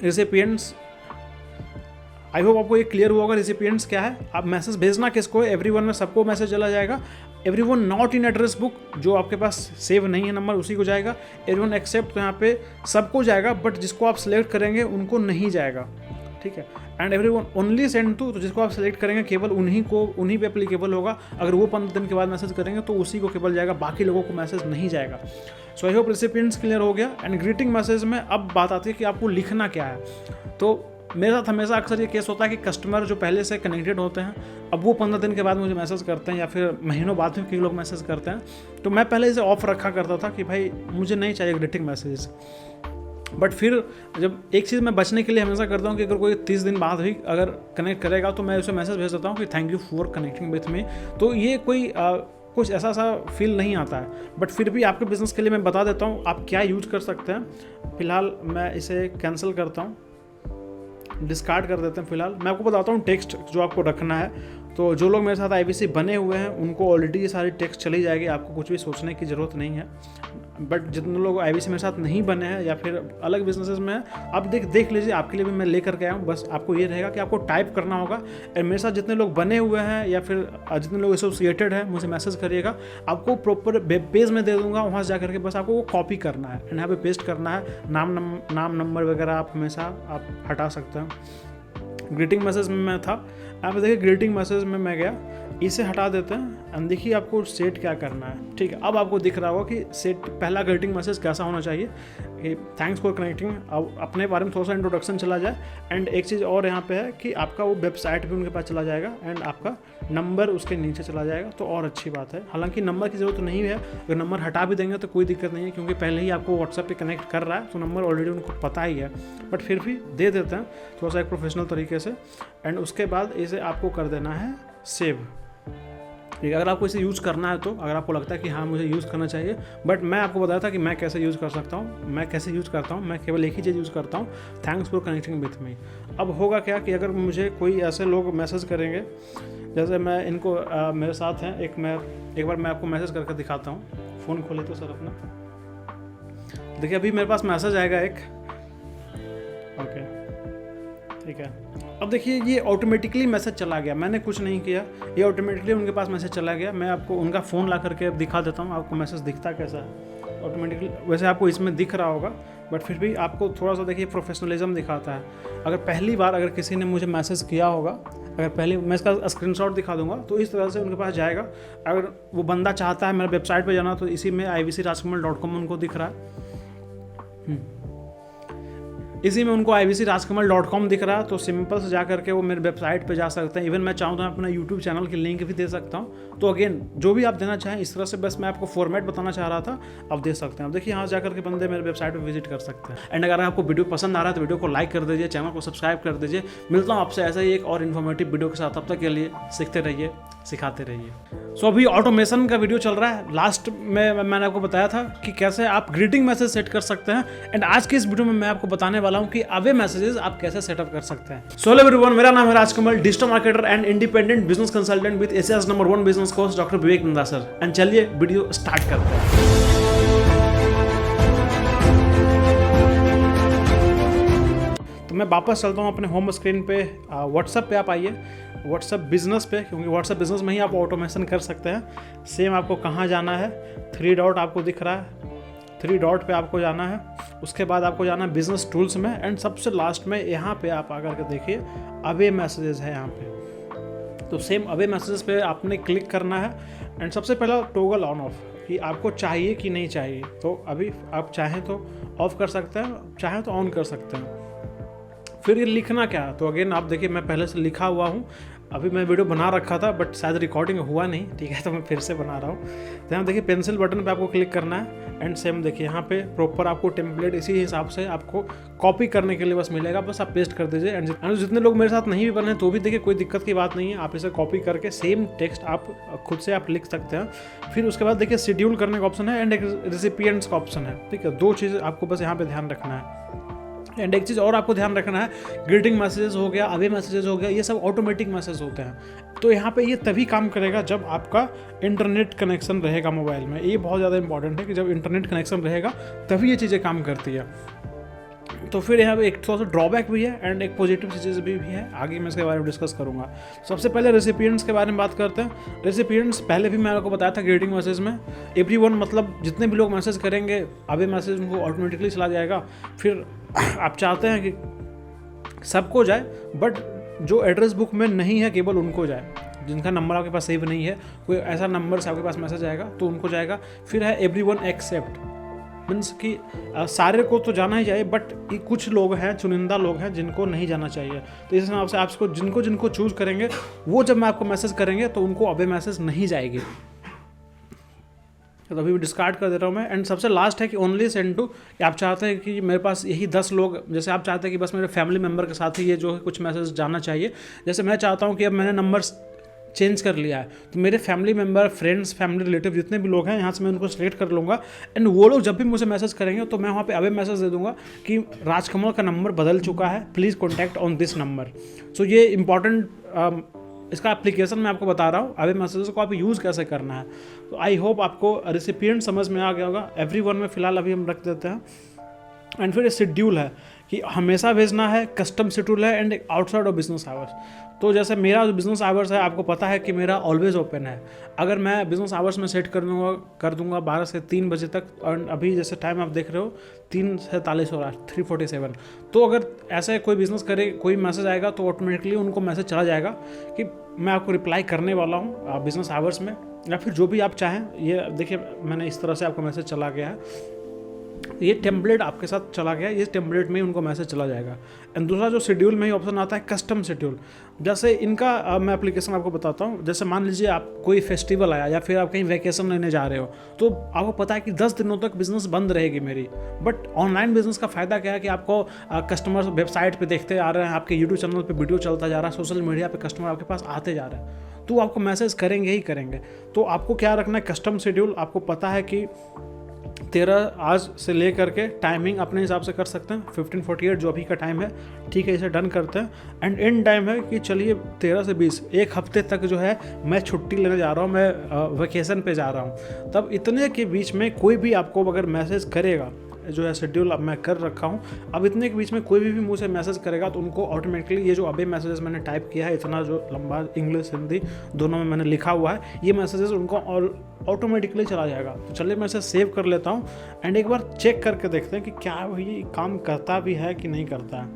रेसिपिएंट्स, आई होप आपको ये क्लियर हुआ होगा रेसिपिएंट्स क्या है। आप मैसेज भेजना किसको है, एवरीवन में सबको मैसेज चला जाएगा। Everyone not in address book, जो आपके पास सेव नहीं है नंबर उसी को जाएगा। एवरीवन एक्सेप्ट, तो यहाँ पे सबको जाएगा, बट जिसको आप सिलेक्ट करेंगे उनको नहीं जाएगा, ठीक है। And everyone only send to, तो जिसको आप सिलेक्ट करेंगे केवल उन्हीं पे एप्लीकेबल होगा। अगर वो 15 दिन के बाद मैसेज करेंगे तो उसी को केवल जाएगा, बाकी लोगों को मैसेज नहीं जाएगा। सो आई होप रेसिपिएंट्स क्लियर हो गया। एंड ग्रीटिंग मैसेज में अब बात आती है कि आपको लिखना क्या है। तो मेरे साथ हमेशा अक्सर ये केस होता है कि कस्टमर जो पहले से कनेक्टेड होते हैं, अब वो 15 दिन के बाद मुझे मैसेज करते हैं या फिर महीनों बाद भी कई लोग मैसेज करते हैं। तो मैं पहले इसे ऑफ रखा करता था कि भाई मुझे नहीं चाहिए ग्रीटिंग मैसेज। बट फिर जब एक चीज़ मैं बचने के लिए हमेशा करता हूँ कि अगर कोई 30 दिन बाद भी अगर कनेक्ट करेगा तो मैं उसे मैसेज भेज देता हूँ कि thank you for connecting with me. तो ये कोई कुछ ऐसा सा फील नहीं आता है, बट फिर भी आपके बिजनेस के लिए मैं बता देता हूँ आप क्या यूज कर सकते हैं। फिलहाल मैं इसे कैंसिल करता हूँ, डिस्कार्ड कर देते हैं। फिलहाल मैं आपको बताता हूँ टेक्स्ट जो आपको रखना है। तो जो लोग मेरे साथ IBC बने हुए हैं उनको ऑलरेडी ये सारी टेक्स्ट चली जाएगी, आपको कुछ भी सोचने की ज़रूरत नहीं है। बट जितने लोग IBC मेरे साथ नहीं बने हैं या फिर अलग बिजनेसेस में हैं, आप देख लीजिए, आपके लिए भी मैं लेकर के आया हूँ। बस आपको ये रहेगा कि आपको टाइप करना होगा। और मेरे साथ जितने लोग बने हुए हैं या फिर जितने लोग एसोसिएटेड हैं, मुझे मैसेज करिएगा, आपको प्रॉपर वेब पेज में दे दूँगा, वहाँ से जा करके बस आपको वो कॉपी करना है एंड यहाँ पे पेस्ट करना है। नाम नंबर वगैरह आप हमेशा आप हटा सकते हैं। ग्रीटिंग मैसेज में मैं था, आप देखिए ग्रीटिंग मैसेज में मैं गया, इसे हटा देते हैं एंड देखिए आपको सेट क्या करना है, ठीक है। अब आपको दिख रहा होगा कि सेट पहला ग्रीटिंग मैसेज कैसा होना चाहिए कि थैंक्स फॉर कनेक्टिंग। अब अपने बारे में थोड़ा सा इंट्रोडक्शन चला जाए। एंड एक चीज़ और यहाँ पे है कि आपका वो वेबसाइट भी उनके पास चला जाएगा एंड आपका नंबर उसके नीचे चला जाएगा, तो और अच्छी बात है। हालांकि नंबर की ज़रूरत नहीं है, अगर नंबर हटा भी देंगे तो कोई दिक्कत नहीं है, क्योंकि पहले ही आपको व्हाट्सएप पे कनेक्ट कर रहा है, तो नंबर ऑलरेडी उनको पता ही है। बट फिर भी दे देते हैं थोड़ा सा एक प्रोफेशनल तरीके से। एंड उसके बाद इसे आपको कर देना है सेव। ठीक है, अगर आपको इसे यूज़ करना है तो, अगर आपको लगता है कि हाँ मुझे यूज़ करना चाहिए, बट मैं आपको बताया था कि मैं कैसे यूज़ कर सकता हूँ, मैं कैसे यूज़ करता हूँ, मैं केवल एक ही चीज़ यूज़ करता हूँ, thanks for connecting with me. अब होगा क्या कि अगर मुझे कोई ऐसे लोग मैसेज करेंगे, जैसे मैं इनको मेरे साथ हैं, एक बार मैं आपको मैसेज करके दिखाता हूँ। फ़ोन खोले तो सर अपना, देखिए अभी मेरे पास मैसेज आएगा एक, ओके ठीक है। अब देखिए ये ऑटोमेटिकली मैसेज चला गया, मैंने कुछ नहीं किया, ये ऑटोमेटिकली उनके पास मैसेज चला गया। मैं आपको उनका फ़ोन ला करके अब दिखा देता हूँ, आपको मैसेज दिखता कैसा है ऑटोमेटिकली। वैसे आपको इसमें दिख रहा होगा, बट फिर भी आपको थोड़ा सा देखिए प्रोफेशनलिज्म दिखाता है। अगर पहली बार अगर किसी ने मुझे मैसेज किया होगा, अगर पहले मैं इसका स्क्रीनशॉट दिखा दूंगा, तो इस तरह से उनके पास जाएगा। अगर वो बंदा चाहता है मेरे वेबसाइट पर जाना, तो इसी में ivcrajkamal.com उनको दिख रहा है, इसी में उनको ivcrajkamal.com दिख रहा है। तो सिंपल से जा करके वो मेरे वेबसाइट पे जा सकते हैं। इवन मैं चाहूँ तो मैं अपना यूट्यूब चैनल की लिंक भी दे सकता हूँ। तो अगेन जो भी आप देना चाहें, इस तरह से बस मैं आपको फॉर्मेट बताना चाह रहा था, आप दे सकते हैं। अब देखिए यहाँ जा करके बंदे मेरे वेबसाइट पर विजिट कर सकते हैं। एंड अगर आपको वीडियो पसंद आ रहा है तो वीडियो को लाइक कर दीजिए, चैनल को सब्सक्राइब कर दीजिए। मिलता हूँ आपसे ऐसा ही एक और इन्फॉर्मेटिव वीडियो के साथ, तब तक के लिए सीखते रहिए, सिखाते रहिए। सो अभी ऑटोमेशन का वीडियो चल रहा है। लास्ट में मैंने आपको बताया था कि कैसे आप ग्रीटिंग मैसेज सेट कर सकते हैं, एंड आज की इस वीडियो में मैं आपको बताने वाला हूं कि अवे मैसेजेस आप कैसे सेटअप कर सकते हैं। सो हेलो एवरीवन, मेरा नाम है Rajkamal, digital marketer and independent business consultant with Asia's number 1 business coach doctor Vivek Nanda sir. And चलिए वीडियो स्टार्ट करते हैं। तो मैं वापस चलता हूँ अपने होम स्क्रीन पे, व्हाट्सएप पे आप आइए, व्हाट्सएप बिजनेस पे, क्योंकि व्हाट्सएप बिजनेस में ही आप ऑटोमेशन कर सकते हैं। सेम आपको कहाँ जाना है, 3 डॉट आपको दिख रहा है, 3 डॉट पे आपको जाना है। उसके बाद आपको जाना है बिजनेस टूल्स में, एंड सबसे लास्ट में यहाँ पे आप आकर के देखिए अवे मैसेजेस है यहाँ पे। तो सेम अवे मैसेजेस पे आपने क्लिक करना है, एंड सबसे पहला टॉगल ऑन ऑफ कि आपको चाहिए कि नहीं चाहिए। तो अभी आप चाहें तो ऑफ कर सकते हैं, चाहें तो ऑन कर सकते हैं। फिर ये लिखना क्या है, तो अगेन आप देखिए मैं पहले से लिखा हुआ हूँ। अभी मैं वीडियो बना रखा था बट शायद रिकॉर्डिंग हुआ नहीं, ठीक है, तो मैं फिर से बना रहा हूँ। तो यहाँ देखिए पेंसिल बटन पे आपको क्लिक करना है, एंड सेम देखिए यहाँ पे प्रॉपर आपको टेम्पलेट इसी हिसाब से आपको कॉपी करने के लिए बस मिलेगा, बस आप पेस्ट कर दीजिए। एंड जितने लोग मेरे साथ नहीं भी बने तो भी देखिए कोई दिक्कत की बात नहीं है, आप इसे कॉपी करके सेम टेक्स्ट आप खुद से आप लिख सकते हैं। फिर उसके बाद देखिए शेड्यूल करने का ऑप्शन है, एंड एक रेसिपिएंट्स का ऑप्शन है, ठीक है। 2 चीज़ आपको बस यहाँ पे ध्यान रखना है। एंड एक चीज़ और आपको ध्यान रखना है, ग्रीटिंग मैसेजेस हो गया, अवे मैसेजेस हो गया, ये सब ऑटोमेटिक मैसेज होते हैं। तो यहाँ पे ये तभी काम करेगा जब आपका इंटरनेट कनेक्शन रहेगा मोबाइल में। ये बहुत ज़्यादा इंपॉर्टेंट है कि जब इंटरनेट कनेक्शन रहेगा तभी ये चीज़ें काम करती है। तो फिर यहाँ पे एक थोड़ा सा ड्रॉबैक भी है एंड एक पॉजिटिव चीज़ भी है, आगे मैं इसके बारे में डिस्कस करूँगा। सबसे पहले रेसिपिएंट्स के बारे में बात करते हैं। रेसिपिएंट्स पहले भी मैंने आपको बताया था ग्रीटिंग मैसेज में, एवरीवन मतलब जितने भी लोग मैसेज करेंगे अवे मैसेज उनको ऑटोमेटिकली चला जाएगा। फिर आप चाहते हैं कि सबको जाए, बट जो एड्रेस बुक में नहीं है केवल उनको जाए, जिनका नंबर आपके पास सेव नहीं है, कोई ऐसा नंबर से आपके पास मैसेज आएगा तो उनको जाएगा। फिर है एवरीवन एक्सेप्ट, मीन्स कि सारे को तो जाना ही चाहिए, बट कुछ लोग हैं, चुनिंदा लोग हैं जिनको नहीं जाना चाहिए। तो इस हिसाब से आपको जिनको चूज करेंगे वो जब मैं आपको मैसेज करेंगे तो उनको अवे मैसेज नहीं जाएगी। तो अभी भी डिस्कार्ड कर दे रहा हूँ मैं। एंड सबसे लास्ट है कि ओनली सेंड टू, कि आप चाहते हैं कि मेरे पास यही 10 लोग, जैसे आप चाहते हैं कि बस मेरे फैमिली मेम्बर के साथ ही ये जो है कुछ मैसेज जाना चाहिए। जैसे मैं चाहता हूँ कि अब मैंने नंबर चेंज कर लिया है, तो मेरे family member, friends, family relative जितने भी लोग हैं यहाँ से मैं उनको सेलेक्ट कर लूँगा। एंड वो लोग जब भी मुझे मैसेज करेंगे तो मैं वहाँ पे अवे मैसेज दे दूँगा कि राजकमल का नंबर बदल चुका है, please contact on this number. So ये इंपॉर्टेंट इसका एप्लीकेशन मैं आपको बता रहा हूँ, अवे मैसेजेस को आप यूज़ कैसे करना है। तो आई होप आपको रेसिपिएंट समझ में आ गया होगा। एवरीवन में फ़िलहाल अभी हम रख देते हैं। एंड फिर शेड्यूल है कि हमेशा भेजना है, कस्टम शेड्यूल है, and outside of business hours. तो जैसे मेरा जो बिजनेस आवर्स है आपको पता है कि मेरा ऑलवेज ओपन है। अगर मैं बिजनेस आवर्स में सेट कर दूंगा 12 से 3 बजे तक, और अभी जैसे टाइम आप देख रहे हो 3:43 हो रहा है, 3:47। तो अगर ऐसे कोई बिजनेस करे, कोई मैसेज आएगा तो ऑटोमेटिकली उनको मैसेज चला जाएगा कि मैं आपको रिप्लाई करने वाला हूँ बिजनेस आवर्स में, या फिर जो भी आप चाहें। ये देखिए मैंने इस तरह से आपको मैसेज चला गया है, ये टेम्पलेट आपके साथ चला गया, ये टेम्पलेट में ही उनको मैसेज चला जाएगा। एंड दूसरा जो शेड्यूल में ही ऑप्शन आता है कस्टम शेड्यूल। जैसे इनका मैं एप्लीकेशन आपको बताता हूँ। जैसे मान लीजिए आप कोई फेस्टिवल आया या फिर आप कहीं वैकेशन लेने जा रहे हो, तो आपको पता है कि 10 दिनों तक बिजनेस बंद रहेगी मेरी। बट ऑनलाइन बिजनेस का फ़ायदा क्या है कि आपको कस्टमर वेबसाइट पर देखते आ रहे हैं, आपके यूट्यूब चैनल पर वीडियो चलता जा रहा है, सोशल मीडिया पर कस्टमर आपके पास आते जा रहे हैं। तो आपको मैसेज करेंगे ही करेंगे। तो आपको क्या रखना है, कस्टम शेड्यूल। आपको पता है कि 13 आज से ले करके टाइमिंग अपने हिसाब से कर सकते हैं, 15:48 जो अभी का टाइम है, ठीक है, इसे डन करते हैं। एंड एंड टाइम है कि चलिए 13 से 20 एक हफ्ते तक जो है मैं छुट्टी लेने जा रहा हूँ, मैं वेकेशन पे जा रहा हूँ। तब इतने के बीच में कोई भी आपको अगर मैसेज करेगा, जो है शेड्यूल अब मैं कर रखा हूँ, अब इतने के बीच में कोई भी मुझे मैसेज करेगा तो उनको ऑटोमेटिकली ये जो अभी मैसेजेस मैंने टाइप किया है, इतना जो लंबा इंग्लिश हिंदी दोनों में मैंने लिखा हुआ है, ये मैसेजेस उनको ऑटोमेटिकली चला जाएगा। तो चलिए मैं इसे सेव कर लेता हूँ एंड एक बार चेक करके देखते हैं कि क्या ये काम करता भी है कि नहीं करता है।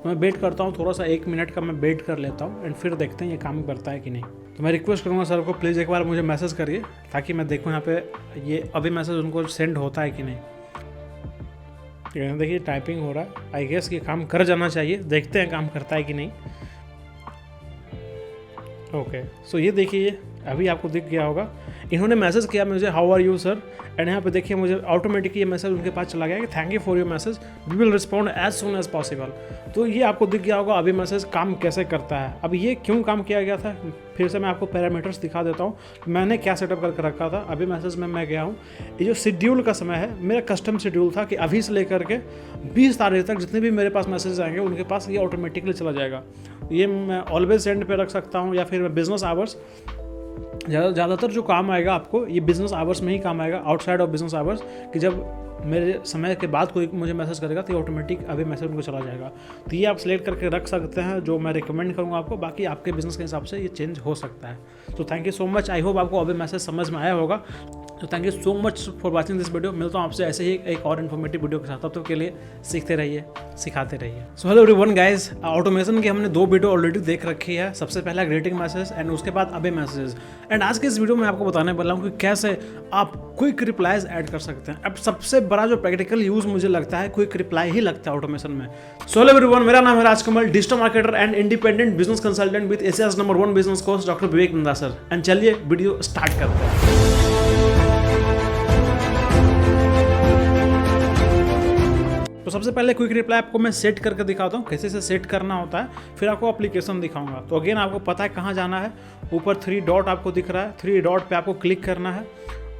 मैं वेट करता हूँ, थोड़ा सा 1 मिनट का मैं वेट कर लेता हूँ एंड फिर देखते हैं ये काम करता है कि नहीं। तो मैं रिक्वेस्ट करूँगा सर को, प्लीज़ एक बार मुझे मैसेज करिए ताकि मैं देखूँ यहाँ पे ये अभी मैसेज उनको सेंड होता है कि नहीं। देखिए टाइपिंग हो रहा है, आई गेस ये काम कर जाना चाहिए, देखते हैं काम करता है कि नहीं। ओके, सो ये देखिए अभी आपको दिख गया होगा, इन्होंने मैसेज किया मुझे, how are you sir, and यहाँ पे देखिए मुझे ऑटोमेटिकली ये मैसेज उनके पास चला गया कि thank you for your message, we will respond as soon as possible. तो ये आपको दिख गया होगा अभी मैसेज काम कैसे करता है। अब ये क्यों काम किया गया था, फिर से मैं आपको पैरामीटर्स दिखा देता हूँ, मैंने क्या सेटअप करके रखा था। अभी मैसेज में मैं गया हूँ, ये जो शेड्यूल का समय है मेरा कस्टम शेड्यूल था कि अभी से लेकर के 20 तारीख तक जितने भी मेरे पास मैसेज आएंगे उनके पास ये ऑटोमेटिकली चला जाएगा। ये मैं ऑलवेज सेंड पे रख सकता हूँ या फिर मैं बिजनेस आवर्स, ज़्यादातर जो काम आएगा आपको ये बिजनेस आवर्स में ही काम आएगा, आउटसाइड ऑफ बिजनेस आवर्स, कि जब मेरे समय के बाद कोई मुझे मैसेज करेगा तो ये ऑटोमेटिक अभी मैसेज उनको चला जाएगा। तो ये आप सिलेक्ट करके रख सकते हैं, जो मैं रिकमेंड करूँगा आपको। बाकी आपके बिजनेस के हिसाब से ये चेंज हो सकता है। तो thank you so much, I hope आपको अभी मैसेज समझ में आया होगा। तो thank you so much for watching this video. मिलता हूँ आपसे ऐसे ही एक और इन्फॉर्मेटिव वीडियो के साथ, तब तक के लिए सीखते रहिए, सिखाते रहिए। So hello everyone guys, automation की हमने 2 वीडियो ऑलरेडी देख रखी है। सबसे पहला ग्रीटिंग मैसेज एंड उसके बाद अबे मैसेजेस। एंड आज के इस वीडियो में आपको बताने वाला हूँ कि कैसे आप क्विक रिप्लाईज ऐड कर सकते हैं। अब सबसे बड़ा जो प्रैक्टिकल यूज मुझे लगता है क्विक रिप्लाई ही लगता है ऑटोमेशन में। सो हेलो एवरीवन, मेरा नाम है Rajkamal, digital marketer and independent business consultant with Asia's number 1 business coach doctor Vivek Nanda sir. And चलिए वीडियो स्टार्ट करते हैं। तो सबसे पहले क्विक रिप्लाई आपको मैं सेट करके दिखाता हूँ कैसे से सेट करना होता है, फिर आपको एप्लीकेशन दिखाऊंगा। तो अगेन आपको पता है कहाँ जाना है, ऊपर 3 डॉट आपको दिख रहा है, 3 डॉट पे आपको क्लिक करना है।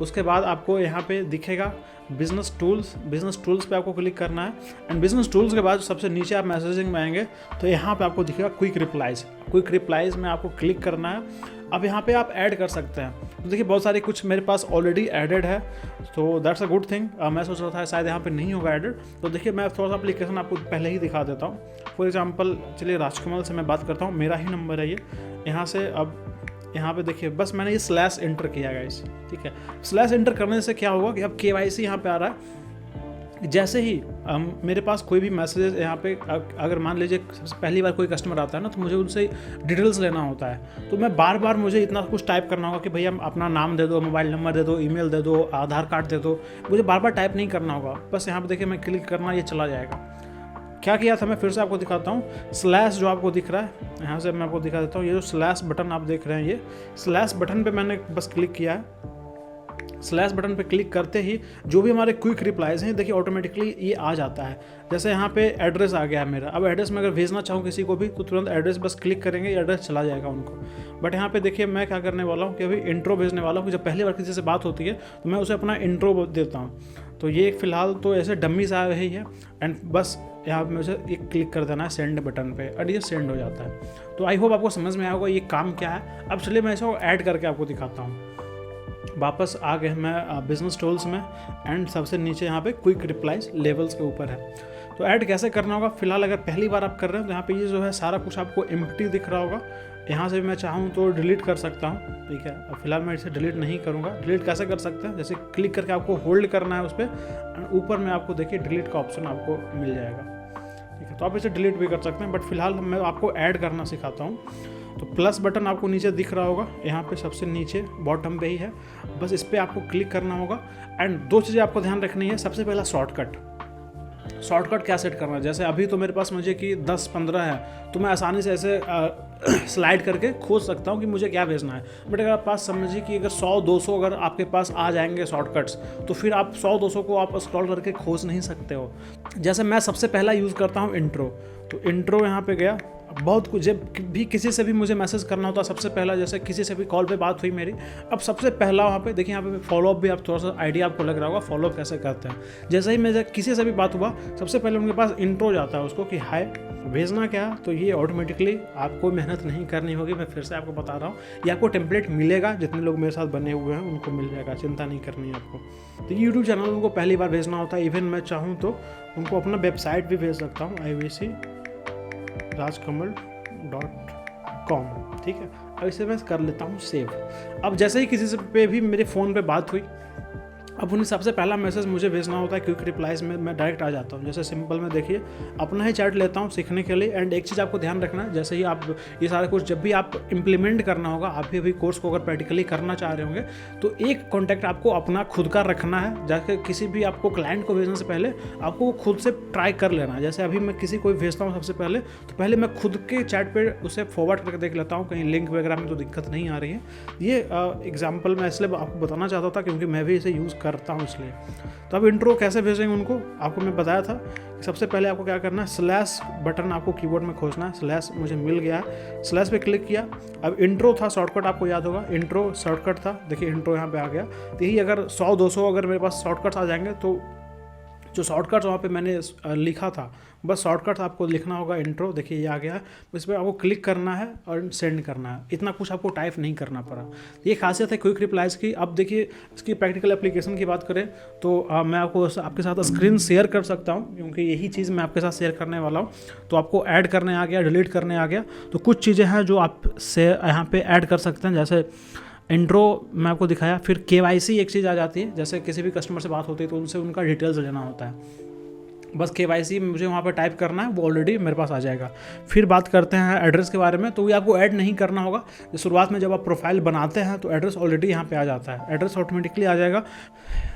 उसके बाद आपको यहाँ पे दिखेगा बिजनेस टूल्स पे आपको क्लिक करना है। एंड बिजनेस टूल्स के बाद सबसे नीचे आप मैसेजिंग में आएंगे तो यहाँ पे आपको दिखेगा क्विक रिप्लाईज में आपको क्लिक करना है। अब यहाँ पे आप ऐड कर सकते हैं। तो देखिए बहुत सारी कुछ मेरे पास ऑलरेडी एडेड है, तो दैट्स अ गुड थिंग। मैं सोच रहा था शायद यहाँ पे नहीं होगा एडेड। तो देखिए मैं थोड़ा सा एप्लीकेशन आपको पहले ही दिखा देता हूँ। फॉर एग्जांपल चलिए राजकमल से मैं बात करता हूँ, मेरा ही नंबर है ये। यहाँ से अब यहाँ पे देखिए बस मैंने ये स्लैश एंटर किया गाइस, ठीक है। स्लैश एंटर करने से क्या होगा कि अब KYC यहाँ पे आ रहा है। जैसे ही मेरे पास कोई भी मैसेज यहाँ पे, अगर मान लीजिए सबसे पहली बार कोई कस्टमर आता है ना, तो मुझे उनसे डिटेल्स लेना होता है। तो मैं बार बार मुझे इतना कुछ टाइप करना होगा कि भैया अपना नाम दे दो, मोबाइल नंबर दे दो, ईमेल दे दो, आधार कार्ड दे दो। मुझे बार बार टाइप नहीं करना होगा, बस यहाँ पे देखिए मैं क्लिक करना, ये चला जाएगा। क्या किया था मैं फिर से आपको दिखाता हूँ। स्लैश जो आपको दिख रहा है, यहाँ से मैं आपको दिखा देता हूँ। ये जो स्लैश बटन आप देख रहे हैं, ये स्लैश बटन पे मैंने बस क्लिक किया है। स्लैश बटन पे क्लिक करते ही जो भी हमारे क्विक रिप्लाईज हैं देखिए ऑटोमेटिकली ये आ जाता है। जैसे यहाँ पे एड्रेस आ गया है मेरा। अब एड्रेस में अगर भेजना चाहूँ किसी को भी तो तुरंत एड्रेस बस क्लिक करेंगे, एड्रेस चला जाएगा उनको। बट यहाँ पे देखिए मैं क्या करने वाला हूँ कि अभी इंट्रो भेजने वाला हूँ कि जब पहली बार किसी से बात होती है तो मैं उसे अपना इंट्रो देता हूँ। तो ये फिलहाल तो ऐसे डम्मी सा ही है। एंड बस यहाँ पे मुझे एक क्लिक कर देना है सेंड बटन पे और ये सेंड हो जाता है। तो आई होप आपको समझ में आया होगा ये काम क्या है। अब चलिए मैं इसको ऐड करके आपको दिखाता हूँ। वापस आ गए मैं बिजनेस टूल्स में एंड सबसे नीचे यहाँ पे क्विक रिप्लाईज लेवल्स के ऊपर है। तो ऐड कैसे करना होगा, फिलहाल अगर पहली बार आप कर रहे हो तो यहाँ पे ये जो है सारा कुछ आपको एम्प्टी दिख रहा होगा। यहाँ से भी मैं चाहूँ तो डिलीट कर सकता हूँ, ठीक है। अब फिलहाल मैं इसे डिलीट नहीं करूँगा। डिलीट कैसे कर सकते हैं, जैसे क्लिक करके आपको होल्ड करना है उस पर, ऊपर में आपको देखिए डिलीट का ऑप्शन आपको मिल जाएगा, ठीक है। तो आप इसे डिलीट भी कर सकते हैं, बट फिलहाल मैं आपको ऐड करना सिखाता हूँ। तो प्लस बटन आपको नीचे दिख रहा होगा, यहाँ पे सबसे नीचे बॉटम पे ही है, बस इस पर आपको क्लिक करना होगा। एंड 2 चीज़ें आपको ध्यान रखनी है। सबसे पहला शॉर्टकट क्या सेट करना है। जैसे अभी तो मेरे पास मुझे कि 10-15 है, तो मैं आसानी से ऐसे स्लाइड करके खोज सकता हूँ कि मुझे क्या भेजना है। बट अगर आप पास समझिए कि अगर 100-200 अगर आपके पास आ जाएंगे शॉर्टकट्स, तो फिर आप 100-200 को आप स्क्रॉल करके खोज नहीं सकते हो। जैसे मैं सबसे पहला यूज़ करता हूँ इंट्रो। तो इंट्रो यहाँ पे गया, बहुत कुछ, जब भी किसी से भी मुझे मैसेज करना होता सबसे पहला, जैसे किसी से भी कॉल पे बात हुई मेरी, अब सबसे पहला वहाँ पे देखिए, यहाँ पे फॉलोअप भी, आप थोड़ा सा आइडिया आपको लग रहा होगा फॉलोअप कैसे करते हैं। जैसे ही मैं किसी से भी बात हुआ, सबसे पहले उनके पास इंट्रो जाता है उसको कि हाय, भेजना क्या, तो ये ऑटोमेटिकली आपको मेहनत नहीं करनी होगी। मैं फिर से आपको बता रहा हूँ, ये आपको टेम्पलेट मिलेगा, जितने लोग मेरे साथ बने हुए हैं उनको मिल जाएगा, चिंता नहीं करनी है आपको। तो यूट्यूब चैनल उनको पहली बार भेजना होता है। इवन मैं चाहूँ तो उनको अपना वेबसाइट भी भेज सकता हूँ, ivcrajkamal.com, ठीक है। अब इसे मैं कर लेता हूँ सेव। अब जैसे ही किसी से पे भी मेरे फ़ोन पे बात हुई, अब उन्हें सबसे पहला मैसेज मुझे भेजना होता है क्विक रिप्लाइज में, मैं डायरेक्ट आ जाता हूँ। जैसे सिंपल में देखिए, अपना ही चैट लेता हूँ सीखने के लिए। एंड एक चीज़ आपको ध्यान रखना है, जैसे ही आप ये सारा कुछ जब भी आप इम्प्लीमेंट करना होगा, आप भी अभी कोर्स को अगर प्रैक्टिकली करना चाह रहे होंगे, तो एक कॉन्टैक्ट आपको अपना खुद का रखना है। जाकर किसी भी आपको क्लाइंट को भेजने से पहले आपको वो खुद से ट्राई कर लेना है। जैसे अभी मैं किसी को भेजता हूँ सबसे पहले, तो पहले मैं खुद के चैट पर उसे फॉरवर्ड करके देख लेता हूँ, कहीं लिंक वगैरह में तो दिक्कत नहीं आ रही है। ये एग्जाम्पल मैं इसलिए आपको बताना चाहता था क्योंकि मैं भी इसे यूज़ करता हूँ इसलिए। तो अब इंट्रो कैसे भेजेंगे उनको, आपको मैं बताया था कि सबसे पहले आपको क्या करना है, स्लैश बटन आपको कीबोर्ड में खोजना है। स्लैश मुझे मिल गया है, स्लैश पे क्लिक किया। अब इंट्रो था शॉर्टकट, आपको याद होगा इंट्रो शॉर्टकट था, देखिए इंट्रो यहाँ पे आ गया। तो यही अगर 100-200 अगर मेरे पास शॉर्टकट्स आ जाएंगे, तो जो शॉर्टकट्स वहाँ पे मैंने लिखा था, बस शॉर्टकट्स आपको लिखना होगा इंट्रो, देखिए ये आ गया है। इस पर आपको क्लिक करना है और सेंड करना है, इतना कुछ आपको टाइप नहीं करना पड़ा। ये खासियत है क्विक रिप्लाइज की। अब देखिए इसकी प्रैक्टिकल एप्लीकेशन की बात करें तो मैं आपको आपके साथ स्क्रीन शेयर कर सकता हूँ, क्योंकि यही चीज़ मैं आपके साथ शेयर करने वाला हूँ। तो आपको ऐड करने आ गया, डिलीट करने आ गया, तो कुछ चीज़ें हैं जो आप से यहाँ पर ऐड कर सकते हैं। जैसे इंट्रो मैं आपको दिखाया, फिर KYC एक चीज़ आ जाती है। जैसे किसी भी कस्टमर से बात होती है तो उनसे उनका डिटेल्स लेना होता है, बस KYC मुझे वहाँ पर टाइप करना है, वो ऑलरेडी मेरे पास आ जाएगा। फिर बात करते हैं एड्रेस के बारे में, तो ये आपको ऐड नहीं करना होगा। शुरुआत में जब आप प्रोफाइल बनाते हैं तो एड्रेस ऑलरेडी यहाँ पे आ जाता है, एड्रेस ऑटोमेटिकली आ जाएगा।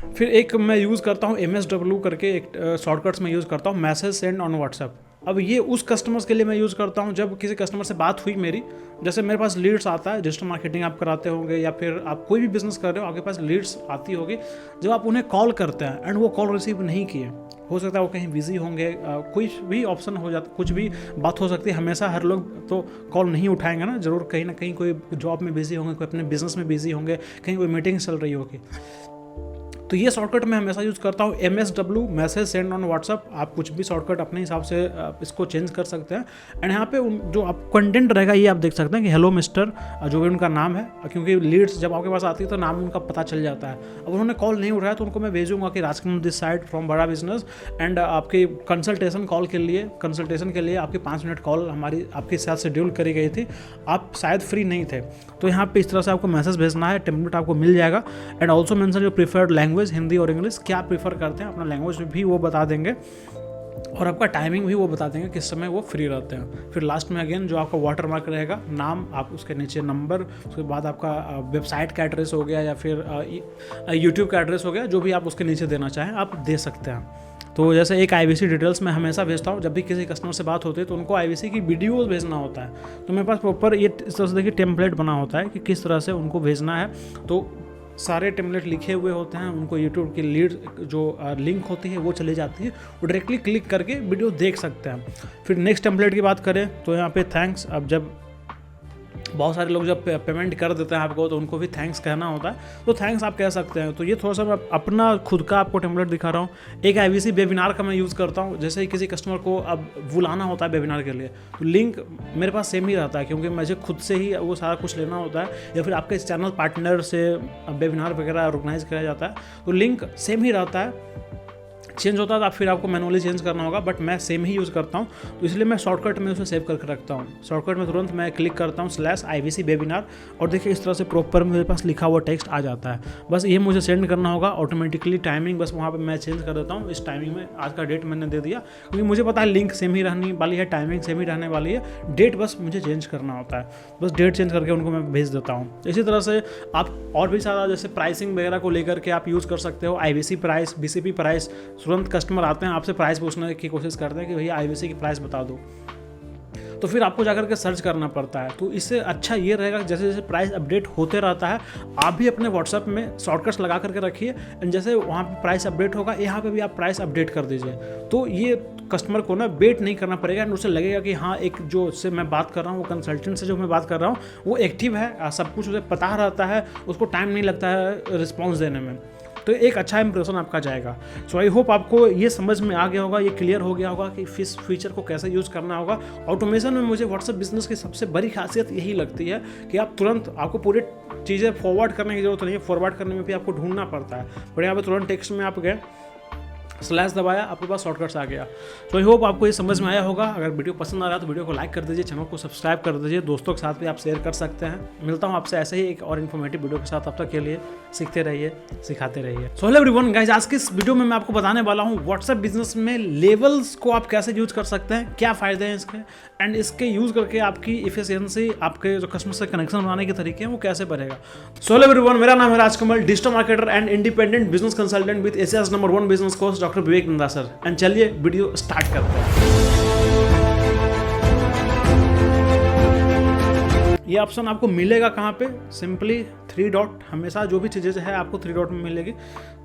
फिर एक मैं यूज़ करता हूँ MSW करके, एक शॉर्टकट्स में यूज़ करता हूँ, मैसेज सेंड ऑन व्हाट्सएप। अब ये उस कस्टमर्स के लिए मैं यूज़ करता हूँ जब किसी कस्टमर से बात हुई मेरी, जैसे मेरे पास लीड्स आता है, डिजिटल मार्केटिंग आप कराते होंगे या फिर आप कोई भी बिजनेस कर रहे हो, आपके पास लीड्स आती होगी। जब आप उन्हें कॉल करते हैं एंड वो कॉल रिसीव नहीं किए, हो सकता है वो कहीं बिजी होंगे, कोई भी ऑप्शन हो जाता, कुछ भी बात हो सकती है। हमेशा हर लोग तो कॉल नहीं उठाएंगे ना, ज़रूर कहीं ना कहीं कोई जॉब में बिजी होंगे, कोई अपने बिजनेस में बिजी होंगे, कहीं कोई मीटिंग चल रही होगी। तो ये शॉर्टकट मैं हमेशा यूज़ करता हूँ, MSW, message send on WhatsApp. आप कुछ भी शॉर्टकट अपने हिसाब से इसको चेंज कर सकते हैं। एंड यहाँ पे जो आप कंटेंट रहेगा ये आप देख सकते हैं कि हेलो मिस्टर, जो भी उनका नाम है, क्योंकि लीड्स जब आपके पास आती है तो नाम उनका पता चल जाता है। अब उन्होंने कॉल नहीं उठाया तो उनको मैं भेजूंगा कि राजकमल दिस साइड फ्रॉम बड़ा बिजनेस, एंड आपके कंसल्टेशन के लिए आपकी 5 मिनट कॉल हमारी आपके साथ शेड्यूल करी गई थी, आप शायद फ्री नहीं थे। तो यहाँ पे इस तरह से आपको मैसेज भेजना है, टेम्पलेट आपको मिल जाएगा। And also mention your preferred language, Hindi और इंग्लिश, क्या प्रीफर करते हैं, अपना लैंग्वेज भी वो बता देंगे और आपका टाइमिंग भी वो बता देंगे किस समय वो फ्री रहते हैं। फिर लास्ट में अगेन जो आपका वाटर मार्क रहेगा, नाम, आप उसके नीचे नंबर, उसके बाद आपका वेबसाइट का एड्रेस हो गया या फिर यूट्यूब का एड्रेस हो गया, जो भी आप उसके नीचे देना चाहें आप दे सकते हैं। तो जैसे एक IVC डिटेल्स मैं हमेशा भेजता हूँ, जब भी किसी कस्टमर से बात होती है तो उनको IVC की वीडियोस भेजना होता है। तो मेरे पास प्रॉपर ये इस तरह से देखिए टेम्पलेट बना होता है कि किस तरह से उनको भेजना है। तो सारे टेम्पलेट लिखे हुए होते हैं, उनको यूट्यूब की लीड जो लिंक होती है वो चली जाती है, वो डायरेक्टली क्लिक करके वीडियो देख सकते हैं। फिर नेक्स्ट टेम्पलेट की बात करें तो यहाँ पे थैंक्स। अब जब बहुत सारे लोग जब पेमेंट कर देते हैं आपको तो उनको भी थैंक्स कहना होता है, तो थैंक्स आप कह सकते हैं। तो ये थोड़ा सा मैं अपना खुद का आपको टेम्पलेट दिखा रहा हूँ। एक IVC वेबिनार का मैं यूज़ करता हूँ। जैसे ही किसी कस्टमर को अब बुलाना होता है वेबिनार के लिए, तो लिंक मेरे पास सेम ही रहता है, क्योंकि मुझे खुद से ही वो सारा कुछ लेना होता है, या फिर आपके चैनल पार्टनर से वेबिनार वगैरह ऑर्गेनाइज किया जाता है, तो लिंक सेम ही रहता है। चेंज होता है तो फिर आपको मैनुअली चेंज करना होगा, बट मैं सेम ही यूज़ करता हूँ, तो इसलिए मैं शॉर्टकट में उसे सेव करके रखता हूँ। शॉर्टकट में तुरंत मैं क्लिक करता हूँ /IVC वेबिनार, और देखिए इस तरह से प्रॉपर मेरे पास लिखा हुआ टेक्स्ट आ जाता है। बस ये मुझे सेंड करना होगा ऑटोमेटिकली। टाइमिंग बस वहाँ पर मैं चेंज कर देता हूँ, इस टाइमिंग में आज का डेट मैंने दे दिया, क्योंकि मुझे पता है लिंक सेम ही रहने वाली है, टाइमिंग सेम ही रहने वाली है, डेट बस मुझे चेंज करना होता है। बस डेट चेंज करके उनको मैं भेज देता हूँ। इसी तरह से आप और भी सारा जैसे प्राइसिंग वगैरह को लेकर के आप यूज़ कर सकते हो। IVC प्राइस, BCP प्राइस, तुरंत कस्टमर आते हैं आपसे प्राइस पूछने की कोशिश करते हैं कि भैया IVC की प्राइस बता दो, तो फिर आपको जाकर के सर्च करना पड़ता है। तो इससे अच्छा ये रहेगा जैसे जैसे प्राइस अपडेट होते रहता है, आप भी अपने व्हाट्सएप में शॉर्टकट्स लगा करके रखिए, एंड जैसे वहाँ पे प्राइस अपडेट होगा यहाँ पे भी आप प्राइस अपडेट कर दीजिए। तो ये कस्टमर को ना वेट नहीं करना पड़ेगा एंड उसे लगेगा कि हाँ एक जो उससे मैं बात कर रहा हूँ, वो कंसल्टेंट से जो मैं बात कर रहा हूँ वो एक्टिव है, सब कुछ उसे पता रहता है, उसको टाइम नहीं लगता है रिस्पॉन्स देने में, तो एक अच्छा इंप्रेशन आपका जाएगा। सो आई होप आपको ये समझ में आ गया होगा, ये क्लियर हो गया होगा कि इस फीचर को कैसे यूज़ करना होगा। ऑटोमेशन में मुझे व्हाट्सएप बिजनेस की सबसे बड़ी खासियत यही लगती है कि आप तुरंत, आपको पूरी चीज़ें फॉरवर्ड करने की जरूरत नहीं है, फॉरवर्ड करने में भी आपको ढूंढना पड़ता है, पर यहाँ पर तुरंत टेक्स्ट में आप गए, स्लैश दबाया, आपके पास शॉर्टकट्स आ गया। तो आई होप आपको ये समझ में आया होगा। अगर वीडियो पसंद आ रहा है तो वीडियो को लाइक कर दीजिए, चैनल को सब्सक्राइब कर दीजिए, दोस्तों के साथ भी आप शेयर कर सकते हैं। मिलता हूँ आपसे ऐसे ही एक और इन्फॉर्मेटिव वीडियो के साथ, तब तक के लिए सीखते रहिए, सिखाते रहिए। सो हेलो एवरीवन गाइस, आज की इस वीडियो में मैं आपको बताने वाला हूँ व्हाट्सएप बिजनेस में लेवल्स को आप कैसे यूज कर सकते हैं, क्या फ़ायदे हैं इसके, एंड इसके यूज़ करके आपकी इफिशियंसी, आपके जो कस्टमर से कनेक्शन बनाने के तरीके हैं वो कैसे बढ़ेगा। सो हेलो एवरीवन, मेरा नाम है Rajkamal, digital marketer and independent business consultant with Asia's number 1 business coach doctor Vivek Nanda sir. And चलिए वीडियो स्टार्ट करते हैं। ये ऑप्शन आपको मिलेगा कहाँ पे, सिंपली 3 डॉट, हमेशा जो भी चीज़ें है आपको 3 डॉट में मिलेगी।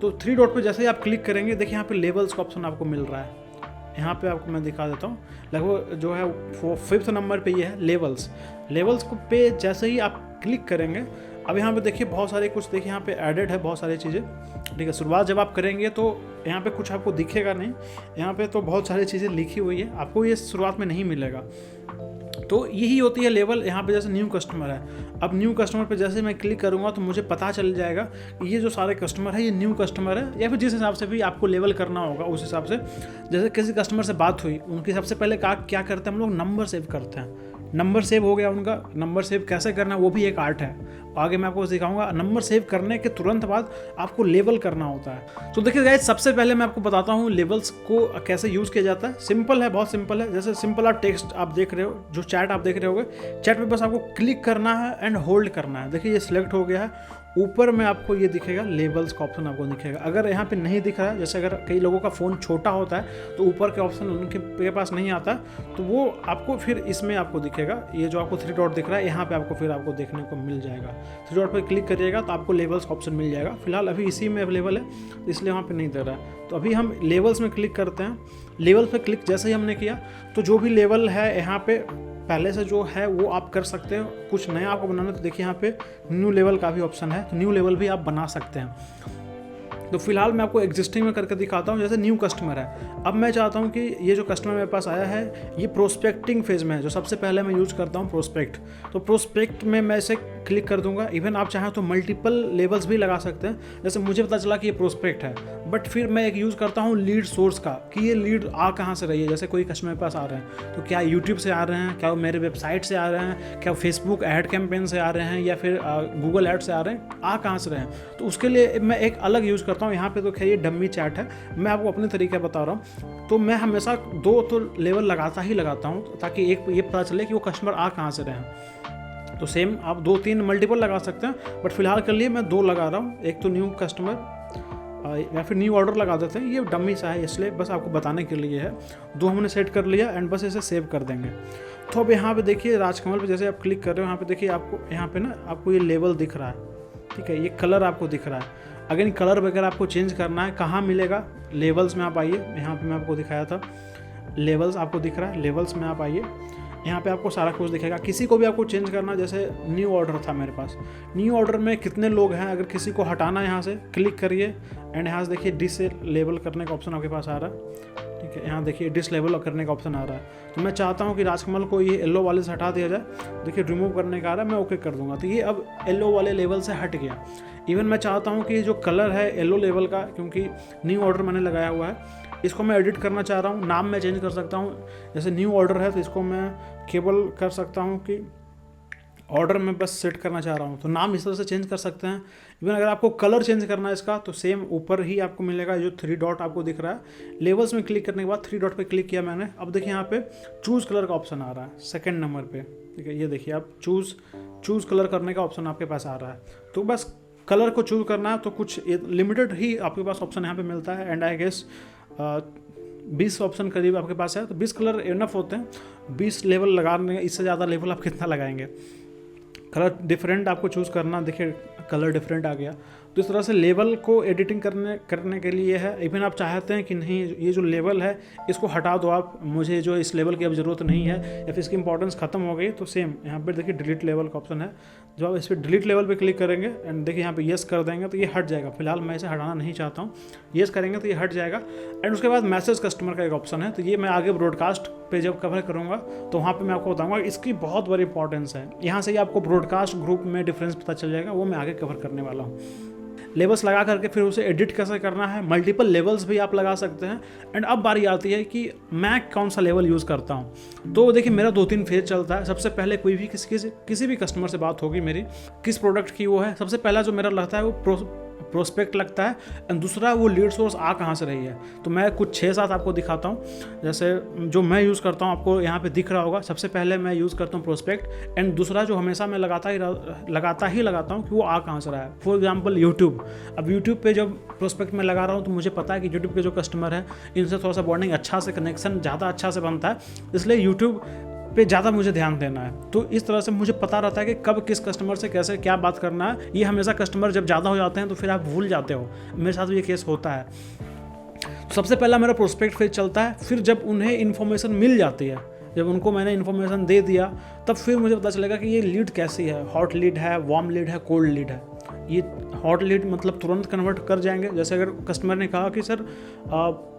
तो 3 डॉट पे जैसे ही आप क्लिक करेंगे, देखिए यहाँ पे लेवल्स का ऑप्शन आपको मिल रहा है। यहाँ पे आपको मैं दिखा देता हूँ, लगभग जो है 5th नंबर पे ये है लेवल्स। लेवल्स को पे जैसे ही आप क्लिक करेंगे, अब यहाँ पे देखिए बहुत सारे कुछ, देखिए यहाँ पे एडेड है बहुत सारी चीज़ें, ठीक है। शुरुआत जब आप करेंगे तो यहाँ पे कुछ आपको दिखेगा नहीं, यहाँ पे तो बहुत सारी चीज़ें लिखी हुई है, आपको ये शुरुआत में नहीं मिलेगा। तो यही होती है लेवल। यहाँ पे जैसे न्यू कस्टमर है, अब न्यू कस्टमर पे जैसे मैं क्लिक करूँगा तो मुझे पता चल जाएगा कि ये जो सारे कस्टमर है ये न्यू कस्टमर है, या फिर जिस हिसाब से भी आपको लेवल करना होगा उस हिसाब से। जैसे किसी कस्टमर से बात हुई, उनकी सबसे पहले क्या करते हैं हम लोग, नंबर सेव करते हैं। नंबर सेव हो गया उनका, नंबर सेव कैसे करना है वो भी एक आर्ट है, आगे मैं आपको सिखाऊंगा। नंबर सेव करने के तुरंत बाद आपको लेवल करना होता है। तो देखिए गाइस, सबसे पहले मैं आपको बताता हूँ लेवल्स को कैसे यूज़ किया जाता है। सिंपल है, बहुत सिंपल है। जैसे सिंपल आप टेक्स्ट आप देख रहे हो, जो चैट आप देख रहे होगे, चैट पे बस आपको क्लिक करना है एंड होल्ड करना है। देखिए ये सिलेक्ट हो गया है, ऊपर में आपको ये दिखेगा लेवल्स का ऑप्शन आपको दिखेगा। अगर यहाँ पे नहीं दिख रहा है, जैसे अगर कई लोगों का फ़ोन छोटा होता है तो ऊपर के ऑप्शन उनके पास नहीं आता, तो वो आपको फिर इसमें आपको दिखेगा। ये जो आपको 3 डॉट दिख रहा है, यहाँ पे आपको फिर आपको देखने को मिल जाएगा। 3 डॉट पे क्लिक करिएगा तो आपको लेवल्स का ऑप्शन मिल जाएगा। फिलहाल अभी इसी में अवेलेबल है, इसलिए वहाँ पे नहीं दे रहा है। तो अभी हम लेवल्स में क्लिक करते हैं। लेवल पे क्लिक जैसे ही हमने किया तो जो भी लेवल है यहाँ पे पहले से जो है वो आप कर सकते हो। कुछ नया आपको बनाना है तो देखिए यहाँ पे न्यू लेवल का भी ऑप्शन है, तो न्यू लेवल भी आप बना सकते हैं। तो फिलहाल मैं आपको एग्जिस्टिंग में करके दिखाता हूँ। जैसे न्यू कस्टमर है, अब मैं चाहता हूँ कि ये जो कस्टमर मेरे पास आया है ये प्रोस्पेक्टिंग फेज में है, जो सबसे पहले मैं यूज़ करता हूँ प्रोस्पेक्ट। तो प्रोस्पेक्ट में मैं इसे क्लिक कर दूंगा। इवन आप चाहें तो मल्टीपल लेवल्स भी लगा सकते हैं। जैसे मुझे पता चला कि ये प्रोस्पेक्ट है, बट फिर मैं एक यूज़ करता हूँ लीड सोर्स का, कि ये लीड आ कहाँ से रही है। जैसे कोई कस्टमर पास आ रहे हैं तो क्या यूट्यूब से आ रहे हैं, क्या मेरे वेबसाइट से आ रहे हैं, क्या फेसबुक ऐड कैंपेन से आ रहे हैं, या फिर गूगल ऐड से आ रहे हैं, आ कहाँ से रहे हैं। तो उसके लिए मैं एक अलग यूज़ करता हूँ। यहाँ पे तो खैर ये डम्मी चैट है, मैं आपको अपने तरीके बता रहा हूँ। तो मैं हमेशा 2 तो लेवल लगाता हूँ ताकि एक ये पता चले कि वो कस्टमर आ कहाँ से रहे हैं। तो सेम आप 2-3 मल्टीपल लगा सकते हैं, बट फिलहाल के लिए मैं 2 लगा रहा हूँ। एक तो न्यू कस्टमर या फिर न्यू ऑर्डर लगा देते हैं, ये डम्मी सा है इसलिए बस आपको बताने के लिए है। 2 हमने सेट कर लिया एंड बस इसे सेव कर देंगे। तो अब यहाँ पे देखिए राजकमल पे जैसे आप क्लिक कर रहे हो, यहाँ पे देखिए आपको यहाँ पे ना आपको ये लेवल दिख रहा है, ठीक है। ये कलर आपको दिख रहा है। अगर कलर वगैरह आपको चेंज करना है, कहाँ मिलेगा, लेवल्स में आप आइए। यहाँ पे मैं आपको दिखाया था लेवल्स, आपको दिख रहा है, लेवल्स में आप आइए, यहाँ पे आपको सारा कुछ दिखेगा। किसी को भी आपको चेंज करना, जैसे न्यू ऑर्डर था मेरे पास, न्यू ऑर्डर में कितने लोग हैं, अगर किसी को हटाना है यहाँ से क्लिक करिए एंड यहाँ से देखिए डिसलेबल करने का ऑप्शन आपके पास आ रहा है, ठीक है। यहाँ देखिए डिसलेबल करने का ऑप्शन आ रहा है। तो मैं चाहता हूँ कि राजकमल को ये येलो वाले से हटा दिया जाए, देखिए रिमूव करने का आ रहा है, मैं ओके कर दूंगा। तो ये अब येलो वाले लेवल से हट गया। इवन मैं चाहता हूँ कि जो कलर है येलो लेवल का, क्योंकि न्यू ऑर्डर मैंने लगाया हुआ है, इसको मैं एडिट करना चाह रहा हूँ। नाम मैं चेंज कर सकता हूँ, जैसे न्यू ऑर्डर है तो इसको मैं केवल कर सकता हूँ कि ऑर्डर में बस सेट करना चाह रहा हूँ, तो नाम इस तरह से चेंज कर सकते हैं। इवन अगर आपको कलर चेंज करना है इसका, तो सेम ऊपर ही आपको मिलेगा जो 3 डॉट आपको दिख रहा है। लेवल्स में क्लिक करने के बाद 3 डॉट पे क्लिक किया मैंने, अब देखिए यहाँ पे चूज़ कलर का ऑप्शन आ रहा है 2nd नंबर पे, ठीक है। ये देखिए आप चूज़ कलर करने का ऑप्शन आपके पास आ रहा है। तो बस कलर को चूज़ करना है, तो कुछ लिमिटेड ही आपके पास ऑप्शन यहाँ पे मिलता है एंड आई गेस 20 ऑप्शन करीब आपके पास है। तो 20 कलर इनफ होते हैं, 20 लेवल लगाने, इससे ज़्यादा लेवल आप कितना लगाएंगे। कलर डिफरेंट आपको चूज़ करना, देखिए कलर डिफरेंट आ गया। तो इस तरह से लेवल को एडिटिंग करने के लिए है। इवन आप चाहते हैं कि नहीं ये जो लेवल है इसको हटा दो आप, मुझे जो इस लेवल की अब ज़रूरत नहीं है या फिर इसकी इंपॉर्टेंस खत्म हो गई, तो सेम यहाँ पर देखिए डिलीट लेवल का ऑप्शन है। जब आप इस पर डिलीट लेवल पे क्लिक करेंगे एंड देखिए यहाँ पे येस कर देंगे तो ये हट जाएगा। फिलहाल मैं इसे हटाना नहीं चाहता हूँ, येस करेंगे तो ये हट जाएगा। एंड उसके बाद मैसेज कस्टमर का एक ऑप्शन है, तो ये मैं आगे ब्रॉडकास्ट पे जब कवर करूँगा तो वहाँ पे मैं आपको बताऊँगा इसकी बहुत बड़ी इंपॉर्टेंस है। यहाँ से ही आपको ब्रॉडकास्ट ग्रुप में डिफरेंस पता चल जाएगा, वो मैं आगे कवर करने वाला हूँ। लेवल्स लगा करके फिर उसे एडिट कैसे करना है, मल्टीपल लेवल्स भी आप लगा सकते हैं। एंड अब बारी आती है कि मैं कौन सा लेवल यूज़ करता हूँ। तो देखिए मेरा 2-3 फेज चलता है। सबसे पहले कोई भी किसी भी कस्टमर से बात होगी मेरी, किस प्रोडक्ट की वो है, सबसे पहला जो मेरा लगता है वो प्रोस्पेक्ट लगता है। एंड दूसरा वो लीड सोर्स आ कहाँ से रही है। तो मैं कुछ 6-7 आपको दिखाता हूँ, जैसे जो मैं यूज़ करता हूँ आपको यहाँ पे दिख रहा होगा। सबसे पहले मैं यूज़ करता हूँ प्रोस्पेक्ट। एंड दूसरा जो हमेशा मैं लगाता ही लगाता हूँ कि वो आ कहाँ से रहा है। फॉर एग्जाम्पल यूट्यूब, अब यूट्यूब पे जब प्रोस्पेक्ट में लगा रहा हूँ तो मुझे पता है कि यूट्यूब के जो कस्टमर है इनसे थोड़ा सा बॉन्डिंग अच्छा से, कनेक्शन ज़्यादा अच्छा से बनता है, इसलिए यूट्यूब पे ज़्यादा मुझे ध्यान देना है। तो इस तरह से मुझे पता रहता है कि कब किस कस्टमर से कैसे क्या बात करना है। ये हमेशा कस्टमर जब ज़्यादा हो जाते हैं तो फिर आप भूल जाते हो, मेरे साथ भी ये केस होता है। तो सबसे पहला मेरा प्रोस्पेक्ट फेज चलता है। फिर जब उन्हें इन्फॉर्मेशन मिल जाती है, जब उनको मैंने इन्फॉर्मेशन दे दिया, तब फिर मुझे पता चलेगा कि ये लीड कैसी है, हॉट लीड है, वार्म लीड है, कोल्ड लीड है। ये हॉट लीड मतलब तुरंत कन्वर्ट कर जाएंगे। जैसे अगर कस्टमर ने कहा कि सर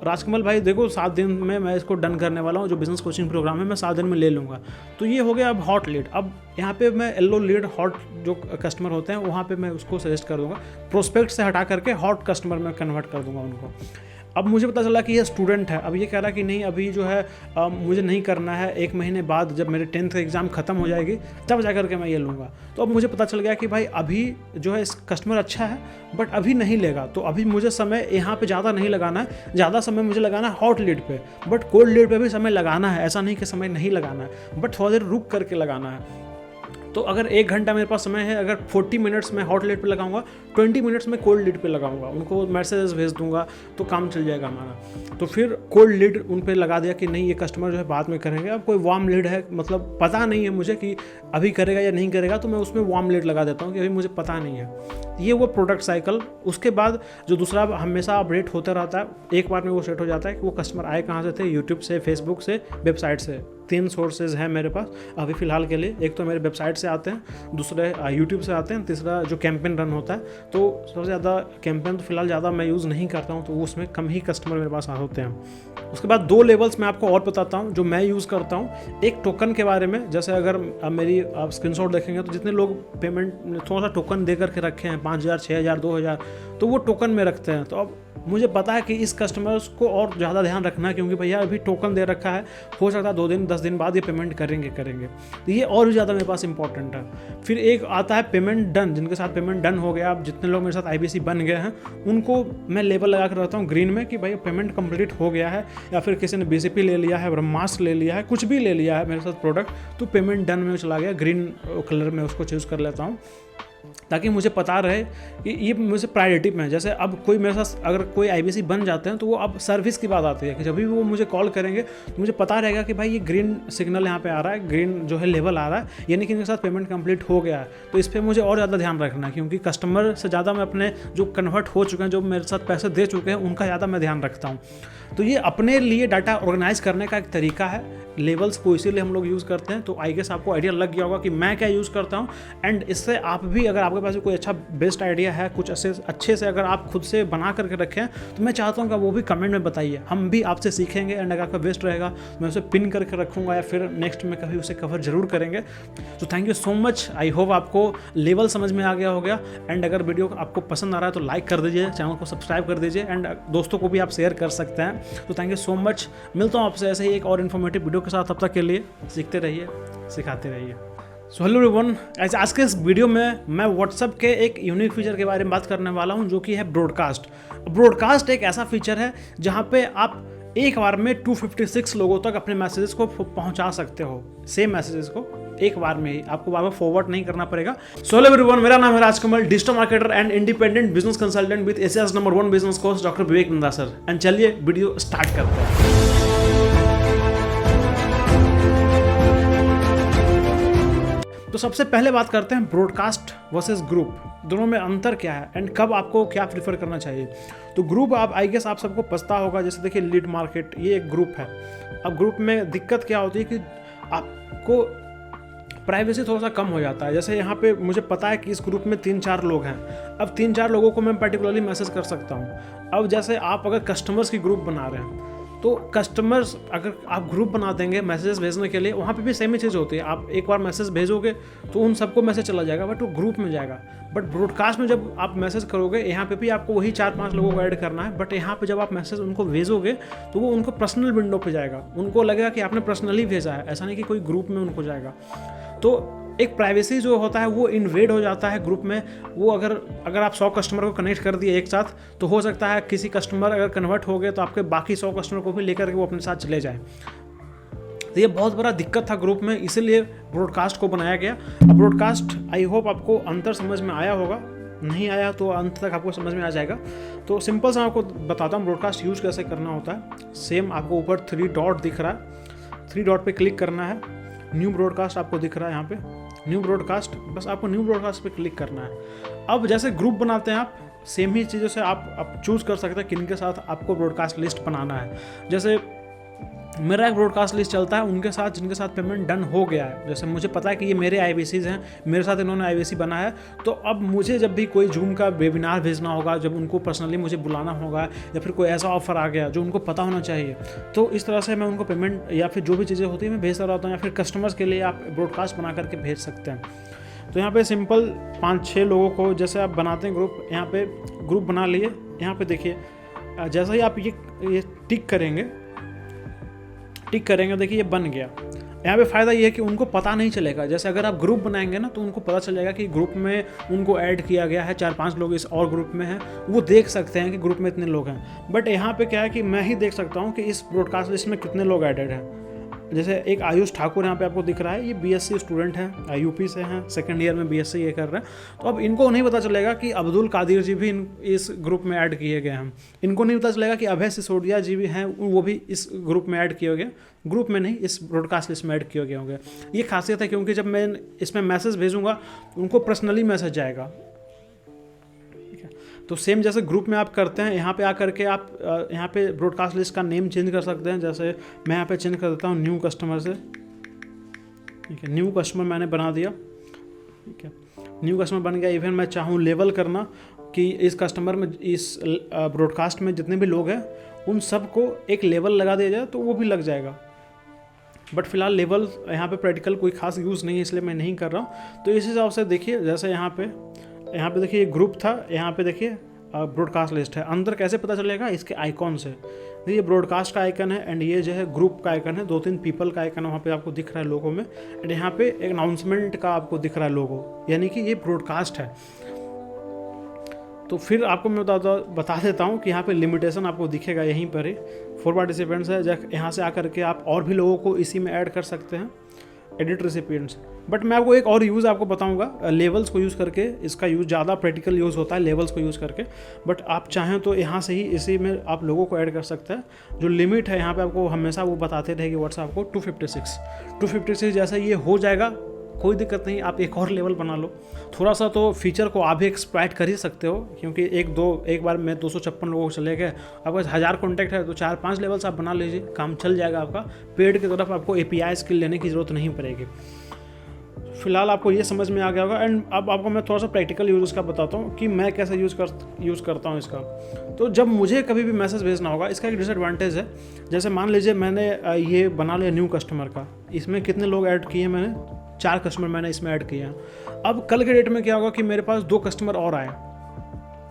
राजकमल भाई देखो 7 दिन में मैं इसको डन करने वाला हूँ, जो बिजनेस कोचिंग प्रोग्राम है मैं 7 दिन में ले लूँगा, तो ये हो गया अब हॉट लीड। अब यहाँ पे मैं येलो लीड हॉट जो कस्टमर होते हैं वहाँ पे मैं उसको सजेस्ट कर दूँगा, प्रोस्पेक्ट से हटा करके हॉट कस्टमर में कन्वर्ट कर दूँगा उनको। अब मुझे पता चला कि ये स्टूडेंट है, अब ये कह रहा है कि नहीं अभी जो है मुझे नहीं करना है, 1 महीने बाद जब मेरे 10th एग्ज़ाम ख़त्म हो जाएगी तब जा कर के मैं ये लूँगा। तो अब मुझे पता चल गया कि भाई अभी जो है इस कस्टमर अच्छा है बट अभी नहीं लेगा, तो अभी मुझे समय यहाँ पे ज़्यादा नहीं लगाना है, ज़्यादा समय मुझे लगाना है हॉट लीड पे। बट कोल्ड लीड पे भी समय लगाना है, ऐसा नहीं कि समय नहीं लगाना है, बट थोड़ा देर रुक करके लगाना है। तो अगर 1 घंटा मेरे पास समय है, अगर 40 मिनट्स में हॉट लीड पे लगाऊंगा, 20 मिनट्स में कोल्ड लीड पे लगाऊंगा, उनको मैसेजेस भेज दूंगा तो काम चल जाएगा हमारा। तो फिर कोल्ड लीड उन पे लगा दिया कि नहीं ये कस्टमर जो है बाद में करेंगे। अब कोई वार्म लीड है, मतलब पता नहीं है मुझे कि अभी करेगा या नहीं करेगा, तो मैं उसमें वार्म लीड लगा देता हूँ कि अभी मुझे पता नहीं है। ये वो प्रोडक्ट साइकिल। उसके बाद जो दूसरा हमेशा अपडेट होता रहता है, एक बार में वो सेट हो जाता है कि वो कस्टमर आए कहाँ से थे, यूट्यूब से, फेसबुक से, वेबसाइट से। 3 सोर्सेज हैं मेरे पास अभी फ़िलहाल के लिए। एक तो मेरे वेबसाइट से आते हैं, दूसरे यूट्यूब से आते हैं, तीसरा जो कैंपेन रन होता है। तो सबसे ज़्यादा कैंपेन तो फिलहाल ज़्यादा मैं यूज़ नहीं करता हूँ, तो उसमें कम ही कस्टमर मेरे पास होते हैं। उसके बाद 2 लेवल्स मैं आपको और बताता हूँ जो मैं यूज़ करता हूँ। एक टोकन के बारे में, जैसे अगर मेरी आप स्क्रीनशॉट देखेंगे तो जितने लोग पेमेंट थोड़ा सा टोकन दे करके रखे हैं 5000, 6000, 2000, तो वो टोकन में रखते हैं। तो अब मुझे पता है कि इस कस्टमर्स को और ज़्यादा ध्यान रखना है, क्योंकि भैया अभी टोकन दे रखा है, हो सकता है 2 दिन 10 दिन बाद ये पेमेंट करेंगे। तो ये और भी ज़्यादा मेरे पास इंपॉर्टेंट है। फिर एक आता है पेमेंट डन, जिनके साथ पेमेंट डन हो गया, अब जितने लोग मेरे साथ IBC बन गए हैं उनको मैं लेबल लगा कर रहता हूँ ग्रीन में कि भाई पेमेंट कंप्लीट हो गया है, या फिर किसी ने BCP ले लिया है, ब्रह्मास्त्र ले लिया है, कुछ भी ले लिया है मेरे साथ प्रोडक्ट, तो पेमेंट डन में चला गया, ग्रीन कलर में उसको चूज़ कर लेता हूँ, ताकि मुझे पता रहे कि ये मुझे प्रायोरिटी में है। जैसे अब कोई मेरे साथ अगर कोई IBC बन जाते हैं तो वो अब सर्विस की बात आती है कि जब भी वो मुझे कॉल करेंगे तो मुझे पता रहेगा कि भाई ये ग्रीन सिग्नल यहाँ पे आ रहा है, ग्रीन जो है लेवल आ रहा है, यानी कि इनके साथ पेमेंट कंप्लीट हो गया है। तो इस पर मुझे और ज़्यादा ध्यान रखना है, क्योंकि कस्टमर से ज़्यादा मैं अपने जो कन्वर्ट हो चुके हैं, जो मेरे साथ पैसे दे चुके हैं, उनका ज़्यादा मैं ध्यान रखता हूँ। तो ये अपने लिए डाटा ऑर्गेनाइज करने का एक तरीका है। लेवल्स को इसीलिए हम लोग यूज़ करते हैं। तो आई गेस आपको आइडिया लग गया होगा कि मैं क्या यूज़ करता हूँ। एंड इससे आप भी, अगर आपके पास कोई अच्छा बेस्ट आइडिया है, कुछ अच्छे से अगर आप खुद से बना करके रखें, तो मैं चाहता हूँ कि वो भी कमेंट में बताइए, हम भी आपसे सीखेंगे। एंड अगर आपका बेस्ट रहेगा मैं उसे पिन करके रखूँगा, या फिर नेक्स्ट में कभी उसे कवर जरूर करेंगे। तो thank you so much. I hope आपको लेवल समझ में आ गया होगा। एंड अगर वीडियो आपको पसंद आ रहा है तो लाइक कर दीजिए, चैनल को सब्सक्राइब कर दीजिए, एंड दोस्तों को भी आप शेयर कर सकते हैं। तो थैंक यू सो मच। मिलता हूँ आपसे ऐसे ही एक और इन्फॉर्मेटिव वीडियो के साथ। तब तक के लिए सीखते रहिए, सिखाते रहिए। सो हेलो एवरीवन, आज के इस वीडियो में मैं व्हाट्सएप के एक यूनिक फीचर के बारे में बात करने वाला हूं, जो कि है ब्रॉडकास्ट। ब्रॉडकास्ट एक ऐसा फीचर है जहां पे आप एक बार में 256 लोगों तक अपने मैसेजेस को पहुंचा सकते हो। सेम मैसेजेस को एक बार में ही, आपको बार बार फॉरवर्ड नहीं करना पड़ेगा। सो हेलो एवरीवन, मेरा नाम है Rajkamal, digital marketer and independent business consultant with Asia's number 1 business coach doctor Vivek Nanda sir. And चलिए वीडियो स्टार्ट करते हैं। तो सबसे पहले बात करते हैं ब्रॉडकास्ट वर्सेस ग्रुप, दोनों में अंतर क्या है एंड कब आपको क्या प्रीफर करना चाहिए। तो ग्रुप आप आई गेस आप सबको पता होगा, जैसे देखिए लीड मार्केट ये एक ग्रुप है। अब ग्रुप में दिक्कत क्या होती है कि आपको प्राइवेसी थोड़ा सा कम हो जाता है। जैसे यहाँ पे मुझे पता है कि इस ग्रुप में 3-4 लोग हैं, अब 3-4 लोगों को मैं पर्टिकुलरली मैसेज कर सकता हूँ। अब जैसे आप अगर कस्टमर्स की ग्रुप बना रहे हैं तो कस्टमर्स अगर आप ग्रुप बना देंगे मैसेजेस भेजने के लिए, वहाँ पे भी सेम ही चीज़ होती है। आप एक बार मैसेज भेजोगे तो उन सबको मैसेज चला जाएगा, बट वो ग्रुप में जाएगा। बट ब्रॉडकास्ट में जब आप मैसेज करोगे यहाँ पे भी आपको वही 4-5 लोगों को ऐड करना है, बट यहाँ पे जब आप मैसेज उनको भेजोगे तो वो उनको पर्सनल विंडो पे जाएगा, उनको लगेगा कि आपने पर्सनली भेजा है, ऐसा नहीं कि कोई ग्रुप में उनको जाएगा। तो एक प्राइवेसी जो होता है वो इन्वेड हो जाता है ग्रुप में। वो अगर आप 100 कस्टमर को कनेक्ट कर दिए एक साथ, तो हो सकता है किसी कस्टमर अगर कन्वर्ट हो गए तो आपके बाकी 100 कस्टमर को भी लेकर के वो अपने साथ चले जाएं। तो ये बहुत बड़ा दिक्कत था ग्रुप में, इसीलिए ब्रॉडकास्ट को बनाया गया। अब ब्रॉडकास्ट आई होप आपको अंतर समझ में आया होगा, नहीं आया तो अंत तक आपको समझ में आ जाएगा। तो सिंपल सा आपको बताता हूँ ब्रॉडकास्ट यूज़ कैसे करना होता है। सेम आपको ऊपर 3 डॉट दिख रहा है, 3 डॉट पे क्लिक करना है, न्यू ब्रॉडकास्ट आपको दिख रहा है यहाँ पे न्यू ब्रॉडकास्ट, बस आपको न्यू ब्रॉडकास्ट पे क्लिक करना है। अब जैसे ग्रुप बनाते हैं आप, सेम ही चीज़ों से आप चूज़ कर सकते हैं किन के साथ आपको ब्रॉडकास्ट लिस्ट बनाना है। जैसे मेरा एक ब्रॉडकास्ट लिस्ट चलता है उनके साथ जिनके साथ पेमेंट डन हो गया है। जैसे मुझे पता है कि ये मेरे IBCs हैं, मेरे साथ इन्होंने IBC बना है, तो अब मुझे जब भी कोई जूम का वेबिनार भेजना होगा, जब उनको पर्सनली मुझे बुलाना होगा या फिर कोई ऐसा ऑफर आ गया जो उनको पता होना चाहिए, तो इस तरह से मैं उनको पेमेंट या फिर जो भी चीज़ें होती है मैं भेजता रहता हूँ। या फिर कस्टमर्स के लिए आप ब्रॉडकास्ट बना करके भेज सकते हैं। तो यहाँ पे सिंपल 5-6 लोगों को जैसे आप बनाते हैं ग्रुप, यहाँ पे ग्रुप बना लिए। यहाँ पे देखिए जैसे ही आप ये टिक करेंगे देखिए ये बन गया। यहाँ पे फ़ायदा ये है कि उनको पता नहीं चलेगा। जैसे अगर आप ग्रुप बनाएंगे ना तो उनको पता चल जाएगा कि ग्रुप में उनको ऐड किया गया है, 4-5 लोग इस और ग्रुप में हैं, वो देख सकते हैं कि ग्रुप में इतने लोग हैं। बट यहाँ पे क्या है कि मैं ही देख सकता हूँ कि इस ब्रॉडकास्ट लिस्ट में कितने लोग एडेड हैं। जैसे एक आयुष ठाकुर यहाँ पे आपको दिख रहा है, ये BSc स्टूडेंट हैं, UP से हैं, 2nd ईयर में BSc ये कर रहे हैं। तो अब इनको नहीं पता चलेगा कि अब्दुल कादिर जी भी इस ग्रुप में ऐड किए गए हैं। इनको नहीं पता चलेगा कि अभय सिसोदिया जी भी हैं, वो भी इस ग्रुप में ऐड किए गए, ग्रुप में नहीं इस ब्रॉडकास्ट लिस्ट में ऐड किए गए होंगे। ये खासियत है क्योंकि जब मैं इसमें मैसेज भेजूँगा उनको पर्सनली मैसेज जाएगा। तो सेम जैसे ग्रुप में आप करते हैं, यहाँ पे आकर के आप यहाँ पे ब्रॉडकास्ट लिस्ट का नेम चेंज कर सकते हैं। जैसे मैं यहाँ पे चेंज कर देता हूँ न्यू कस्टमर से, ठीक है, न्यू कस्टमर मैंने बना दिया, ठीक है, न्यू कस्टमर बन गया। इवन मैं चाहूँ लेवल करना कि इस कस्टमर में, इस ब्रॉडकास्ट में जितने भी लोग हैं उन सबको एक लेवल लगा दिया जाए तो वो भी लग जाएगा। बट फिलहाल लेवल यहाँ पे प्रैक्टिकल कोई खास यूज़ नहीं है, इसलिए मैं नहीं कर रहा हूँ। तो इस हिसाब से देखिए, जैसे यहाँ पे देखिए ये ग्रुप था, यहाँ पे देखिए ब्रॉडकास्ट लिस्ट है। अंदर कैसे पता चलेगा? इसके आइकॉन से। ये ब्रॉडकास्ट का आइकन है एंड ये जो है ग्रुप का आइकन है, 2-3 पीपल का आइकन वहाँ पे आपको दिख रहा है लोगों में, एंड यहाँ पे एक अनाउंसमेंट का आपको दिख रहा है लोगो, यानी कि ये ब्रॉडकास्ट है। तो फिर आपको मैं बता देता हूँ कि यहाँ पे लिमिटेशन आपको दिखेगा यहीं पर ही, 4 पार्टिसिपेंट्स है। जब यहाँ से आकर के आप और भी लोगों को इसी में ऐड कर सकते हैं, एडिट रेसिपिएंट्स। बट मैं आपको एक और यूज़ आपको बताऊंगा लेवल्स को यूज़ करके। इसका यूज़ ज़्यादा प्रैक्टिकल यूज़ होता है लेवल्स को यूज़ करके, बट आप चाहें तो यहाँ से ही इसी में आप लोगों को ऐड कर सकते हैं। जो लिमिट है यहाँ पे आपको हमेशा वो बताते रहेगी व्हाट्सएप को 256 जैसा ये हो जाएगा, कोई दिक्कत नहीं, आप एक और लेवल बना लो। थोड़ा सा तो फीचर को आप भी एक्सप्लॉइट कर ही सकते हो, क्योंकि एक बार में 256 लोगों को चले गए, आपके पास 1000 कॉन्टैक्ट है तो 4-5 लेवल्स आप बना लीजिए, काम चल जाएगा आपका। पेड की तरफ आपको API स्किल लेने की ज़रूरत नहीं पड़ेगी। फिलहाल आपको ये समझ में आ गया होगा। एंड अब आपको मैं थोड़ा सा प्रैक्टिकल यूज़ इसका बताता हूँ कि मैं कैसे यूज़ करता हूँ इसका। तो जब मुझे कभी भी मैसेज भेजना होगा, इसका एक डिसएडवांटेज है। जैसे मान लीजिए मैंने ये बना लिया न्यू कस्टमर का, इसमें कितने लोग ऐड किए मैंने, 4 कस्टमर मैंने इसमें ऐड किए हैं। अब कल के डेट में क्या होगा कि मेरे पास 2 कस्टमर और आए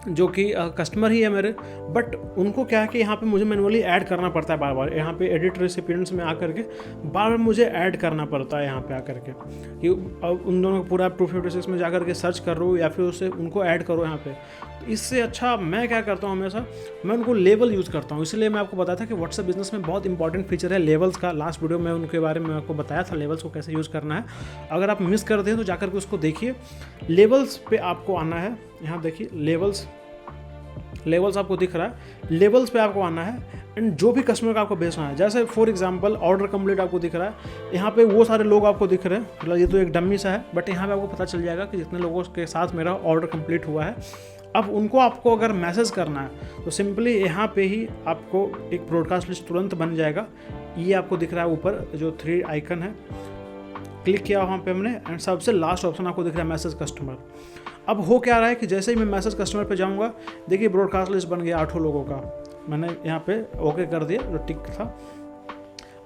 जो कि कस्टमर ही है मेरे, बट उनको क्या है कि यहाँ पे मुझे मैनुअली ऐड करना पड़ता है बार बार। यहाँ पे एडिट रेसिपिएंट्स में आकर के बार बार मुझे ऐड करना पड़ता है यहाँ पे आकर के, कि उन दोनों को पूरा 256 में जाकर के सर्च कर रो या फिर उससे उनको ऐड करो यहाँ पे। तो इससे अच्छा मैं क्या करता हूँ, हमेशा मैं उनको लेवल यूज़ करता हूँ। इसलिए मैं आपको बताया था कि व्हाट्सएप बिजनेस में बहुत इंपॉर्टेंट फीचर है लेवल्स का। लास्ट वीडियो में उनके बारे में आपको बताया था लेवल्स को कैसे यूज़ करना है। अगर आप मिस करते हैं तो जाकर के उसको देखिए। लेवल्स पे आपको आना है, यहाँ देखिए लेवल्स, लेवल्स आपको दिख रहा है, लेवल्स पे आपको आना है एंड जो भी कस्टमर का आपको भेजना है, जैसे फॉर एग्जांपल ऑर्डर कंप्लीट आपको दिख रहा है, यहाँ पे वो सारे लोग आपको दिख रहे हैं, मतलब ये तो एक डमी सा है, बट यहाँ पे आपको पता चल जाएगा कि जितने लोगों के साथ मेरा ऑर्डर कंप्लीट हुआ है। अब उनको आपको अगर मैसेज करना है तो सिंपली यहाँ पे ही आपको एक ब्रॉडकास्ट लिस्ट तुरंत बन जाएगा। ये आपको दिख रहा है ऊपर जो 3 आइकन है, क्लिक किया वहाँ पे हमने एंड सबसे लास्ट ऑप्शन आपको दिख रहा है मैसेज कस्टमर। अब हो क्या रहा है कि जैसे ही मैं मैसेज कस्टमर पे जाऊँगा, देखिए ब्रॉडकास्ट लिस्ट बन गया 8 लोगों का, मैंने यहाँ पे ओके कर दिया जो टिक था।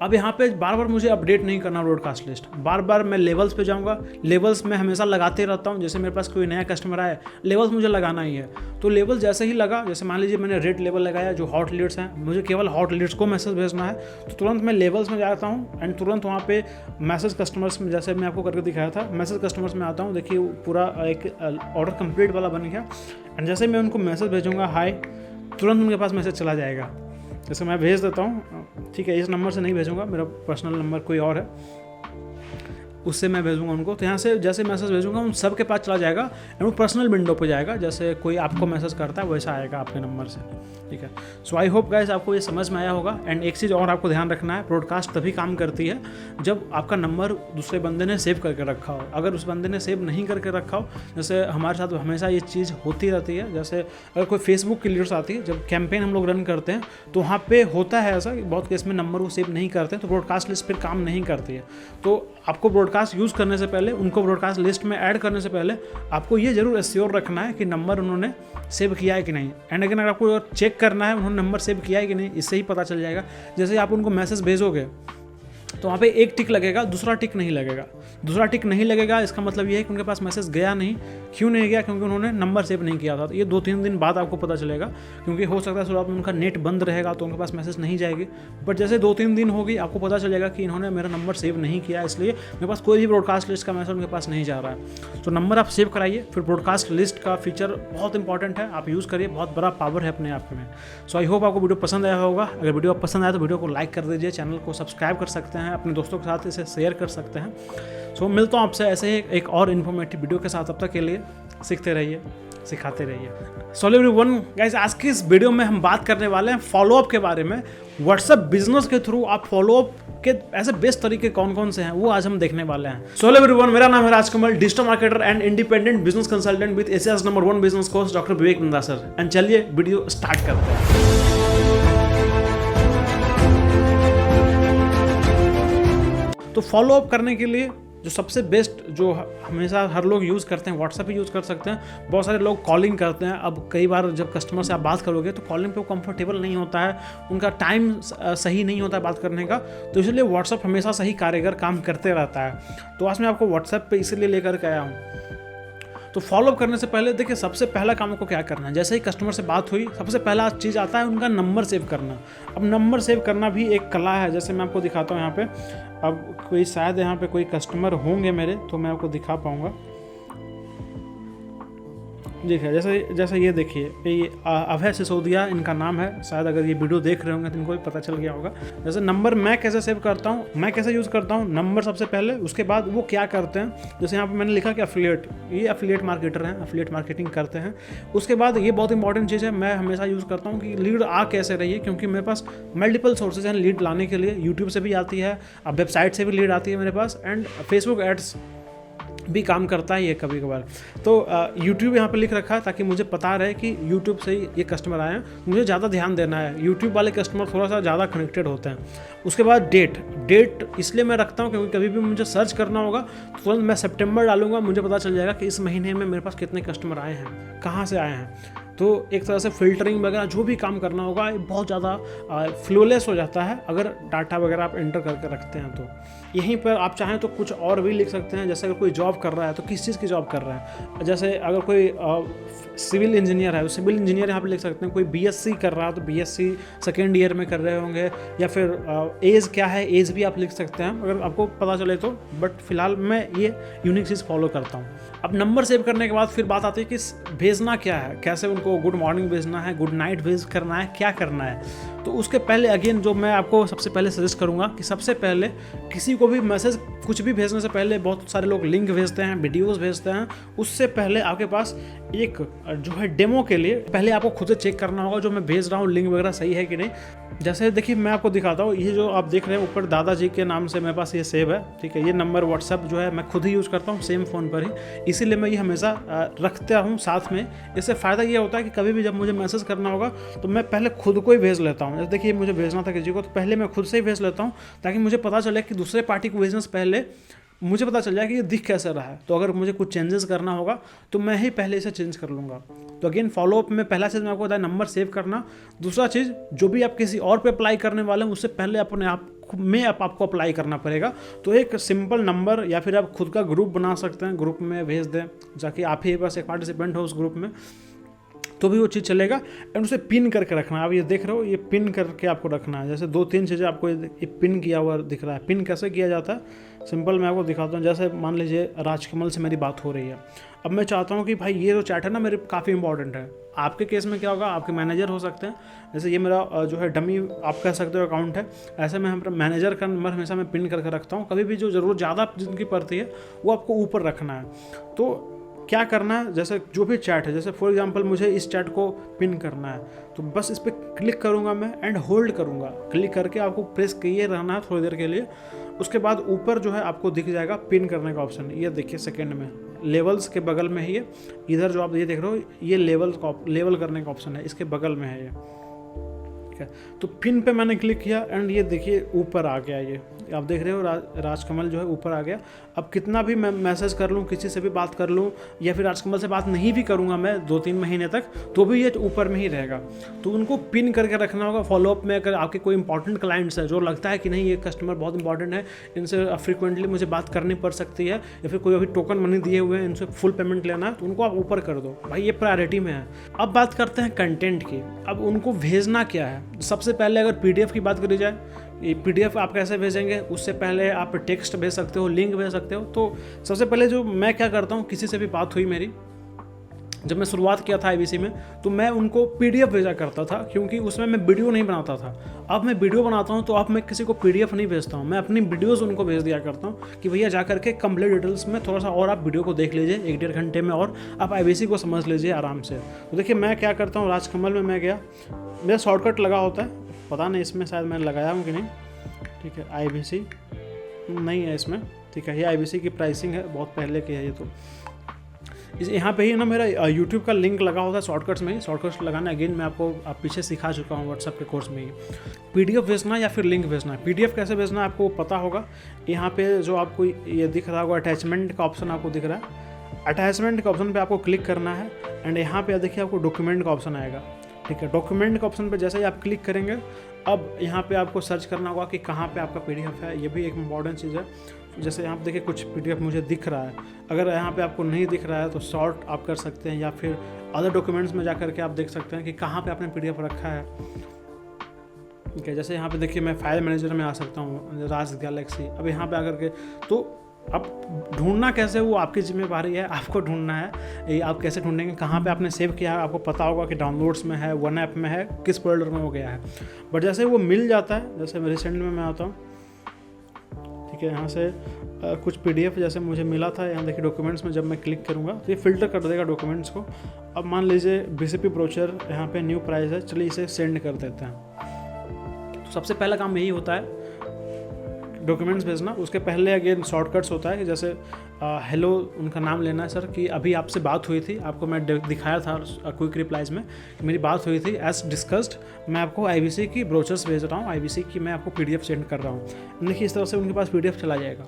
अब यहाँ पे बार बार मुझे अपडेट नहीं करना ब्रॉडकास्ट लिस्ट, बार बार मैं लेवल्स पे जाऊँगा, लेवल्स में हमेशा लगाते रहता हूँ। जैसे मेरे पास कोई नया कस्टमर आए, लेवल्स मुझे लगाना ही है, तो लेवल जैसे ही लगा, जैसे मान लीजिए मैंने रेड लेवल लगाया जो हॉट लीड्स हैं, मुझे केवल हॉट लीड्स को मैसेज भेजना है, तो तुरंत मैं लेवल्स में जाता हूँ एंड तुरंत वहाँ पे मैसेज कस्टमर्स में, जैसे मैं आपको करके दिखाया था, मैसेज कस्टमर्स में आता हूँ। देखिए पूरा एक ऑर्डर कंप्लीट वाला बन गया एंड जैसे मैं उनको मैसेज भेजूँगा हाय, तुरंत उनके पास मैसेज चला जाएगा। जैसे मैं भेज देता हूँ, ठीक है, इस नंबर से नहीं भेजूँगा, मेरा पर्सनल नंबर कोई और है, उससे मैं भेजूँगा उनको। तो यहाँ से जैसे मैसेज भेजूँगा उन सब के पास चला जाएगा एंड वो पर्सनल विंडो पे जाएगा, जैसे कोई आपको मैसेज करता है वैसा आएगा आपके नंबर से, ठीक है। सो आई होप गाइस आपको ये समझ में आया होगा। एंड एक चीज़ और आपको ध्यान रखना है, ब्रॉडकास्ट तभी काम करती है जब आपका नंबर दूसरे बंदे ने सेव करके रखा हो। अगर उस बंदे ने सेव नहीं करके रखा हो, जैसे हमारे साथ हमेशा ये चीज़ होती रहती है, जैसे अगर कोई फेसबुक की लीड्स आती है, जब कैंपेन हम लोग रन करते हैं तो वहाँ पे होता है ऐसा कि बहुत केस में नंबर वो सेव नहीं करते हैं, तो ब्रॉडकास्ट लिस्ट फिर काम नहीं करती है। तो आपको ब्रॉडकास्ट यूज़ करने से पहले, उनको ब्रॉडकास्ट लिस्ट में ऐड करने से पहले आपको ये जरूर एश्योर रखना है कि नंबर उन्होंने सेव किया है कि नहीं। एंड अगर आपको चेक करना है उन्होंने नंबर सेव किया है कि नहीं, इससे ही पता चल जाएगा। जैसे आप उनको मैसेज भेजोगे तो वहाँ पे एक टिक लगेगा, दूसरा टिक नहीं लगेगा। दूसरा टिक नहीं लगेगा इसका मतलब ये है कि उनके पास मैसेज गया नहीं। क्यों नहीं गया? क्योंकि उन्होंने नंबर सेव नहीं किया था। तो ये 2-3 दिन बाद आपको पता चलेगा, क्योंकि हो सकता है शुरुआत में उनका नेट बंद रहेगा तो उनके पास मैसेज नहीं जाएगी। बट जैसे 2-3 दिन होगी आपको पता चलेगा कि इन्होंने मेरा नंबर सेव नहीं किया, इसलिए मेरे पास कोई भी ब्रॉडकास्ट लिस्ट का मैसेज उनके पास नहीं जा रहा है। तो नंबर आप सेव कराइए। फिर ब्रॉडकास्ट लिस्ट का फीचर बहुत इंपॉर्टेंट है, आप यूज़ करिए, बहुत बड़ा पावर है अपने आप में। सो आई होप आपको वीडियो पसंद आया होगा। अगर वीडियो पसंद आया तो वीडियो को लाइक कर दीजिए, चैनल को सब्सक्राइब कर सकते हैं, अपने दोस्तों के साथ इसे शेयर कर सकते हैं। सो मिलता हूँ आपसे ऐसे ही एक और इन्फॉर्मेटिव वीडियो के साथ। तब तक के लिए सीखते रहिए, सिखाते रहिए। सो एवरीवन गाइस, आज की इस वीडियो में हम बात करने वाले हैं फॉलोअप के बारे में। व्हाट्सएप बिजनेस के थ्रू आप फॉलोअप के ऐसे बेस्ट तरीके कौन कौन से हैं वो आज हम देखने वाले हैं। सो एवरीवन, मेरा नाम है Rajkamal, digital marketer and independent business consultant with Asia's number 1 business coach doctor Vivek Nanda sir. And चलिए वीडियो स्टार्ट करते हैं। तो फॉलोअप करने के लिए जो सबसे बेस्ट, जो हमेशा हर लोग यूज़ करते हैं, व्हाट्सएप ही यूज़ कर सकते हैं। बहुत सारे लोग कॉलिंग करते हैं। अब कई बार जब कस्टमर से आप बात करोगे तो कॉलिंग पे वो कंफर्टेबल नहीं होता है, उनका टाइम सही नहीं होता है बात करने का, तो इसलिए व्हाट्सएप हमेशा सही कारगर काम करते रहता है। तो आज मैं आपको व्हाट्सएप पे इसलिए लेकर के आया हूँ। तो फॉलोअप करने से पहले देखिए, सबसे पहला काम आपको क्या करना है। जैसे ही कस्टमर से बात हुई, सबसे पहला चीज़ आता है उनका नंबर सेव करना। अब नंबर सेव करना भी एक कला है। जैसे मैं आपको दिखाता हूँ यहाँ पे, अब कोई शायद यहाँ पे कोई कस्टमर होंगे मेरे, तो मैं आपको दिखा पाऊँगा। देखिए जैसे ये देखिए, ये अभय सिसोदिया इनका नाम है। शायद अगर ये वीडियो देख रहे होंगे तो इनको भी पता चल गया होगा। जैसे नंबर मैं कैसे सेव करता हूँ, मैं कैसे यूज़ करता हूँ, नंबर सबसे पहले, उसके बाद वो क्या करते हैं। जैसे यहाँ पे मैंने लिखा कि एफिलिएट, ये एफिलिएट मार्केटर हैं, एफिलिएट मार्केटिंग करते हैं। उसके बाद ये बहुत इंपॉर्टेंट चीज़ है, मैं हमेशा यूज़ करता हूँ कि लीड आ कैसे रही है, क्योंकि मेरे पास मल्टीपल सोर्सेज हैं लीड लाने के लिए। यूट्यूब से भी आती है, अब वेबसाइट से भी लीड आती है मेरे पास, एंड फेसबुक एड्स भी काम करता है ये कभी कभार। तो YouTube यहाँ पे लिख रखा है ताकि मुझे पता रहे कि YouTube से ही ये कस्टमर आए हैं, मुझे ज़्यादा ध्यान देना है। YouTube वाले कस्टमर थोड़ा सा ज़्यादा कनेक्टेड होते हैं। उसके बाद डेट इसलिए मैं रखता हूँ क्योंकि कभी भी मुझे सर्च करना होगा तो तुरंत मैं सितंबर डालूंगा, मुझे पता चल जाएगा कि इस महीने में मेरे पास कितने कस्टमर आए हैं, कहाँ से आए हैं। तो एक तरह से फिल्टरिंग वगैरह जो भी काम करना होगा ये बहुत ज़्यादा फ्लोलेस हो जाता है अगर डाटा वगैरह आप एंटर करके रखते हैं। तो यहीं पर आप चाहें तो कुछ और भी लिख सकते हैं। जैसे अगर कोई जॉब कर रहा है तो किस चीज़ की जॉब कर रहा है। जैसे अगर कोई सिविल इंजीनियर है तो सिविल इंजीनियर यहाँ पे लिख सकते हैं। कोई बीएससी कर रहा है तो बीएससी सेकेंड ईयर में कर रहे होंगे, या फिर एज क्या है, एज भी आप लिख सकते हैं अगर आपको पता चले तो। बट फिलहाल मैं ये यूनिक चीज़ फॉलो करता हूँ। अब नंबर सेव करने के बाद फिर बात आती है कि भेजना क्या है, कैसे उनको गुड मॉर्निंग भेजना है, गुड नाइट भेज करना है, क्या करना है। तो उसके पहले अगेन जो मैं आपको सबसे पहले सजेस्ट करूँगा कि सबसे पहले किसी को भी मैसेज कुछ भी भेजने से पहले बहुत सारे लोग लिंक भेजते हैं, वीडियोज़ भेजते हैं, उससे पहले आपके पास एक जो है डेमो के लिए पहले आपको खुद से चेक करना होगा जो मैं भेज रहा हूँ लिंक वगैरह सही है कि नहीं। जैसे देखिए मैं आपको दिखाता हूँ, ये जो आप देख रहे हैं ऊपर दादाजी के नाम से मेरे पास ये सेव है, ठीक है। ये नंबर व्हाट्सएप जो है मैं खुद ही यूज़ करता हूँ सेम फ़ोन पर ही, इसीलिए मैं ये हमेशा रखता हूँ साथ में। इससे फ़ायदा ये होता है कि कभी भी जब मुझे मैसेज करना होगा तो मैं पहले खुद को ही भेज लेता हूँ। जैसे देखिए मुझे भेजना था किसी को तो पहले मैं खुद से ही भेज लेता हूँ, ताकि मुझे पता चले कि दूसरे पार्टी को भेजने से पहले मुझे पता चल जाए कि ये दिख कैसे रहा है। तो अगर मुझे कुछ चेंजेस करना होगा तो मैं ही पहले इसे चेंज कर लूँगा। तो अगेन फॉलोअप में पहला चीज़ मैं आपको बताया नंबर सेव करना। दूसरा चीज़, जो भी आप किसी और पे अप्लाई करने वाले हैं उससे पहले अपने आप में आपको अप्लाई करना पड़ेगा। तो एक सिंपल नंबर या फिर आप खुद का ग्रुप बना सकते हैं, ग्रुप में भेज दें जाके आप ही बस एक पार्टिसिपेंट हो उस ग्रुप में, तो भी वो चीज़ चलेगा। एंड उसे पिन करके रखना है। आप ये देख रहे हो, ये पिन करके आपको रखना है। जैसे 2-3 चीज़ें आपको ये पिन किया हुआ दिख रहा है। पिन कैसे किया जाता है, सिंपल मैं आपको दिखाता हूँ। जैसे मान लीजिए राजकमल से मेरी बात हो रही है, अब मैं चाहता हूँ कि भाई ये जो चैट है ना मेरे काफ़ी इंपॉर्टेंट है। आपके केस में क्या होगा, आपके मैनेजर हो सकते हैं, जैसे ये मेरा जो है डमी आप कह सकते हो अकाउंट है, ऐसे में हम मैनेजर का नंबर हमेशा मैं पिन करके रखता हूँ। कभी भी जो ज़रूरत ज़्यादा जिनकी पड़ती है वो आपको ऊपर रखना है। तो क्या करना है, जैसे जो भी चैट है, जैसे फॉर एग्जांपल मुझे इस चैट को पिन करना है, तो बस इस पर क्लिक करूँगा मैं एंड होल्ड करूँगा। क्लिक करके आपको प्रेस किए रहना है थोड़ी देर के लिए। उसके बाद ऊपर जो है आपको दिख जाएगा पिन करने का ऑप्शन। ये देखिए सेकंड में लेवल्स के बगल में ही है, इधर जो आप ये देख रहे हो ये लेवल करने का ऑप्शन है, इसके बगल में है ये, ठीक है। तो पिन पे मैंने क्लिक किया एंड ये देखिए ऊपर आ गया। ये आप देख रहे हो राजकमल जो है ऊपर आ गया। अब कितना भी मैं मैसेज कर लूँ, किसी से भी बात कर लूँ, या फिर राजकमल से बात नहीं भी करूँगा मैं 2-3 महीने तक, तो भी ये ऊपर में ही रहेगा। तो उनको पिन करके रखना होगा। फॉलोअप में अगर आपके कोई इंपॉर्टेंट क्लाइंट्स है जो लगता है कि नहीं ये कस्टमर बहुत इंपॉर्टेंट है, इनसे फ्रिक्वेंटली मुझे बात करनी पड़ सकती है, या फिर कोई अभी टोकन मनी दिए हुए हैं इनसे फुल पेमेंट लेना है, तो उनको आप ऊपर कर दो भाई, ये प्रायोरिटी में है। अब बात करते हैं कंटेंट की। अब उनको भेजना क्या है, सबसे पहले अगर PDF की बात करी जाए, ये PDF आप कैसे भेजेंगे, उससे पहले आप टेक्स्ट भेज सकते हो, लिंक भेज सकते हो। तो सबसे पहले जो मैं क्या करता हूँ, किसी से भी बात हुई मेरी, जब मैं शुरुआत किया था IBC में, तो मैं उनको PDF भेजा करता था, क्योंकि उसमें मैं वीडियो नहीं बनाता था। अब मैं वीडियो बनाता हूँ तो अब मैं किसी को PDF नहीं भेजता हूँ, मैं अपनी वीडियोज़ उनको भेज दिया करता हूँ कि भैया जा करके कंप्लीट डिटेल्स में थोड़ा सा और आप वीडियो को देख लीजिए 1-1.5 घंटे में, और आप IBC को समझ लीजिए आराम से। तो देखिए मैं क्या करता हूँ, राजकमल में मैं गया, मेरा शॉर्टकट लगा होता है, पता नहीं इसमें शायद मैंने लगाया हूँ कि नहीं, ठीक है। IBC नहीं है इसमें, ठीक है। ये IBC की प्राइसिंग है, बहुत पहले की है ये। तो इस यहाँ पे ही ना मेरा YouTube का लिंक लगा होता है शॉर्टकट्स में ही। शॉर्टकट्स लगाना अगेन मैं आपको पीछे सिखा चुका हूँ व्हाट्सएप के कोर्स में ही। PDF भेजना या फिर लिंक भेजना है। PDF कैसे भेजना है आपको पता होगा। यहाँ पे जो आपको ये दिख रहा होगा अटैचमेंट का ऑप्शन आपको दिख रहा है, अटैचमेंट के ऑप्शन पे आपको क्लिक करना है एंड यहाँ पे देखिए आपको डॉक्यूमेंट का ऑप्शन आएगा, ठीक है। डॉक्यूमेंट के ऑप्शन पे जैसे ही आप क्लिक करेंगे, अब यहाँ पे आपको सर्च करना होगा कि कहाँ पे आपका PDF है। ये भी एक इम्पॉर्टेंट चीज़ है। जैसे यहाँ पे देखिए कुछ PDF मुझे दिख रहा है, अगर यहाँ पे आपको नहीं दिख रहा है तो सॉर्ट आप कर सकते हैं, या फिर अदर डॉक्यूमेंट्स में जा करके आप देख सकते हैं कि कहाँ पे आपने PDF रखा है, ठीक है। जैसे यहाँ पे देखिए मैं फाइल मैनेजर में आ सकता हूँ, राज गैलेक्सी। अब यहाँ पे आकर के तो अब ढूंढना कैसे वो आपकी जिम्मेदारी है, आपको ढूंढना है। ये आप कैसे ढूंढेंगे, कहाँ पे आपने सेव किया है, आपको पता होगा कि डाउनलोड्स में है, वन ऐप में है, किस फोल्डर में हो गया है। बट जैसे वो मिल जाता है, जैसे रिसेंट में मैं आता हूँ, ठीक है, यहाँ से कुछ PDF जैसे मुझे मिला था, यहाँ देखिए डॉक्यूमेंट्स में जब मैं क्लिक करूँगा तो ये फ़िल्टर कर देगा डॉक्यूमेंट्स को। अब मान लीजिए BCP ब्रोचर यहाँ पे न्यू प्राइस है, चलिए इसे सेंड कर देते हैं। तो सबसे पहला काम यही होता है डॉक्यूमेंट्स भेजना। उसके पहले अगेन शॉर्टकट्स होता है कि जैसे हेलो उनका नाम लेना है, सर कि अभी आपसे बात हुई थी, आपको मैं दिखाया था क्विक रिप्लाइज में कि मेरी बात हुई थी, एज डिस्कस्ड मैं आपको IBC की ब्रोचर्स भेज रहा हूँ, IBC की मैं आपको PDF सेंड कर रहा हूँ। देखिए इस तरह से उनके पास PDF चला जाएगा।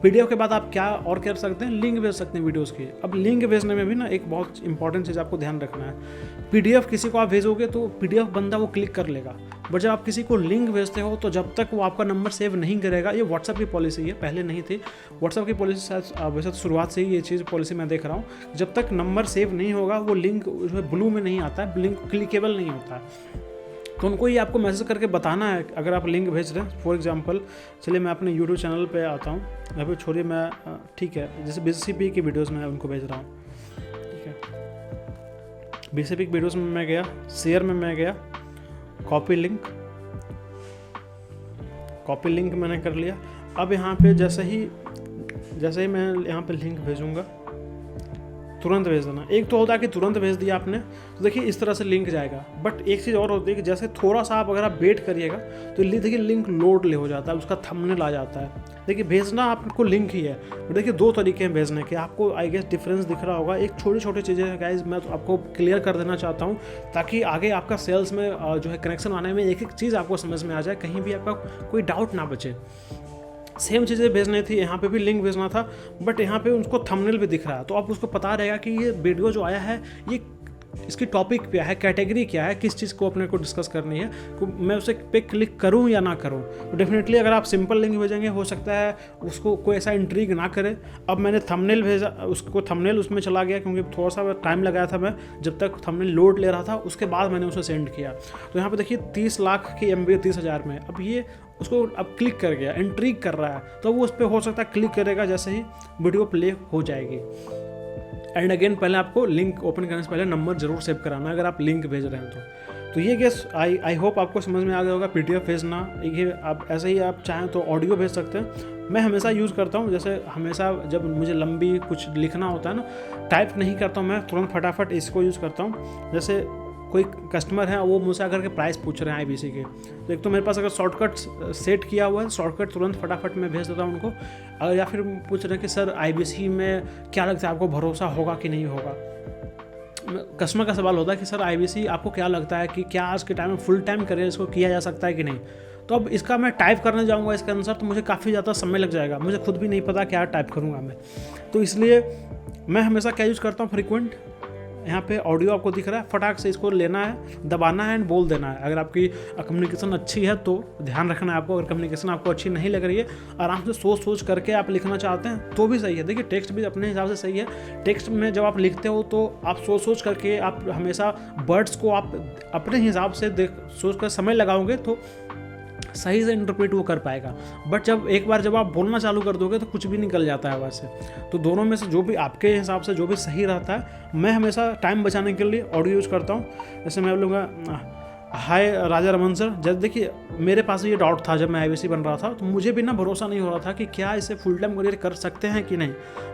PDF के बाद आप क्या और कर सकते हैं, लिंक भेज सकते हैं वीडियोज़ की। अब लिंक भेजने में भी ना एक बहुत इंपॉर्टेंट चीज़ आपको ध्यान रखना है। PDF किसी को आप भेजोगे तो PDF बंदा वो क्लिक कर लेगा, बट जब आप किसी को लिंक भेजते हो तो जब तक वो आपका नंबर सेव नहीं करेगा, ये व्हाट्सएप की पॉलिसी है, पहले नहीं थी। व्हाट्सएप की पॉलिसी शायद वैसे तो शुरुआत से ही ये चीज़ पॉलिसी मैं देख रहा हूँ, जब तक नंबर सेव नहीं होगा वो लिंक जो है ब्लू में नहीं आता है, लिंक क्लिकेबल नहीं होता है। तो उनको ये आपको मैसेज करके बताना है अगर आप लिंक भेज रहे हैं। फॉर एग्जांपल चलिए मैं अपने यूट्यूब चैनल पे आता हूँ, यहाँ पे छोड़िए मैं, ठीक है, जैसे BCP की वीडियोज़ में उनको भेज रहा हूँ, ठीक है। BCP की वीडियोज़ में मैं गया, शेयर में मैं गया, कॉपी लिंक, कॉपी लिंक मैंने कर लिया। अब यहाँ पे जैसे ही मैं यहाँ पे लिंक भेजूँगा, तुरंत भेज देना। एक तो होता है कि तुरंत भेज दिया आपने तो देखिए इस तरह से लिंक जाएगा, बट एक चीज़ और होती है कि जैसे थोड़ा सा आप अगर आप वेट करिएगा तो देखिए लिंक लोड ले हो जाता है, उसका थंबनेल आ जाता है। देखिए भेजना आपको लिंक ही है। देखिए 2 तरीके हैं भेजने के, आपको आई गेस डिफरेंस दिख रहा होगा। एक छोटी छोटी चीज़ें हैं गाइज, मैं तो आपको क्लियर कर देना चाहता हूँ ताकि आगे आपका सेल्स में जो है कनेक्शन आने में एक एक चीज़ आपको समझ में आ जाए, कहीं भी आपका कोई डाउट ना बचे। सेम चीज़ें भेजनी थी, यहाँ पे भी लिंक भेजना था, बट यहाँ पे उनको थंबनेल भी दिख रहा है, तो अब उसको पता रहेगा कि ये वीडियो जो आया है ये इसकी टॉपिक क्या है, कैटेगरी क्या है, किस चीज़ को अपने को डिस्कस करनी है, तो मैं उसे पे क्लिक करूँ या ना करूँ। तो डेफिनेटली अगर आप सिंपल लिंक भेजेंगे हो सकता है उसको कोई ऐसा इंट्रीग ना करे। अब मैंने थंबनेल भेजा, उसको थंबनेल उसमें चला गया क्योंकि थोड़ा सा टाइम लगाया था मैं जब तक थंबनेल लोड ले रहा था, उसके बाद मैंने उसे सेंड किया। तो यहाँ पर देखिए 30 लाख की MB 30,000 में, अब ये उसको अब क्लिक कर गया, इंट्रीग कर रहा है, तो वो उस पर हो सकता है क्लिक करेगा जैसे ही वीडियो प्ले हो जाएगी। एंड अगेन पहले आपको लिंक ओपन करने से पहले नंबर जरूर सेव कराना अगर आप लिंक भेज रहे हैं तो ये गेस आई होप आपको समझ में आ गया होगा। PDF भेजना, ये आप ऐसे ही आप चाहें तो ऑडियो भेज सकते हैं। मैं हमेशा यूज़ करता हूँ, जैसे हमेशा जब मुझे लंबी कुछ लिखना होता है ना, टाइप नहीं करता हूँ मैं, तुरंत फटाफट इसको यूज़ करता हूँ। जैसे कोई कस्टमर है वो मुझसे आकर के प्राइस पूछ रहे हैं IBC के, तो एक तो मेरे पास अगर शॉर्टकट सेट किया हुआ है, शॉर्टकट तुरंत फटाफट मैं भेज देता हूँ उनको। अगर या फिर पूछ रहे हैं कि सर IBC में क्या लगता है आपको भरोसा होगा कि नहीं होगा, कस्टमर का सवाल होता है कि सर IBC आपको क्या लगता है कि क्या आज के टाइम में फुल टाइम करियर इसको किया जा सकता है कि नहीं। तो अब इसका मैं टाइप करने जाऊँगा इसके आंसर तो मुझे काफ़ी ज़्यादा समय लग जाएगा, मुझे खुद भी नहीं पता क्या टाइप करूँगा मैं। तो इसलिए मैं हमेशा क्या यूज़ करता हूँ, फ्रीक्वेंट। यहाँ पे ऑडियो आपको दिख रहा है, फटाक से इसको लेना है, दबाना है एंड बोल देना है। अगर आपकी कम्युनिकेशन अच्छी है तो ध्यान रखना है आपको, अगर कम्युनिकेशन आपको अच्छी नहीं लग रही है, आराम से सोच करके आप लिखना चाहते हैं तो भी सही है। देखिए टेक्स्ट भी अपने हिसाब से सही है। टेक्स्ट में जब आप लिखते हो तो आप सोच करके, आप हमेशा वर्ड्स को आप अपने हिसाब से सोच कर समय लगाओगे तो सही से इंटरप्रेट वो कर पाएगा। बट जब आप बोलना चालू कर दोगे तो कुछ भी निकल जाता है वैसे। तो दोनों में से जो भी आपके हिसाब से जो भी सही रहता है, मैं हमेशा टाइम बचाने के लिए ऑडियो यूज़ करता हूँ। जैसे मैं बोलूँगा हाय राजा रमन सर, जब देखिए मेरे पास ये डाउट था जब मैं IBC बन रहा था, तो मुझे भी ना भरोसा नहीं हो रहा था कि क्या इसे फुल टाइम करियर कर सकते हैं कि नहीं।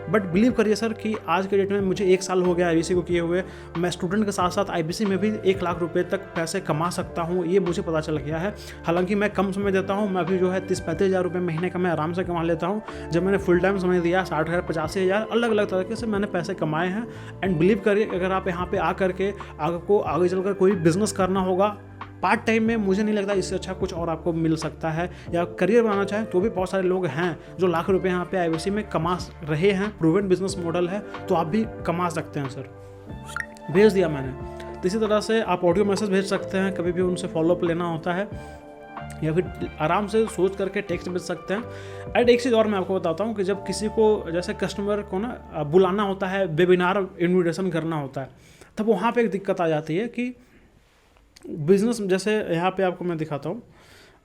बट बिलीव करिए सर कि आज के डेट में मुझे 1 साल हो गया IBC को किए हुए, मैं स्टूडेंट के साथ साथ IBC में भी 1 लाख रुपए तक पैसे कमा सकता हूँ, ये मुझे पता चल गया है। हालांकि मैं कम समय देता हूँ, मैं अभी जो है 30-35 हज़ार रुपये महीने का मैं आराम से कमा लेता हूँ। जब मैंने फुल टाइम समय दिया 60,000 85,000 अलग अलग तरीके से मैंने पैसे कमाए हैं। एंड बिलीव करिए अगर आप यहाँ पे आकर के आपको आगे चलकर कोई बिजनेस करना होगा पार्ट टाइम में, मुझे नहीं लगता इससे अच्छा कुछ और आपको मिल सकता है। या करियर बनाना चाहें तो भी बहुत सारे लोग हैं जो लाख रुपए यहाँ पे IBC में कमा रहे हैं। प्रूवन बिजनेस मॉडल है, तो आप भी कमा सकते हैं सर। भेज दिया मैंने। तो इसी तरह से आप ऑडियो मैसेज भेज सकते हैं, कभी भी उनसे फॉलोअप लेना होता है, या फिर आराम से सोच करके टेक्स्ट भेज सकते हैं। एंड एक चीज़ और मैं आपको बताता हूँ कि जब किसी को, जैसे कस्टमर को ना बुलाना होता है, वेबिनार इन्विटेशन करना होता है, तब वहाँ पर एक दिक्कत आ जाती है कि बिज़नेस, जैसे यहाँ पे आपको मैं दिखाता हूँ,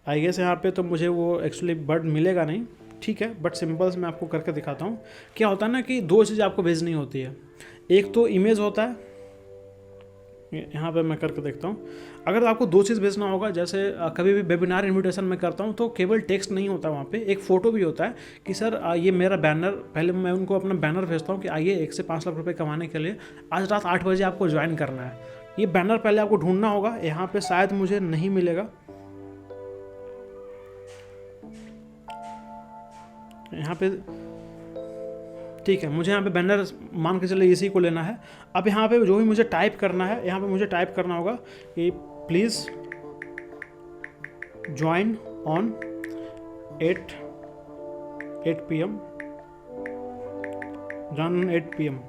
आई गेस यहाँ पे तो मुझे वो एक्चुअली वर्ड मिलेगा नहीं, ठीक है, बट सिंपल से मैं आपको करके दिखाता हूँ। क्या होता है ना कि 2 चीज़ आपको भेजनी होती है, एक तो इमेज होता है, यहाँ पे मैं करके देखता हूँ। अगर आपको 2 चीज़ भेजना होगा, जैसे कभी भी वेबिनार इन्विटेशन में करता हूँ तो केवल टेक्स्ट नहीं होता, वहाँ पे एक फ़ोटो भी होता है कि सर ये मेरा बैनर, पहले मैं उनको अपना बैनर भेजता हूँ कि आइए 1 से 5 लाख रुपए कमाने के लिए आज रात 8 बजे आपको ज्वाइन करना है। ये बैनर पहले आपको ढूंढना होगा, यहाँ पे शायद मुझे नहीं मिलेगा, यहाँ पे ठीक है, मुझे यहाँ पे बैनर मान के चले इसी को लेना है। अब यहाँ पे जो भी मुझे टाइप करना है, यहाँ पे मुझे टाइप करना होगा कि please join on 8 PM, John 8 PM,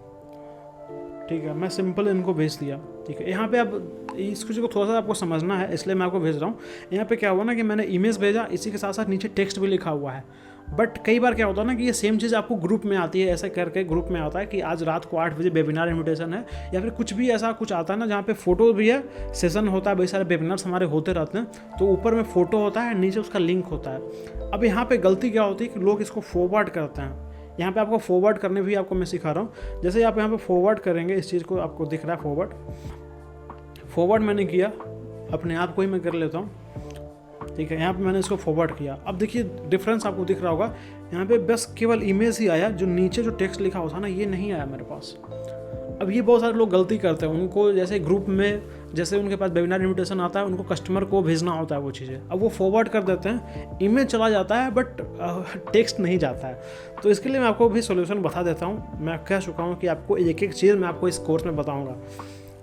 ठीक है। मैं सिंपल इनको भेज दिया, ठीक है। यहाँ पे अब इस चीज़ को थोड़ा सा आपको समझना है, इसलिए मैं आपको भेज रहा हूँ। यहाँ पे क्या हुआ ना कि मैंने इमेज भेजा, इसी के साथ साथ नीचे टेक्स्ट भी लिखा हुआ है। बट कई बार क्या होता है ना कि ये सेम चीज़ आपको ग्रुप में आती है, ऐसे करके ग्रुप में आता है कि आज रात को 8 बजे वेबिनार इन्विटेशन है, या फिर कुछ भी ऐसा कुछ आता है ना जहाँ पे फ़ोटो भी है, सेशन होता है, बहुत सारे वेबिनार्स हमारे होते रहते हैं, तो ऊपर में फ़ोटो होता है, नीचे उसका लिंक होता है। अब यहाँ पर गलती क्या होती है कि लोग इसको फॉरवर्ड करते हैं। यहाँ पे आपको फॉरवर्ड करने भी आपको मैं सिखा रहा हूँ। जैसे आप यहाँ पे फॉरवर्ड करेंगे, इस चीज़ को आपको दिख रहा है फॉरवर्ड मैंने किया, अपने आप को ही मैं कर लेता हूँ। ठीक है। यहाँ पे मैंने इसको फॉरवर्ड किया। अब देखिए डिफरेंस आपको दिख रहा होगा, यहाँ पे बस केवल इमेज ही आया, जो नीचे जो टेक्स्ट लिखा होता ना ये नहीं आया मेरे पास। अब ये बहुत सारे लोग गलती करते हैं, उनको जैसे ग्रुप में जैसे उनके पास वेबिनार इनविटेशन आता है, उनको कस्टमर को भेजना होता है वो चीज़ें, अब वो फॉरवर्ड कर देते हैं, इमेज चला जाता है बट टेक्स्ट नहीं जाता है। तो इसके लिए मैं आपको भी सोल्यूशन बता देता हूँ। मैं कह चुका हूँ कि आपको एक एक चीज़ मैं आपको इस कोर्स में बताऊँगा।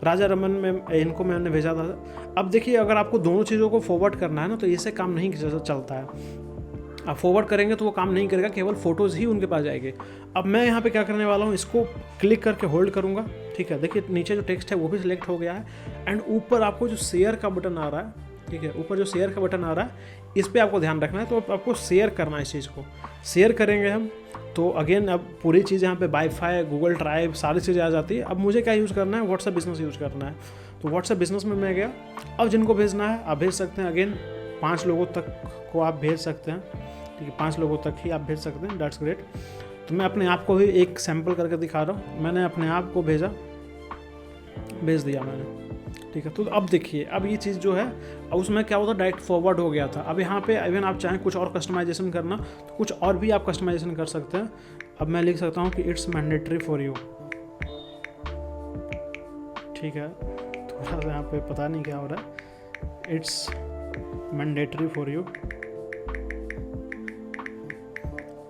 राजा रमन में इनको मैंने भेजा था। अब देखिए अगर आपको दोनों चीज़ों को फॉरवर्ड करना है ना, तो इससे काम नहीं चलता है। आप फॉरवर्ड करेंगे तो वो काम नहीं करेगा, केवल फ़ोटोज़ ही उनके पास जाएंगे। अब मैं यहाँ पे क्या करने वाला हूँ, इसको क्लिक करके होल्ड करूँगा, ठीक है। देखिए नीचे जो टेक्स्ट है वो भी सिलेक्ट हो गया है, एंड ऊपर आपको जो शेयर का बटन आ रहा है, ठीक है, ऊपर जो शेयर का बटन आ रहा है इस पर आपको ध्यान रखना है। तो आपको शेयर करना है, इस चीज़ को शेयर करेंगे हम तो अगेन अब पूरी चीज़ यहाँ पे वाईफाई, गूगल ड्राइव सारी चीज़ें आ जाती है। अब मुझे क्या यूज़ करना है, व्हाट्सएप बिजनेस यूज़ करना है। तो व्हाट्सएप बिजनेस में मैं गया। अब जिनको भेजना है आप भेज सकते हैं, अगेन 5 लोगों तक को आप भेज सकते हैं, ठीक है, 5 लोगों तक ही आप भेज सकते हैं, दैट्स ग्रेट। तो मैं अपने आप को भी एक सैम्पल करके दिखा रहा हूँ। मैंने अपने आप को भेज दिया मैंने, ठीक है। तो अब देखिए अब ये चीज़ जो है, अब उसमें क्या होता, डायरेक्ट फॉरवर्ड हो गया था। अब यहाँ पे इवन आप चाहें कुछ और कस्टमाइजेशन करना तो कुछ और भी आप कस्टमाइजेशन कर सकते हैं। अब मैं लिख सकता हूँ कि इट्स मैंडेटरी फॉर यू, ठीक है। थोड़ा सा यहाँ पे पता नहीं क्या हो रहा है, इट्स मैंडेटरी फॉर यू,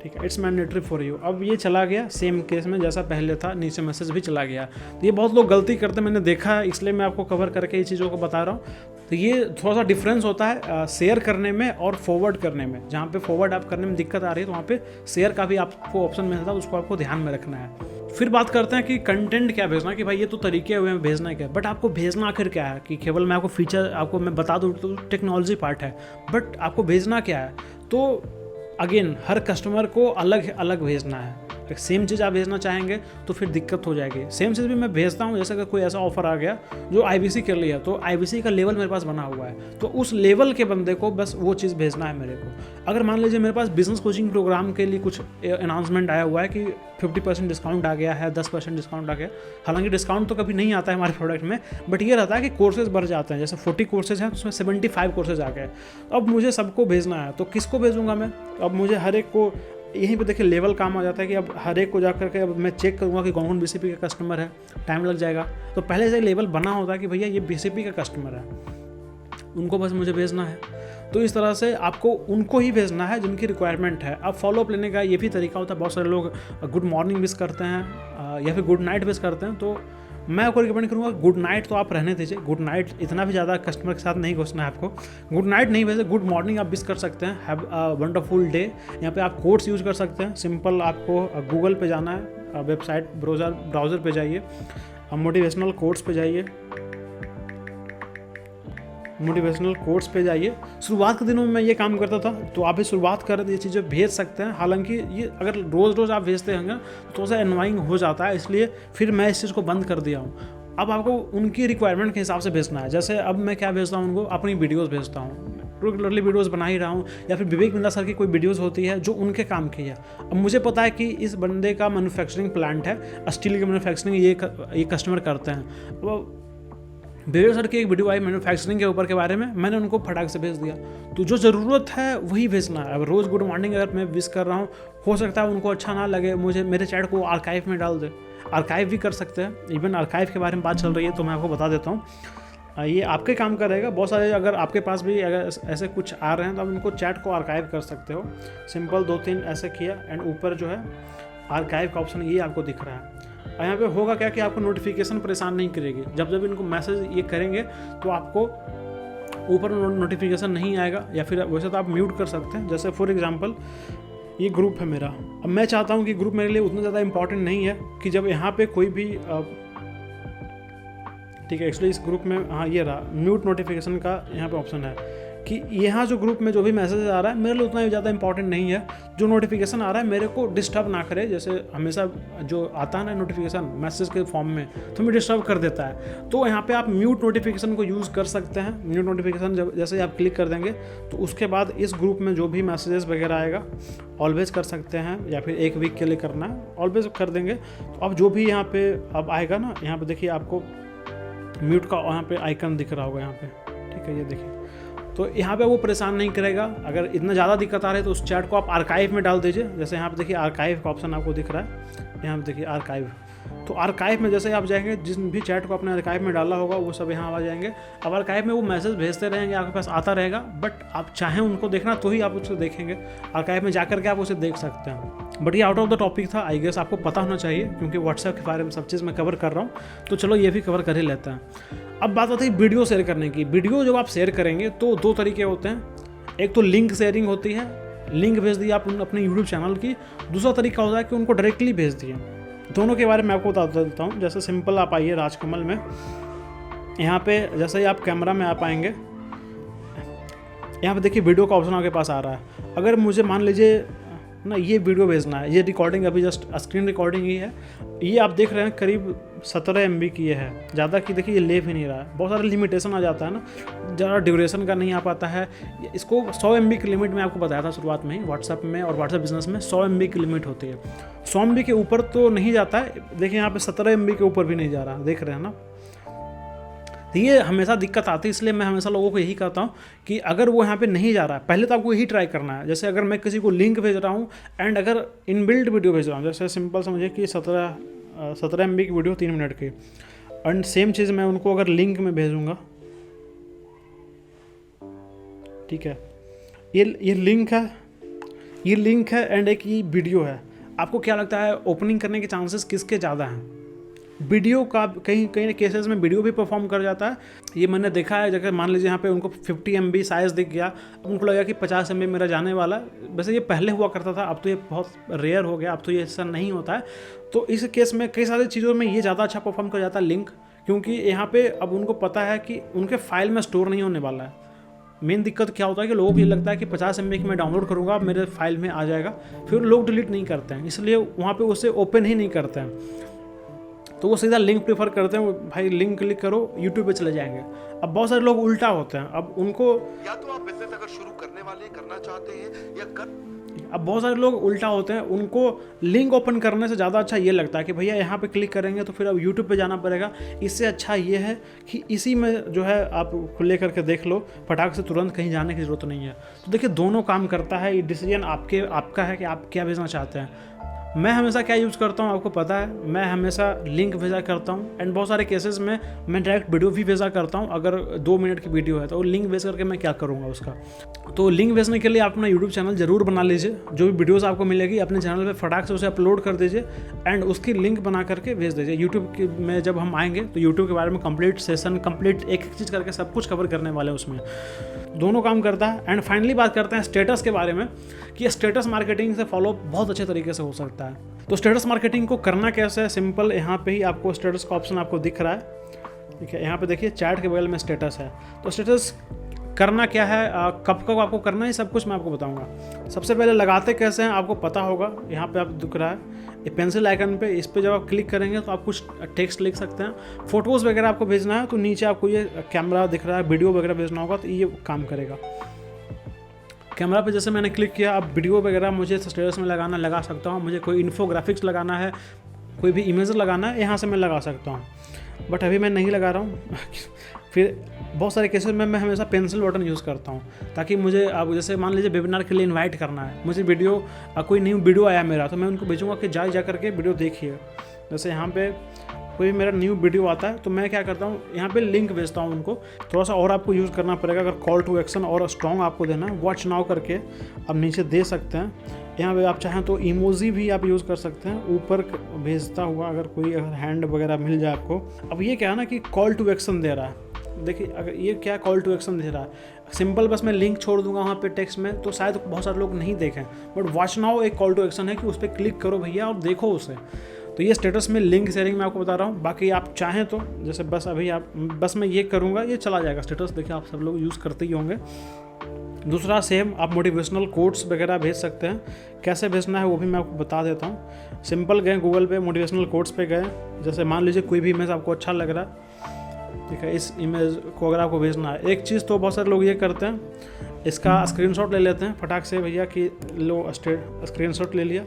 ठीक है, इट्स मैंडेटरी फॉर यू। अब ये चला गया सेम केस में जैसा पहले था, नीचे मैसेज भी चला गया। ये बहुत लोग गलती करते हैं, मैंने देखा है, इसलिए मैं आपको कवर करके ये चीज़ों को बता रहा हूँ। तो ये थोड़ा सा डिफरेंस होता है शेयर करने में और फॉरवर्ड करने में। जहाँ पे फॉरवर्ड आप करने में दिक्कत आ रही है तो वहाँ पे शेयर का भी आपको ऑप्शन मिलता है, उसको आपको ध्यान में रखना है। फिर बात करते हैं कि कंटेंट क्या भेजना, कि भाई ये तो तरीके हुए हैं भेजना क्या, बट आपको भेजना आखिर क्या है। कि केवल मैं आपको फीचर आपको मैं बता दूँ तो टेक्नोलॉजी पार्ट है, बट आपको भेजना क्या है। तो अगेन हर कस्टमर को अलग अलग भेजना है। सेम चीज़ आप भेजना चाहेंगे तो फिर दिक्कत हो जाएगी। सेम चीज़ भी मैं भेजता हूँ, जैसे कि कोई ऐसा ऑफर आ गया जो IBC के लिए है, तो IBC का लेवल मेरे पास बना हुआ है, तो उस लेवल के बंदे को बस वो चीज़ भेजना है मेरे को। अगर मान लीजिए मेरे पास बिजनेस कोचिंग प्रोग्राम के लिए कुछ अनाउंसमेंट आया हुआ है कि 50% डिस्काउंट आ गया है, 10% डिस्काउंट आ गया, हालांकि डिस्काउंट तो कभी नहीं आता है हमारे प्रोडक्ट में, बट ये रहता है कि कोर्सेज बढ़ जाते हैं। जैसे 40 कोर्सेज हैं तो उसमें 75 कोर्सेज आ गए। अब मुझे सबको भेजना है तो किसको भेजूंगा मैं। अब मुझे हर एक को यहीं पे देखिए लेवल काम आ जाता है कि अब हर एक को जा करके अब मैं चेक करूँगा कि कौन कौन BCP का कस्टमर है, टाइम लग जाएगा। तो पहले से लेवल बना होता है कि भैया ये BCP का कस्टमर है, उनको बस मुझे भेजना है। तो इस तरह से आपको उनको ही भेजना है जिनकी रिक्वायरमेंट है। अब फॉलोअप लेने का ये भी तरीका होता है। बहुत सारे लोग गुड मॉर्निंग विश करते हैं या फिर गुड नाइट विश करते हैं, तो मैं आपको रिकमेंड करूँगा गुड नाइट तो आप रहने दीजिए। गुड नाइट इतना भी ज़्यादा कस्टमर के साथ नहीं घुसना है आपको। गुड नाइट नहीं भेजे, गुड मॉर्निंग आप विश कर सकते हैं, हैव अ वंडरफुल डे। यहाँ पे आप कोड्स यूज़ कर सकते हैं। सिंपल आपको गूगल पे जाना है, वेबसाइट ब्राउज़र पे जाइए, मोटिवेशनल कोड्स पे जाइए, मोटिवेशनल कोर्स पे जाइए। शुरुआत के दिनों में मैं ये काम करता था, तो आप भी शुरुआत कर ये चीज़ें भेज सकते हैं। हालांकि ये अगर रोज़ रोज़ आप भेजते होंगे तो थोड़ा सा एनवाइंग हो जाता है, इसलिए फिर मैं इस चीज़ को बंद कर दिया हूँ। अब आपको उनकी रिक्वायरमेंट के हिसाब से भेजना है। जैसे अब मैं क्या भेजता हूँ उनको, अपनी वीडियोस भेजता हूँ, रेगुलरली वीडियोस बना ही रहा हूँ, या फिर विवेक बिंदा सर की कोई वीडियोस होती है जो उनके काम की है। अब मुझे पता है कि इस बंदे का मैन्युफैक्चरिंग प्लांट है, स्टील की मैन्युफैक्चरिंग ये कस्टमर करते हैं। अब विवेक सर की एक वीडियो आई मैन्युफैक्चरिंग के ऊपर के बारे में, मैंने उनको फटाक से भेज दिया। तो जो ज़रूरत है वही भेजना है। अब रोज़ गुड मॉर्निंग अगर मैं विश कर रहा हूँ, हो सकता है उनको अच्छा ना लगे, मुझे मेरे चैट को आर्काइव में डाल दे। आर्काइव भी कर सकते हैं, इवन आर्काइव के बारे में बात चल रही है तो मैं आपको बता देता हूँ। ये आपके काम का रहेगा। बहुत सारे अगर आपके पास भी अगर ऐसे कुछ आ रहे हैं तो आप उनको चैट को आर्काइव कर सकते हो। सिंपल 2-3 ऐसे किया एंड ऊपर जो है आर्काइव का ऑप्शन ये आपको दिख रहा है। और यहाँ पे होगा क्या कि आपको नोटिफिकेशन परेशान नहीं करेगी। जब जब इनको मैसेज ये करेंगे तो आपको ऊपर नोटिफिकेशन नहीं आएगा, या फिर वैसे तो आप म्यूट कर सकते हैं। जैसे फॉर एग्जांपल ये ग्रुप है मेरा, अब मैं चाहता हूँ कि ग्रुप मेरे लिए उतना ज़्यादा इंपॉर्टेंट नहीं है कि जब यहाँ पे कोई भी ठीक है, एक्चुअली इस ग्रुप में हाँ ये रहा म्यूट नोटिफिकेशन का यहाँ पे ऑप्शन है कि यहाँ जो ग्रुप में जो भी मैसेज आ रहा है मेरे लिए उतना भी ज़्यादा इंपॉर्टेंट नहीं है। जो नोटिफिकेशन आ रहा है मेरे को डिस्टर्ब ना करे। जैसे हमेशा जो आता है ना नोटिफिकेशन मैसेज के फॉर्म में, तो मैं डिस्टर्ब कर देता है। तो यहाँ पे आप म्यूट नोटिफिकेशन को यूज़ कर सकते हैं। म्यूट नोटिफिकेशन जब जैसे आप क्लिक कर देंगे तो उसके बाद इस ग्रुप में जो भी मैसेजेस वगैरह आएगा ऑलवेज कर सकते हैं, या फिर 1 वीक के लिए करना है ऑलवेज कर देंगे। तो अब जो भी यहाँ पे अब आएगा ना, यहाँ पे देखिए आपको म्यूट का यहाँ पे आइकन दिख रहा होगा यहाँ पे, ठीक है, ये देखिए। तो यहाँ पे वो परेशान नहीं करेगा। अगर इतना ज़्यादा दिक्कत आ रही है तो उस चैट को आप आर्काइव में डाल दीजिए। जैसे यहाँ पे देखिए आर्काइव का ऑप्शन आपको दिख रहा है, यहाँ पे देखिए आर्काइव। तो आर्काइव में जैसे आप जाएंगे, जिस भी चैट को आपने आर्काइव में डाला होगा वो सब यहाँ आ जाएंगे। अब आर्काइव में वो मैसेज भेजते रहेंगे, आपके पास आता रहेगा, बट आप चाहें उनको देखना तो ही आप उसको देखेंगे। आर्काइव में जाकर के आप उसे देख सकते हैं। बट ये आउट ऑफ द टॉपिक था, आई गेस आपको पता होना चाहिए, क्योंकि व्हाट्सएप के बारे में सब चीज़ मैं कवर कर रहा हूँ, तो चलो ये भी कवर कर ही लेते हैं। अब बात आती है वीडियो शेयर करने की। वीडियो जब आप शेयर करेंगे तो 2 तरीके होते हैं। एक तो लिंक शेयरिंग होती है, लिंक भेज दी आप अपने यूट्यूब चैनल की। दूसरा तरीका होता है कि उनको डायरेक्टली भेज दिए। दोनों के बारे में आपको बता देता हूँ। जैसे सिंपल आप आइए राजकमल में, यहाँ पे जैसे ही आप कैमरा में आ पाएंगे, यहाँ पे देखिए वीडियो का ऑप्शन आपके पास आ रहा है। अगर मुझे मान लीजिए ना ये वीडियो भेजना है, ये रिकॉर्डिंग अभी जस्ट स्क्रीन रिकॉर्डिंग ही है, ये आप देख रहे हैं करीब 17 MB की ये है, ज़्यादा की देखिए ये ले भी नहीं रहा है। बहुत सारे लिमिटेशन आ जाता है ना, ज़्यादा ड्यूरेशन का नहीं आ पाता है। इसको 100 MB की लिमिट में आपको बताया था शुरुआत में ही, व्हाट्सएप में और व्हाट्सएप बिजनेस में 100 MB की लिमिट होती है। 100 MB के ऊपर तो नहीं जाता है, देखिए यहाँ पे 17 MB के ऊपर भी नहीं जा रहा, देख रहे हैं ना। तो ये हमेशा दिक्कत आती है, इसलिए मैं हमेशा लोगों को यही कहता हूँ कि अगर वो यहाँ पे नहीं जा रहा है, पहले तो आपको यही ट्राई करना है। जैसे अगर मैं किसी को लिंक भेज रहा हूँ एंड अगर इनबिल्ट वीडियो भेज रहा हूँ, जैसे सिंपल समझिए कि 17 MB की वीडियो 3 मिनट की, एंड सेम चीज़ मैं उनको अगर लिंक में भेजूँगा, ठीक है, ये लिंक है एंड एक ये वीडियो है। आपको क्या लगता है ओपनिंग करने के चांसेस किसके ज़्यादा हैं? वीडियो का कहीं कहीं केसेस में वीडियो भी परफॉर्म कर जाता है। ये मैंने देखा है, जगह मान लीजिए यहाँ पे उनको 50 MB साइज़ दिख गया, उनको लगा कि 50 MB मेरा जाने वाला है। वैसे ये पहले हुआ करता था, अब तो ये बहुत रेयर हो गया, अब तो ये ऐसा नहीं होता है। तो इस केस में कई सारी चीज़ों में ये ज़्यादा अच्छा परफॉर्म कर जाता है लिंक, क्योंकि यहाँ पे अब उनको पता है कि उनके फाइल में स्टोर नहीं होने वाला है। मेन दिक्कत क्या होता है कि लोगों को ये लगता है कि 50 MB की मैं डाउनलोड करूँगा मेरे फाइल में आ जाएगा, फिर लोग डिलीट नहीं करते हैं, इसलिए वहाँ पे उसे ओपन ही नहीं करते हैं। तो वो सीधा लिंक प्रीफर करते हैं, भाई लिंक क्लिक करो यूट्यूब पे चले जाएंगे। अब बहुत सारे लोग उल्टा होते हैं, अब उनको या तो आप बिजनेस अगर शुरू करने वाले करना चाहते हैं या अब बहुत सारे लोग उल्टा होते हैं, उनको लिंक ओपन करने से ज़्यादा अच्छा ये लगता है कि भैया यहाँ पे क्लिक करेंगे तो फिर अब यूट्यूब पे जाना पड़ेगा। इससे अच्छा ये है कि इसी में जो है आप खुले करके देख लो, फटाक से तुरंत कहीं जाने की ज़रूरत नहीं है। तो देखिए दोनों काम करता है, ये डिसीजन आपका है कि आप क्या भेजना चाहते हैं। मैं हमेशा क्या यूज़ करता हूँ आपको पता है, मैं हमेशा लिंक भेजा करता हूँ, एंड बहुत सारे केसेस में मैं डायरेक्ट वीडियो भी भेजा करता हूँ। अगर 2 मिनट की वीडियो है तो लिंक भेज करके मैं क्या करूँगा उसका। तो लिंक भेजने के लिए आप अपना यूट्यूब चैनल जरूर बना लीजिए, जो भी वीडियोस आपको मिलेगी अपने चैनल पे फटाक से उसे अपलोड कर दीजिए एंड उसकी लिंक बना करके भेज दीजिए। यूट्यूब में जब हम आएंगे तो यूट्यूब के बारे में कंप्लीट सेशन, कंप्लीट एक चीज़ करके सब कुछ कवर करने वाले हैं, उसमें दोनों काम करता है। एंड फाइनली बात करते हैं स्टेटस के बारे में, कि स्टेटस मार्केटिंग से फॉलो बहुत अच्छे तरीके से हो सकता है। तो स्टेटस मार्केटिंग को करना कैसे है, सिंपल, यहाँ पे ही आपको स्टेटस का ऑप्शन आपको दिख रहा है, ठीक है। यहाँ पे देखिए चैट के बगल में स्टेटस है। तो स्टेटस करना क्या है, कब कब आपको करना है, सब कुछ मैं आपको बताऊंगा। सबसे पहले लगाते कैसे हैं आपको पता होगा, यहाँ पे आप दिख रहा है ये पेंसिल आइकन पे, इस पे जब आप क्लिक करेंगे तो आप कुछ टेक्स्ट लिख सकते हैं। फोटोज़ वगैरह आपको भेजना है तो नीचे आपको ये कैमरा दिख रहा है, वीडियो वगैरह भेजना होगा तो ये काम करेगा। कैमरा पे जैसे मैंने क्लिक किया, अब वीडियो वगैरह मुझे स्टेटस में लगा सकता हूँ। मुझे कोई इन्फोग्राफिक्स लगाना है, कोई भी इमेज लगाना है, यहाँ से मैं लगा सकता हूँ, बट अभी मैं नहीं लगा रहा हूँ। फिर बहुत सारे केसेस में मैं हमेशा पेंसिल बटन यूज़ करता हूँ, ताकि मुझे अब जैसे मान लीजिए वेबिनार के लिए इनवाइट करना है, मुझे वीडियो कोई न्यू वीडियो आया मेरा, तो मैं उनको भेजूँगा कि जा करके वीडियो देखिए। जैसे यहाँ पे कोई मेरा न्यू वीडियो आता है तो मैं क्या करता हूँ, यहाँ पे लिंक भेजता हूँ उनको। थोड़ा सा और आपको यूज़ करना पड़ेगा, अगर कॉल टू एक्शन और स्ट्रॉन्ग आपको देना है, वॉच नाउ करके आप नीचे दे सकते हैं। यहाँ पे आप चाहें तो इमोजी भी आप यूज़ कर सकते हैं, ऊपर भेजता हुआ, अगर कोई हैंड वगैरह मिल जाए आपको। अब ये क्या है ना कि कॉल टू एक्शन दे रहा है, देखिए अगर ये क्या कॉल टू एक्शन दे रहा है, सिंपल बस मैं लिंक छोड़ दूंगा वहाँ पे टेक्स्ट में, तो शायद बहुत सारे लोग नहीं देखें, बट वॉच नाउ एक कॉल टू एक्शन है कि उस पर क्लिक करो भैया और देखो उसे। तो ये स्टेटस में लिंक शेयरिंग मैं आपको बता रहा हूँ। बाकी आप चाहें तो जैसे बस मैं ये करूँगा, ये चला जाएगा स्टेटस, देखिए आप सब लोग यूज़ करते ही होंगे। दूसरा सेम आप मोटिवेशनल कोट्स वगैरह भेज सकते हैं, कैसे भेजना है वो भी मैं आपको बता देता हूँ। सिंपल गए गूगल पे मोटिवेशनल कोट्स पे गए, जैसे मान लीजिए कोई भी इमेज आपको अच्छा लग रहा है, ठीक है, इस इमेज को अगर आपको भेजना है, एक चीज़ तो बहुत सारे लोग ये करते हैं, इसका स्क्रीनशॉट ले लेते हैं फटाक से भैया कि लो स्क्रीनशॉट ले लिया।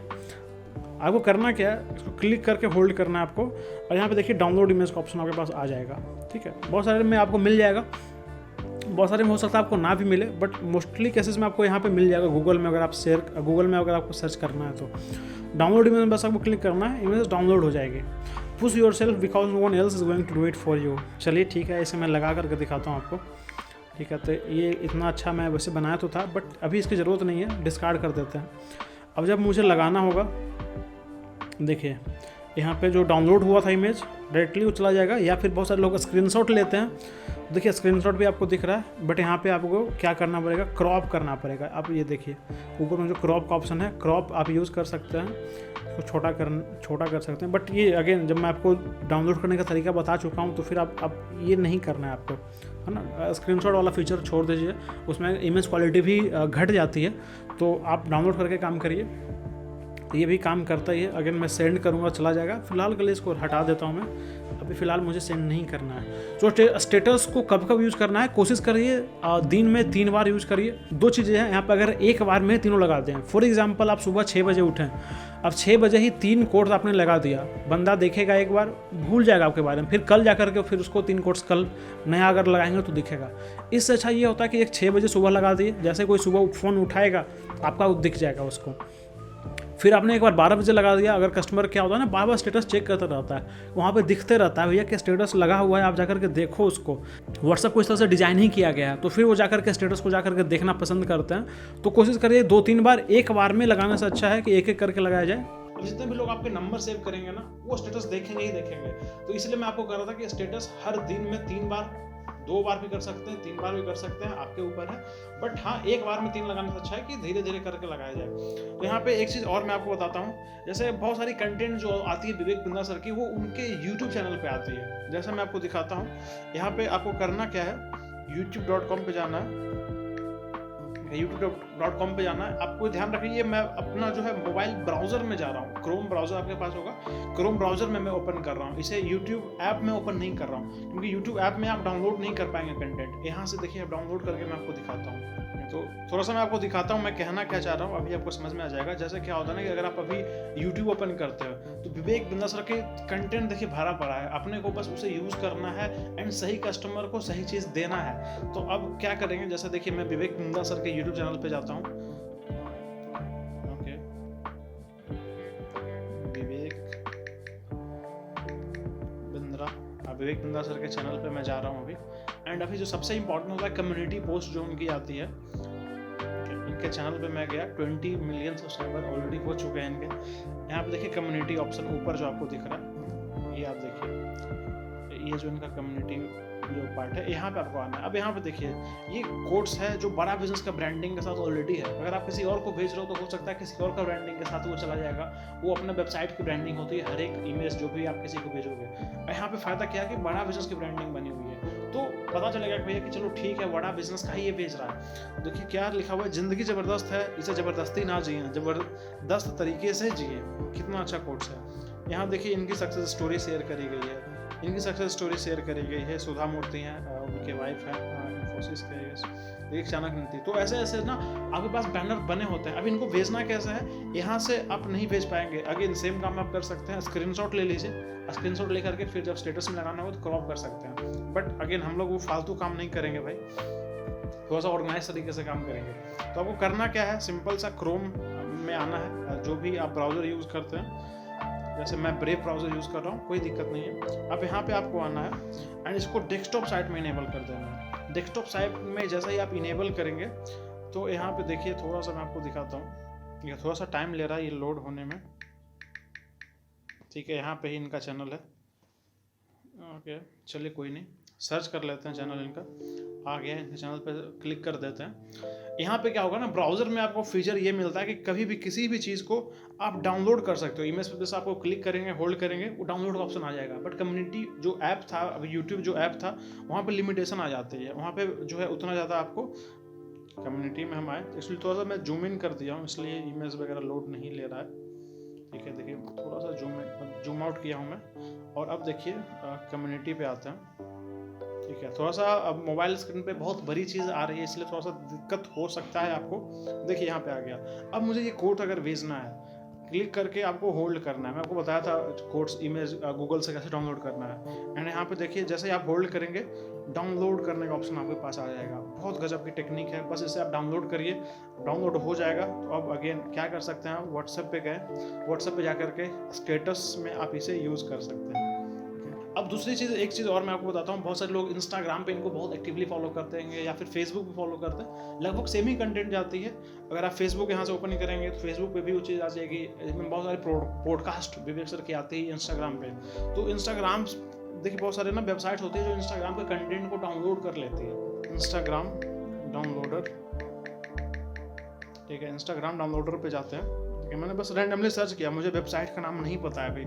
आपको करना क्या है, इसको क्लिक करके होल्ड करना है आपको, और यहाँ पे देखिए डाउनलोड इमेज का ऑप्शन आपके पास आ जाएगा, ठीक है। बहुत सारे में आपको मिल जाएगा, बहुत सारे में हो सकता है आपको ना भी मिले, बट मोस्टली केसेस में आपको यहाँ पे मिल जाएगा। गूगल में अगर आपको सर्च करना है तो डाउनलोड इमेज में बस आपको क्लिक करना है, इमेज डाउनलोड हो जाएगी। Push yourself because no one else is going to do it for you. चलिए ठीक है, इसे मैं लगा करके दिखाता हूँ आपको। ठीक है, तो ये इतना अच्छा मैं वैसे बनाया तो था, बट अभी इसकी ज़रूरत नहीं है, डिस्कार्ड कर देते हैं। अब जब मुझे लगाना होगा, देखिए यहाँ पे जो डाउनलोड हुआ था इमेज डायरेक्टली वो चला जाएगा, या फिर बहुत सारे लोग स्क्रीनशॉट लेते हैं। देखिए स्क्रीनशॉट भी आपको दिख रहा है, बट यहाँ पे आपको क्या करना पड़ेगा, क्रॉप करना पड़ेगा। आप ये देखिए ऊपर में जो क्रॉप का ऑप्शन है, क्रॉप आप यूज़ कर सकते हैं, इसको छोटा कर सकते हैं। बट ये अगेन जब मैं आपको डाउनलोड करने का तरीका बता चुका हूँ, तो फिर आप ये नहीं करना है आपको, है ना। स्क्रीनशॉट वाला फीचर छोड़ दीजिए, उसमें इमेज क्वालिटी भी घट जाती है, तो आप डाउनलोड करके काम करिए। ये भी काम करता ही है। अगर मैं सेंड करूँगा चला जाएगा। फिलहाल के लिए इसको हटा देता हूँ मैं, अभी फ़िलहाल मुझे सेंड नहीं करना है। तो स्टेटस को कब कब यूज़ करना है, कोशिश करिए दिन में 3 बार यूज़ करिए। 2 चीज़ें हैं यहाँ पर, अगर एक बार में तीनों लगा दें। फॉर एग्जांपल आप सुबह 6 बजे उठें, अब 6 बजे ही 3 कोट्स आपने लगा दिया, बंदा देखेगा एक बार, भूल जाएगा आपके बारे में, फिर कल जा करके फिर उसको 3 कोट्स कल नया अगर लगाएंगे तो दिखेगा। इससे अच्छा ये होता है कि एक 6 बजे सुबह लगा दिए, जैसे कोई सुबह फ़ोन उठाएगा आपका दिख जाएगा उसको। फिर आपने एक बार 12 बजे लगा दिया, अगर कस्टमर क्या होता है ना, बार-बार स्टेटस चेक करता रहता है, वहाँ पे दिखते रहता है भैया कि स्टेटस लगा हुआ है, आप जाकर के देखो उसको। व्हाट्सएप को इस तरह से डिज़ाइन ही किया गया है, तो फिर वो जाकर के स्टेटस को जाकर के देखना पसंद करते हैं। तो कोशिश करिए 2-3 बार, एक बार में लगाने से अच्छा है कि एक-एक करके लगाया जाए। जितने भी लोग आपके नंबर सेव करेंगे ना, वो स्टेटस देखेंगे ही देखेंगे। तो इसलिए मैं आपको कह रहा था कि स्टेटस हर दिन में 3 बार, 2 बार भी कर सकते हैं, 3 बार भी कर सकते हैं, आपके ऊपर है। बट हाँ, एक बार में 3 लगाने से अच्छा है कि धीरे धीरे करके लगाया जाए। तो यहाँ पे एक चीज़ और मैं आपको बताता हूँ, जैसे बहुत सारी कंटेंट जो आती है विवेक बिंद्रा सर की, वो उनके यूट्यूब चैनल पे आती है। जैसे मैं आपको दिखाता हूँ, यहाँ पे आपको करना क्या है, youtube.com पे जाना है। youtube.com पे जाना है। आपको ध्यान रखिए, मैं अपना जो है मोबाइल ब्राउजर में जा रहा हूँ, क्रोम ब्राउजर आपके पास होगा, क्रोम ब्राउजर में मैं ओपन कर रहा हूँ। इसे यूट्यूब ऐप में ओपन नहीं कर रहा हूँ, क्योंकि यूट्यूब ऐप में आप डाउनलोड नहीं कर पाएंगे कंटेंट। यहाँ से देखिए, डाउनलोड करके मैं आपको दिखाता हूँ। तो थोड़ा सा मैं आपको दिखाता हूँ मैं कहना क्या चाह रहा हूँ, अभी आपको समझ में आ जाएगा। जैसे क्या होता है ना कि अगर आप अभी यूट्यूब ओपन करते हो, तो विवेक बिंद्रा सर के कंटेंट देखिए भरा पड़ा है, अपने को बस उसे यूज़ करना है एंड सही कस्टमर को सही चीज़ देना है। तो अब क्या करेंगे, जैसे देखिए मैं विवेक बिंद्रा सर के यूट्यूब चैनल पे जाता हूँ। ओके, विवेक बिंद्रा सर के चैनल पे मैं जा रहा हूँ अभी। एंड अभी जो सबसे इंपॉर्टेंट होता है, कम्युनिटी पोस्ट जो उनकी आती है, इनके चैनल पे मैं गया, 20 मिलियन सब्सक्राइबर ऑलरेडी हो चुके हैं इनके। यहाँ पे देखिए कम्युनिटी ऑप्शन ऊपर जो आपको दिख रहा है, ये आप देखिए, ये जो इनका कम्युनिटी जो पार्ट है, यहाँ पे आपको आना है। अब यहाँ पे देखिए ये कोड्स है जो बड़ा बिजनेस का ब्रांडिंग के साथ ऑलरेडी है। अगर आप किसी और को भेज रहे हो तो हो सकता है किसी और का ब्रांडिंग के साथ वो चला जाएगा। वो अपने वेबसाइट की ब्रांडिंग होती है, हर एक इमेज जो भी आप किसी को भेजोगे। यहाँ पे फायदा क्या है कि बड़ा बिजनेस की ब्रांडिंग बनी हुई है, तो पता चलेगा कि भैया कि चलो ठीक है, बड़ा बिजनेस का ही ये भेज रहा है। देखिए क्या लिखा हुआ है, जिंदगी जबरदस्त है, इसे जबरदस्ती ना जिए, जबरदस्त तरीके से जिए। कितना अच्छा कोड्स है। यहाँ देखिए इनकी सक्सेस स्टोरी शेयर करी गई है, इनकी सक्सेस स्टोरी शेयर करी गई है। सुधा मूर्ति हैं, उनके वाइफ हैं, इन्फोसिस के एक चाणक्य। तो ऐसे ऐसे ना आपके पास बैनर बने होते हैं। अब इनको भेजना कैसे है, यहाँ से आप नहीं भेज पाएंगे। अगेन सेम काम आप कर सकते हैं, स्क्रीनशॉट ले लीजिए, स्क्रीनशॉट ले करके फिर जब स्टेटस में लगाना हो तो क्रॉप कर सकते हैं। बट अगेन हम लोग वो फालतू काम नहीं करेंगे भाई, थोड़ा सा ऑर्गेनाइज तरीके से काम करेंगे। तो आपको करना क्या है, सिंपल सा क्रोम में आना है, जो भी आप ब्राउज़र यूज़ करते हैं। जैसे मैं ब्रेव ब्राउज़र यूज़ कर रहा हूँ, कोई दिक्कत नहीं है। अब यहाँ पे आपको आना है एंड इसको डेस्कटॉप साइट में इनेबल कर देना है। डेस्कटॉप साइट में जैसे ही आप इनेबल करेंगे तो यहाँ पे देखिए, थोड़ा सा मैं आपको दिखाता हूँ, ये थोड़ा सा टाइम ले रहा है ये लोड होने में। ठीक है, यहाँ पे ही इनका चैनल है। ओके चलिए कोई नहीं, सर्च कर लेते हैं चैनल इनका, आ गया है। इनके चैनल पे क्लिक कर देते हैं। यहाँ पे क्या होगा ना, ब्राउज़र में आपको फीचर ये मिलता है कि कभी भी किसी भी चीज़ को आप डाउनलोड कर सकते हो। इमेज पे जैसे आपको क्लिक करेंगे, होल्ड करेंगे, वो डाउनलोड का ऑप्शन आ जाएगा। बट कम्युनिटी जो ऐप था, अभी यूट्यूब जो ऐप था, वहाँ पे लिमिटेशन आ जाती है। वहाँ पे जो है उतना ज़्यादा आपको, कम्युनिटी में हम आए इसलिए थोड़ा सा मैं जूम इन कर दिया हूँ, इसलिए इमेज वगैरह लोड नहीं ले रहा है। ठीक है, देखिए थोड़ा सा जूम आउट किया हूँ मैं। और अब देखिए कम्युनिटी पे आते हैं। ठीक है, थोड़ा सा अब मोबाइल स्क्रीन पे बहुत बड़ी चीज़ आ रही है, इसलिए थोड़ा सा दिक्कत हो सकता है आपको। देखिए यहाँ पे आ गया। अब मुझे ये कोड अगर भेजना है, क्लिक करके आपको होल्ड करना है। मैं आपको बताया था कोड्स इमेज गूगल से कैसे डाउनलोड करना है। एंड यहाँ पे देखिए जैसे ही आप होल्ड करेंगे डाउनलोड करने का ऑप्शन आपके पास आ जाएगा। बहुत गजब की टेक्निक है, बस इसे आप डाउनलोड करिए, डाउनलोड हो जाएगा। तो अब अगेन क्या कर सकते हैं, आप व्हाट्सएप पे गए, व्हाट्सएप पे जा करके स्टेटस में आप इसे यूज़ कर सकते हैं। अब दूसरी चीज़, एक चीज़ और मैं आपको बताता हूँ, बहुत सारे लोग इंस्टाग्राम पे इनको बहुत एक्टिवली फॉलो करते हैं या फिर फेसबुक पे फॉलो करते हैं, लगभग सेम ही कंटेंट जाती है। अगर आप फेसबुक यहाँ से ओपन करेंगे तो फेसबुक पे भी वो चीज़ आ जाएगी। इसमें बहुत सारे पॉडकास्ट विवेक सर की आती है इंस्टाग्राम पे। तो इंस्टाग्राम देखिए बहुत सारे ना वेबसाइट्स होती है जो इंस्टाग्राम के कंटेंट को डाउनलोड कर लेती है। इंस्टाग्राम डाउनलोडर, ठीक है, इंस्टाग्राम डाउनलोडर पे जाते हैं। ठीक है, मैंने बस रैंडमली सर्च किया, मुझे वेबसाइट का नाम नहीं पता है भाई।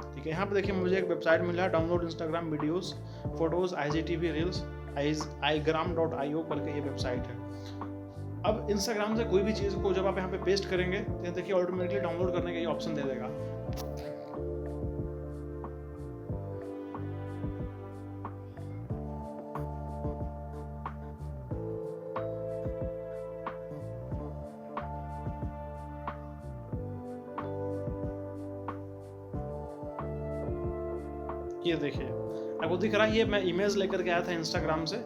ठीक है, यहाँ पे देखिए मुझे एक वेबसाइट मिला है, download Instagram videos, photos, IGTV reels, igram.io करके ये वेबसाइट है। अब इंस्टाग्राम से कोई भी चीज़ को जब आप यहाँ पे पेस्ट करेंगे तो देखिए ऑटोमेटिकली डाउनलोड करने का ये ऑप्शन दे देगा। ये देखिए आपको दिख रहा है, ये मैं इमेज लेकर के आया था इंस्टाग्राम से।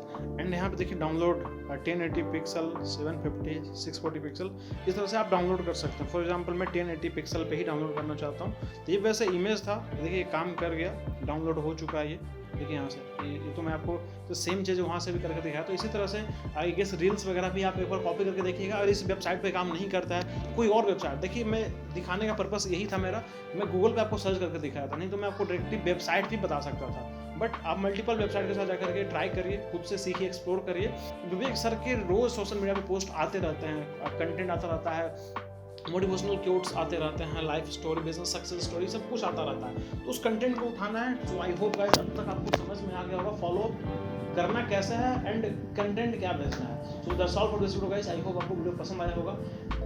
एंड यहाँ पे देखिए डाउनलोड 1080 पिक्सल, 750, 640 पिक्सल, इस तरह से आप डाउनलोड कर सकते हैं। फॉर एग्जांपल मैं 1080 पिक्सल पे ही डाउनलोड करना चाहता हूँ। तो ये वैसे इमेज था, देखिए काम कर गया, डाउनलोड हो चुका है। ये देखिए यहाँ से ये तो मैं आपको तो सेम चीज़ वहाँ से भी करके दिखाया। तो इसी तरह से आई गेस रील्स वगैरह भी आप एक बार कॉपी करके देखिएगा। अगर इस वेबसाइट पे काम नहीं करता है तो कोई और वेबसाइट देखिए, मैं दिखाने का पर्पस यही था मेरा, मैं गूगल पे आपको सर्च करके दिखाया था, नहीं तो मैं आपको डायरेक्टली वेबसाइट भी बता सकता था। बट आप मल्टीपल वेबसाइट के साथ जाकर के ट्राई करिए, खुद से सीखिए, एक्सप्लोर करिए। विवेक सर के रोज़ सोशल मीडिया पे पोस्ट आते रहते हैं, कंटेंट आता रहता है, मोटिवेशनल क्योट्स आते रहते हैं, life story, business success story, सब कुछ आता रहता है। तो उस कंटेंट को उठाना है। तो आई होप गाइस अब तक आपको समझ में आ गया होगा फॉलो करना कैसे है एंड कंटेंट क्या भेजना है। So that's all for this video guys. I hope आपको वीडियो पसंद आया होगा।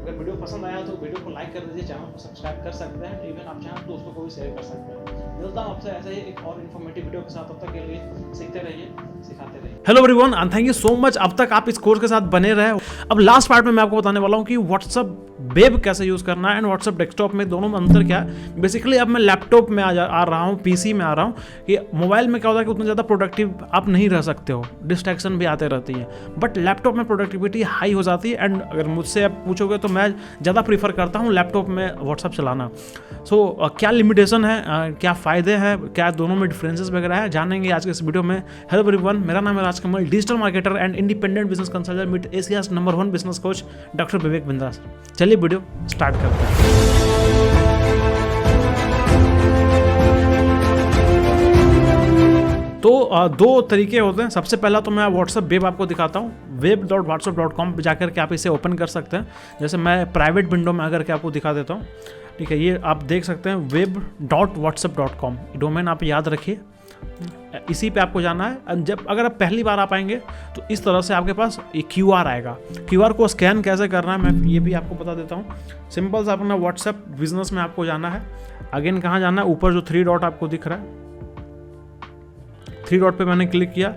अगर वीडियो पसंद आया तो वीडियो को लाइक कर दीजिए, चैनल को सब्सक्राइब कर सकते हैं, इवन आप चाहें तो दोस्तों को भी शेयर कर सकते हैं। मिलता हूँ आपसे ऐसे ही एक और इन्फॉर्मेटिव वीडियो के साथ, तब तक के लिए सीखते रहिए, सिखाते रहिए। Hello everyone and thank you so much, अब तक आप इस कोर्स के साथ बने रहे। अब लास्ट पार्ट में मैं आपको बताने वाला हूँ कि व्हाट्सएप वेब कैसे यूज़ करना है एंड व्हाट्सएप डेस्कटॉप में दोनों में अंतर क्या है। बेसिकली अब मैं लैपटॉप में आ रहा हूँ, पीसी में आ रहा हूँ कि मोबाइल में क्या होता है कि उतना ज़्यादा प्रोडक्टिव आप नहीं रह सकते हो, डिस्ट्रैक्शन भी आते रहती हैं। बट लैपटॉप में प्रोडक्टिविटी हाई हो जाती है। एंड अगर मुझसे आप पूछोगे तो मैं ज़्यादा प्रीफर करता हूँ लैपटॉप में व्हाट्सएप चलाना। सो क्या लिमिटेशन है, क्या फ़ायदे हैं, क्या दोनों में डिफरेंसेस वगैरह है, जानेंगे आज के इस वीडियो में। हेलो एवरीवन, मेरा नाम है Rajkamal, digital marketer and independent business consultant with Asia's number 1 business coach doctor Vivek Bindra. चलिए वीडियो स्टार्ट करते हैं। तो दो तरीके होते हैं। सबसे पहला तो मैं व्हाट्सएप वेब आपको दिखाता हूँ। web.whatsapp.com पे जाकर के आप इसे ओपन कर सकते हैं। जैसे मैं प्राइवेट विंडो में आकर के आपको दिखा देता हूँ। ठीक है, ये आप देख सकते हैं web.whatsapp.com, डोमेन आप याद रखिए, इसी पे आपको जाना है। जब अगर आप पहली बार आ पाएंगे तो इस तरह से आपके पास एक QR आएगा। QR को स्कैन कैसे करना है मैं ये भी आपको बता देता हूँ। सिंपल सा अपना व्हाट्सएप बिजनेस में आपको जाना है। अगेन कहाँ जाना है, ऊपर जो 3 डॉट आपको दिख रहा है, 3 डॉट पे मैंने क्लिक किया।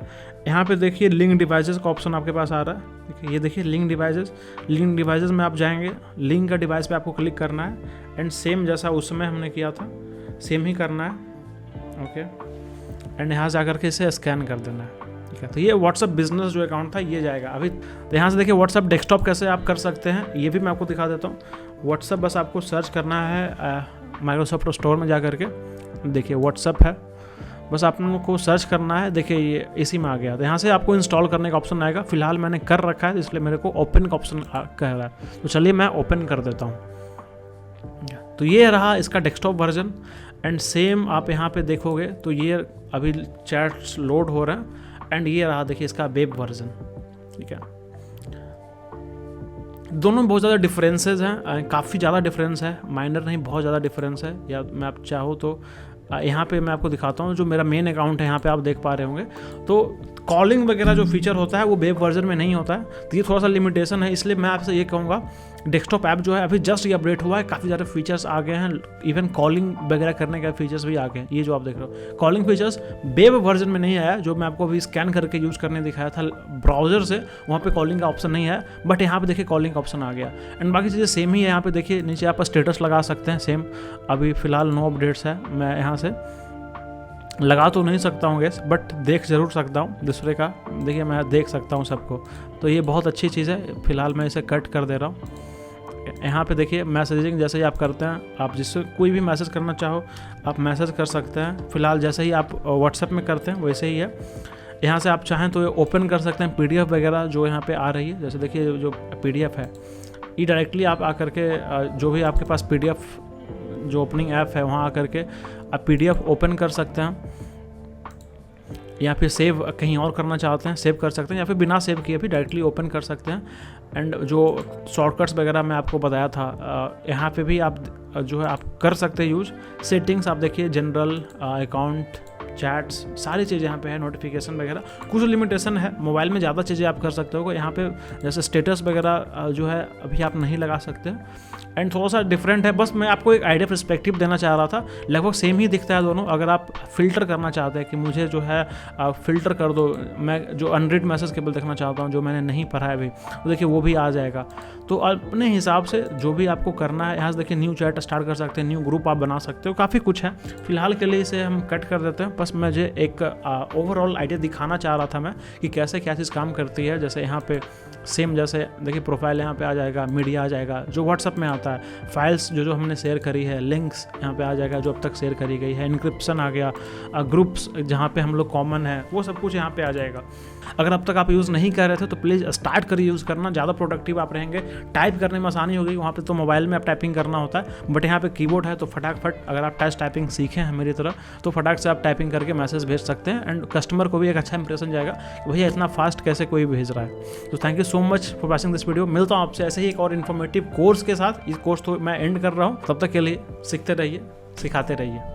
यहाँ पे देखिए लिंक डिवाइसेस का ऑप्शन आपके पास आ रहा है। देखिए ये देखिए लिंक डिवाइसेस में आप जाएंगे, लिंक का डिवाइस पे आपको क्लिक करना है एंड सेम जैसा उस समय हमने किया था सेम ही करना है। ओके, एंड यहाँ से आकर के इसे स्कैन कर देना है। ठीक है, तो ये व्हाट्सएप बिजनेस जो अकाउंट था ये जाएगा अभी। तो यहाँ से देखिए व्हाट्सएप डेस्कटॉप कैसे आप कर सकते हैं ये भी मैं आपको दिखा देता हूँ। व्हाट्सएप बस आपको सर्च करना है माइक्रोसॉफ्ट स्टोर में जा करके, देखिए व्हाट्सएप है, बस आप लोगों को सर्च करना है। देखिए ये इसी में आ गया। तो यहाँ से आपको इंस्टॉल करने का ऑप्शन आएगा। फिलहाल मैंने कर रखा है इसलिए मेरे को ओपन का ऑप्शन कह रहा है, तो चलिए मैं ओपन कर देता हूँ। तो ये रहा इसका डेस्कटॉप वर्जन एंड सेम आप यहाँ पे देखोगे तो ये अभी चैट्स लोड हो रहे हैं एंड ये रहा देखिए इसका वेब वर्जन। ठीक है, दोनों में बहुत ज़्यादा डिफरेंसेस हैं, काफ़ी ज़्यादा डिफरेंस है, माइनर नहीं बहुत ज़्यादा डिफरेंस है। या मैं आप चाहो तो यहाँ पे मैं आपको दिखाता हूँ, जो मेरा मेन अकाउंट है यहाँ पे आप देख पा रहे होंगे। तो कॉलिंग वगैरह जो फीचर होता है वो वेब वर्जन में नहीं होता है, तो ये थोड़ा सा लिमिटेशन है। इसलिए मैं आपसे ये कहूँगा डेस्कटॉप ऐप जो है अभी जस्ट ये अपडेट हुआ है, काफ़ी सारे फीचर्स आ गए हैं, इवन कॉलिंग वगैरह करने का फीचर्स भी आ गए हैं। ये जो आप देख रहे हो कॉलिंग फीचर्स वेब वर्जन में नहीं आया, जो मैं आपको अभी स्कैन करके यूज़ करने दिखाया था ब्राउजर से, वहाँ पे कॉलिंग का ऑप्शन नहीं है, बट यहाँ पे देखिए कॉलिंग का ऑप्शन आ गया। एंड बाकी चीज़ें सेम ही है। यहाँ पे देखिए नीचे आप स्टेटस लगा सकते हैं सेम, अभी फ़िलहाल नो अपडेट्स है, मैं यहाँ से लगा तो नहीं सकता हूँ गैस, बट देख ज़रूर सकता हूँ दूसरे का। देखिए मैं देख सकता हूँ सबको, तो ये बहुत अच्छी चीज़ है। फ़िलहाल मैं इसे कट कर दे रहा हूँ। यहाँ पे देखिए मैसेजिंग जैसे ही आप करते हैं, आप जिससे कोई भी मैसेज करना चाहो आप मैसेज कर सकते हैं। फ़िलहाल जैसे ही आप व्हाट्सएप में करते हैं वैसे ही है। यहाँ से आप चाहें तो ये ओपन कर सकते हैं PDF वगैरह जो यहाँ पे आ रही है। जैसे देखिए जो PDF है ये डायरेक्टली आप आकर के जो भी आपके पास PDF जो ओपनिंग ऐप है वहाँ आकर के आप PDF ओपन कर सकते हैं, या फिर सेव कहीं और करना चाहते हैं सेव कर सकते हैं, या फिर बिना सेव किए भी डायरेक्टली ओपन कर सकते हैं। एंड जो शॉर्टकट्स वगैरह मैं आपको बताया था यहाँ पे भी आप जो है आप कर सकते हैं यूज। सेटिंग्स आप देखिए जनरल, अकाउंट, चैट्स, सारी चीज़ें यहाँ पे है, नोटिफिकेशन वगैरह। कुछ लिमिटेशन है, मोबाइल में ज़्यादा चीज़ें आप कर सकते हो यहाँ पे, जैसे स्टेटस वगैरह जो है अभी आप नहीं लगा सकते। एंड थोड़ा सा डिफरेंट है, बस मैं आपको एक आइडिया पर्सपेक्टिव देना चाह रहा था। लगभग सेम ही दिखता है दोनों। अगर आप फ़िल्टर करना चाहते हैं कि मुझे जो है फ़िल्टर कर दो, मैं जो अनरीड मैसेज केवल देखना चाहता हूँ जो मैंने नहीं पढ़ा है अभी, तो देखिए वो भी आ जाएगा। तो अपने हिसाब से जो भी आपको करना है, यहाँ से देखिए न्यू चैट स्टार्ट कर सकते हैं, न्यू ग्रुप आप बना सकते हो, काफ़ी कुछ है। फिलहाल के लिए इसे हम कट कर देते हैं। बस मुझे एक ओवरऑल आइडिया दिखाना चाह रहा था मैं कि कैसे क्या चीज़ काम करती है। जैसे यहाँ पे सेम जैसे देखिए प्रोफाइल यहाँ पे आ जाएगा, मीडिया आ जाएगा जो व्हाट्सएप में आता है, फाइल्स जो हमने शेयर करी है, लिंक्स यहाँ पे आ जाएगा जो अब तक शेयर करी गई है, इनक्रिप्शन आ गया, ग्रुप्स जहाँ पे हम लोग कॉमन है वो सब कुछ यहाँ पे आ जाएगा। अगर अब तक आप यूज़ नहीं कर रहे थे तो प्लीज़ स्टार्ट करिए यूज़ करना, ज़्यादा प्रोडक्टिव आप रहेंगे। टाइप करने में आसानी होगी, वहाँ पे तो मोबाइल में आप टाइपिंग करना होता है, बट यहाँ पे कीबोर्ड है तो फटाफट अगर आप टेस्ट टाइपिंग सीखे हैं मेरी तरह तो फटाक से आप टाइपिंग करके मैसेज भेज सकते हैं। एंड कस्टमर को भी एक अच्छा इंप्रेशन जाएगा कि भैया इतना फास्ट कैसे कोई भेज रहा है। तो thank you so much for watching this video. मिलता हूँ आपसे ऐसे ही एक और इन्फॉर्मेटिव कोर्स के साथ। इस कोर्स तो मैं एंड कर रहा हूँ, तब तक के लिए सीखते रहिए, सिखाते रहिए।